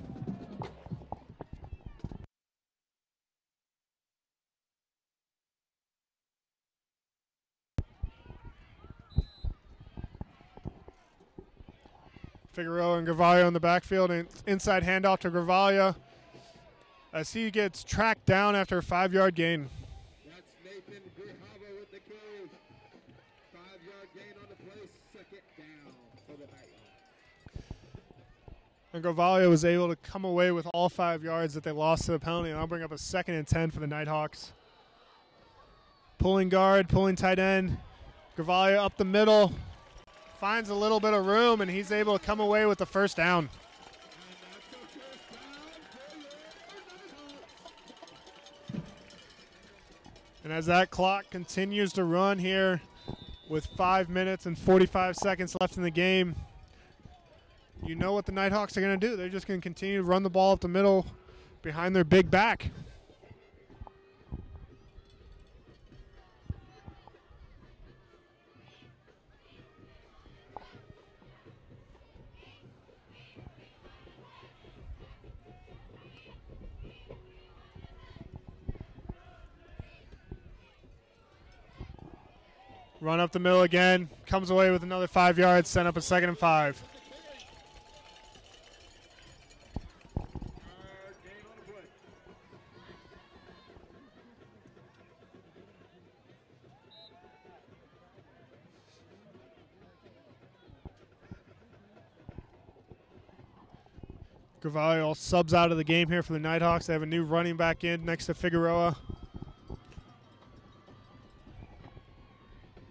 Figueroa and Gravalia in the backfield, and inside handoff to Gravalia as he gets tracked down after a 5-yard gain. That's Nathan Grihava with the carry. 5-yard gain on the play, 2nd down for the Nighthawks. And Gravalia was able to come away with all 5 yards that they lost to the penalty, and I'll bring up a 2nd and 10 for the Nighthawks. Pulling guard, pulling tight end. Gravalia up the middle. Finds a little bit of room, and he's able to come away with the 1st down. And as that clock continues to run here with 5 minutes and 45 seconds left in the game, you know what the Nighthawks are going to do. They're just going to continue to run the ball up the middle behind their big back. Run up the middle again. Comes away with another 5 yards. Send up a 2nd and 5. Gravali all subs out of the game here for the Nighthawks. They have a new running back in next to Figueroa.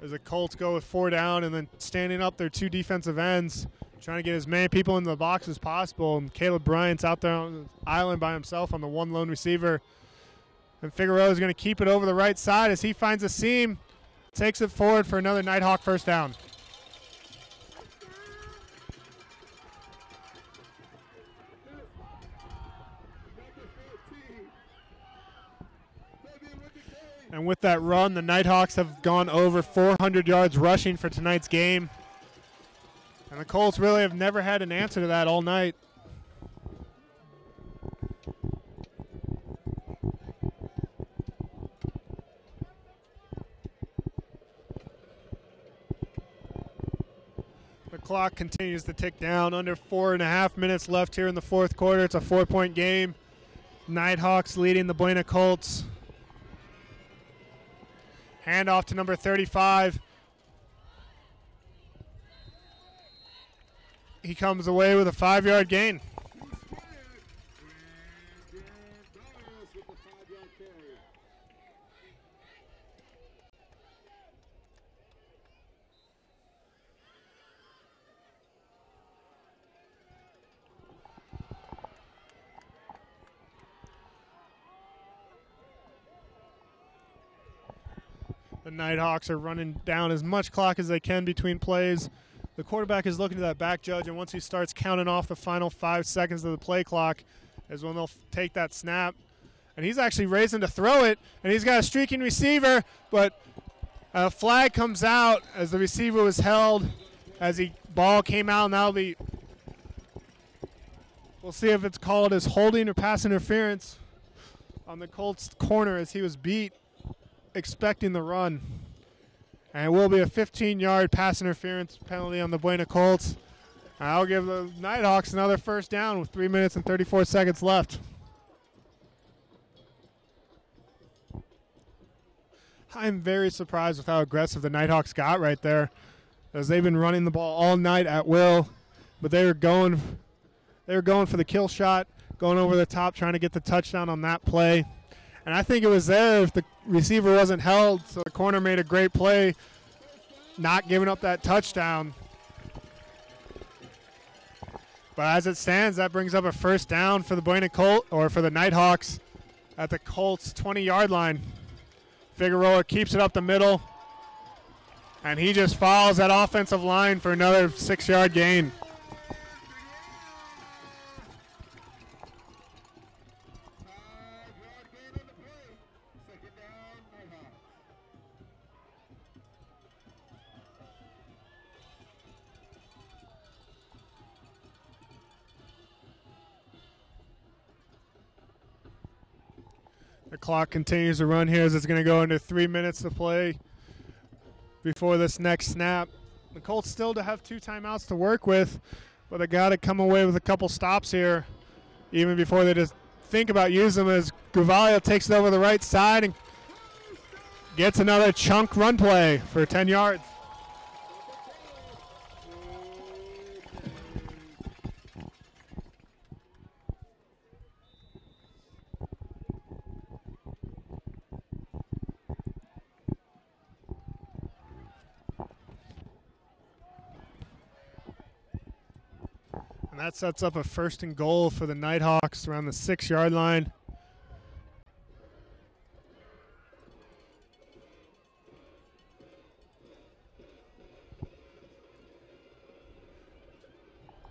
As the Colts go with 4 down and then standing up their 2 defensive ends, trying to get as many people into the box as possible. And Caleb Bryant's out there on the island by himself on the one lone receiver. And Figueroa is going to keep it over the right side as he finds a seam, takes it forward for another Nighthawk first down. And with that run, the Nighthawks have gone over 400 yards rushing for tonight's game. And the Colts really have never had an answer to that all night. The clock continues to tick down. Under 4.5 minutes left here in the fourth quarter. It's a 4-point game. Nighthawks leading the Buena Colts. Handoff to number 35. He comes away with a 5-yard gain. The Nighthawks are running down as much clock as they can between plays. The quarterback is looking to that back judge, and once he starts counting off the final 5 seconds of the play clock is when they'll take that snap. And he's actually raising to throw it, and he's got a streaking receiver, but a flag comes out as the receiver was held as the ball came out, and that'll be, we'll see if it's called as holding or pass interference on the Colts corner as he was beat expecting the run. And it will be a 15-yard pass interference penalty on the Buena Colts. I'll give the Nighthawks another first down with 3 minutes and 34 seconds left. I'm very surprised with how aggressive the Nighthawks got right there, as they've been running the ball all night at will, but they were going for the kill shot, going over the top, trying to get the touchdown on that play. And I think it was there if the receiver wasn't held, so the corner made a great play, not giving up that touchdown. But as it stands, that brings up a first down for the Buena Colt, or for the Nighthawks at the Colts 20-yard line. Figueroa keeps it up the middle, and he just follows that offensive line for another 6-yard gain. The clock continues to run here as it's going to go into 3 minutes to play before this next snap. The Colts still to have 2 timeouts to work with, but they got to come away with a couple stops here even before they just think about using them, as Gravali takes it over the right side and gets another chunk run play for 10 yards. And that sets up a 1st and goal for the Nighthawks around the 6-yard line.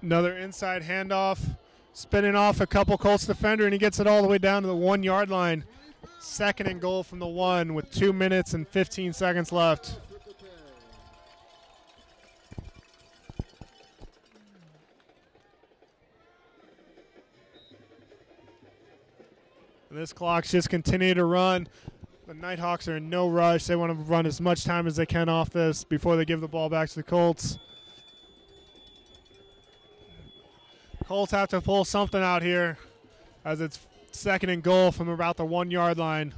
Another inside handoff, spinning off a couple Colts defender, and he gets it all the way down to the 1-yard line. 2nd and goal from the 1 with 2 minutes and 15 seconds left. This clock's just continue to run. The Nighthawks are in no rush. They want to run as much time as they can off this before they give the ball back to the Colts. Colts have to pull something out here as it's 2nd and goal from about the 1-yard line.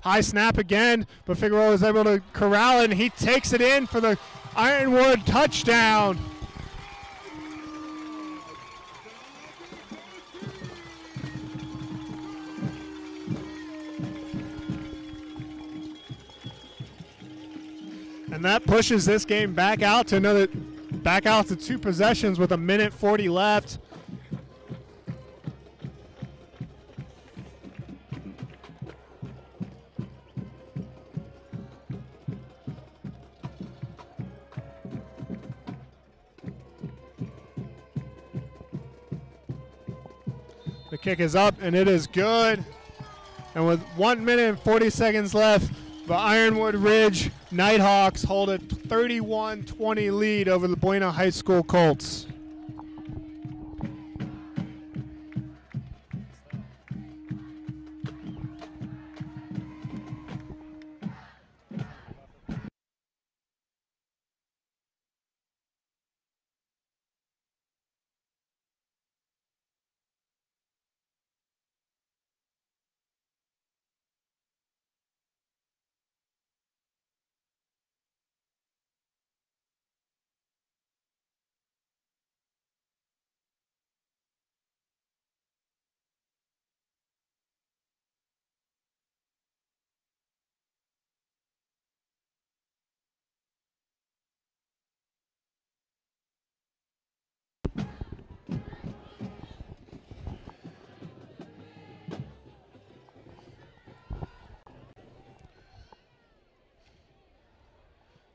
High snap again, but Figueroa is able to corral it, and he takes it in for the Ironwood touchdown. And that pushes this game back out to 2 possessions with 1:40 left. The kick is up, and it is good. And with 1:40 left, the Ironwood Ridge Nighthawks hold a 31-20 lead over the Buena High School Colts.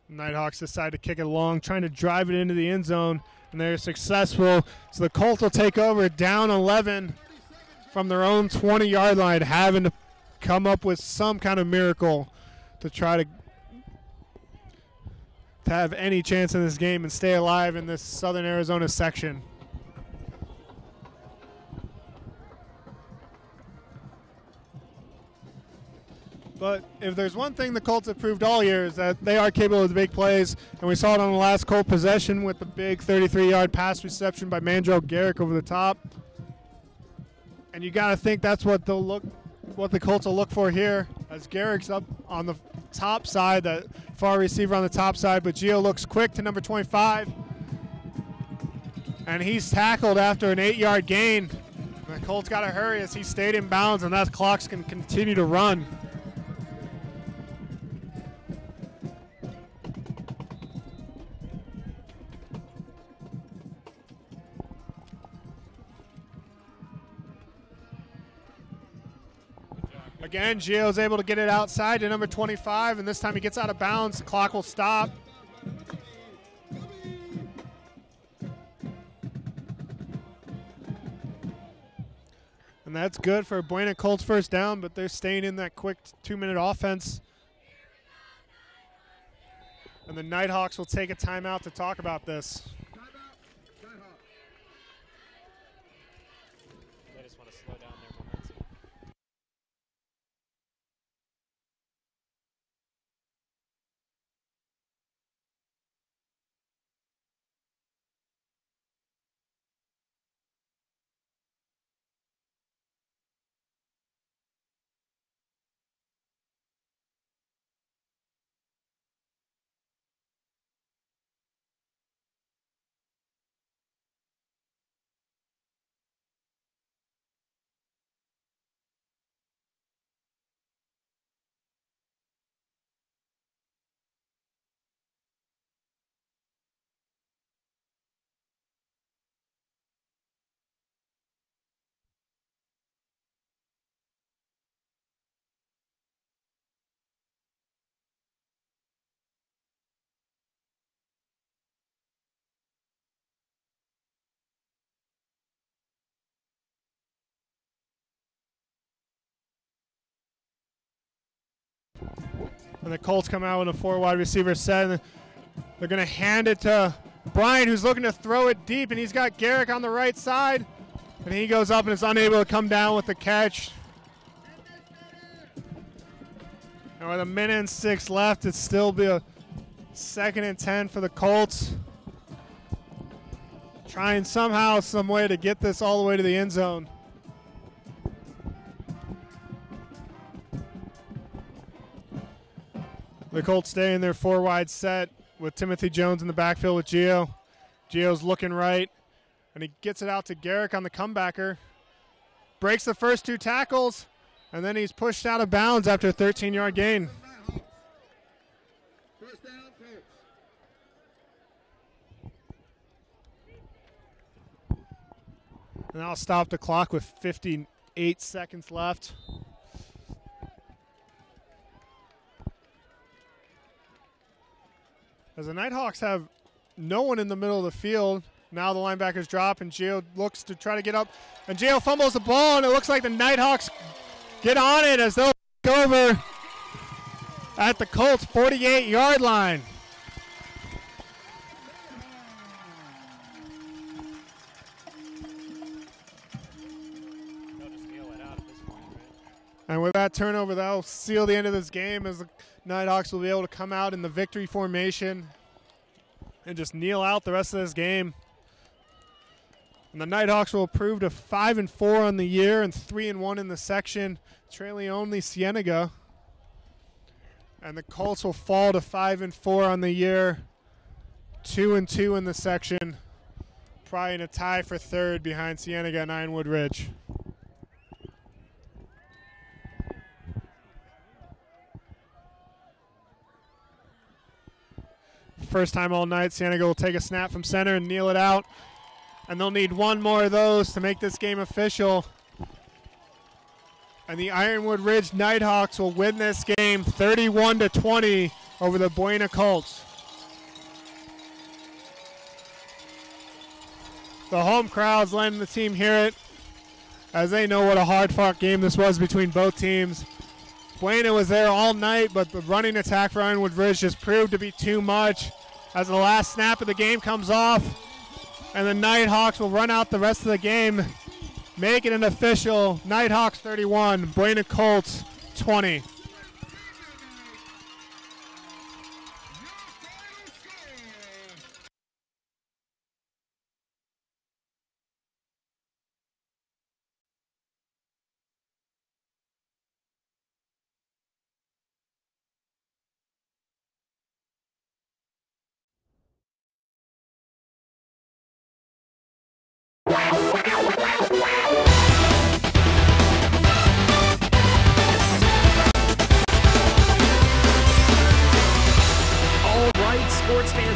Nighthawks decide to kick it long, trying to drive it into the end zone, and they're successful. So the Colts will take over down 11 from their own 20-yard line, having to come up with some kind of miracle to try to have any chance in this game and stay alive in this Southern Arizona section. But if there's one thing the Colts have proved all year is that they are capable of the big plays, and we saw it on the last Colt possession with the big 33-yard pass reception by Mandrell Garrick over the top. And you got to think that's what the Colts will look for here, as Garrick's up on the top side, that far receiver on the top side, but Gio looks quick to number 25, and he's tackled after an 8-yard gain. The Colts got to hurry as he stayed in bounds, and that clock's can continue to run. Again, Gio's able to get it outside to number 25, and this time he gets out of bounds. The clock will stop. And that's good for Buena Colts first down, but they're staying in that quick 2-minute offense. And the Nighthawks will take a timeout to talk about this. They just want to slow down their momentum. And the Colts come out with a 4-wide receiver set, and they're going to hand it to Bryant, who's looking to throw it deep, and he's got Garrick on the right side, and he goes up and is unable to come down with the catch. And with 1:06 left, it's still be a 2nd and 10 for the Colts. Trying somehow, some way to get this all the way to the end zone. The Colts stay in their 4-wide set with Timothy Jones in the backfield with Gio. Gio's looking right, and he gets it out to Garrick on the comebacker. Breaks the first 2 tackles, and then he's pushed out of bounds after a 13-yard gain. First down, Colts. And that'll stop the clock with 58 seconds left. As the Nighthawks have no one in the middle of the field, now the linebackers drop and Gio looks to try to get up. And Gio fumbles the ball, and it looks like the Nighthawks get on it as they'll take over at the Colts 48-yard line. And with that turnover, that'll seal the end of this game as the Nighthawks will be able to come out in the victory formation and just kneel out the rest of this game. And the Nighthawks will improve to 5-4 on the year and 3-1 in the section, trailing only Cienega. And the Colts will fall to 5-4 on the year, 2-2 in the section, probably in a tie for third behind Cienega and Ironwood Ridge. First time all night, Cienega will take a snap from center and kneel it out. And they'll need one more of those to make this game official. And the Ironwood Ridge Nighthawks will win this game 31-20 over the Buena Colts. The home crowd's letting the team hear it, as they know what a hard-fought game this was between both teams. Buena was there all night, but the running attack for Ironwood Ridge just proved to be too much as the last snap of the game comes off, and the Nighthawks will run out the rest of the game, make it an official Nighthawks 31, Buena Colts 20.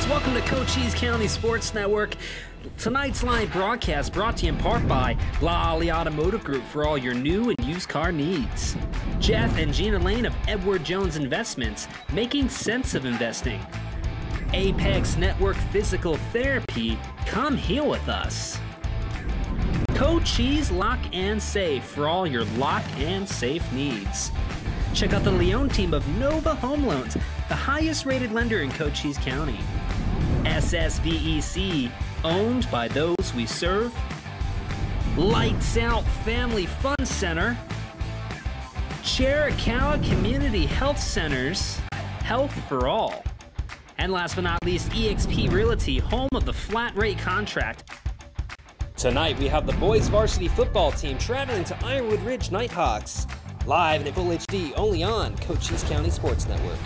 Welcome to Cochise County Sports Network. Tonight's live broadcast brought to you in part by Lolly Automotive Group for all your new and used car needs. Jeff and Gina Lane of Edward Jones Investments, making sense of investing. Apex Network Physical Therapy, come heal with us. Cochise Lock and Safe for all your lock and safe needs. Check out the Leone team of Nova Home Loans, the highest rated lender in Cochise County. SSVEC, owned by those we serve. Lights Out Family Fun Center. Chiricahua Community Health Centers, health for all. And last but not least, eXp Realty, home of the flat rate contract. Tonight we have the boys varsity football team traveling to Ironwood Ridge Nighthawks. Live and in full HD, only on Cochise County Sports Network.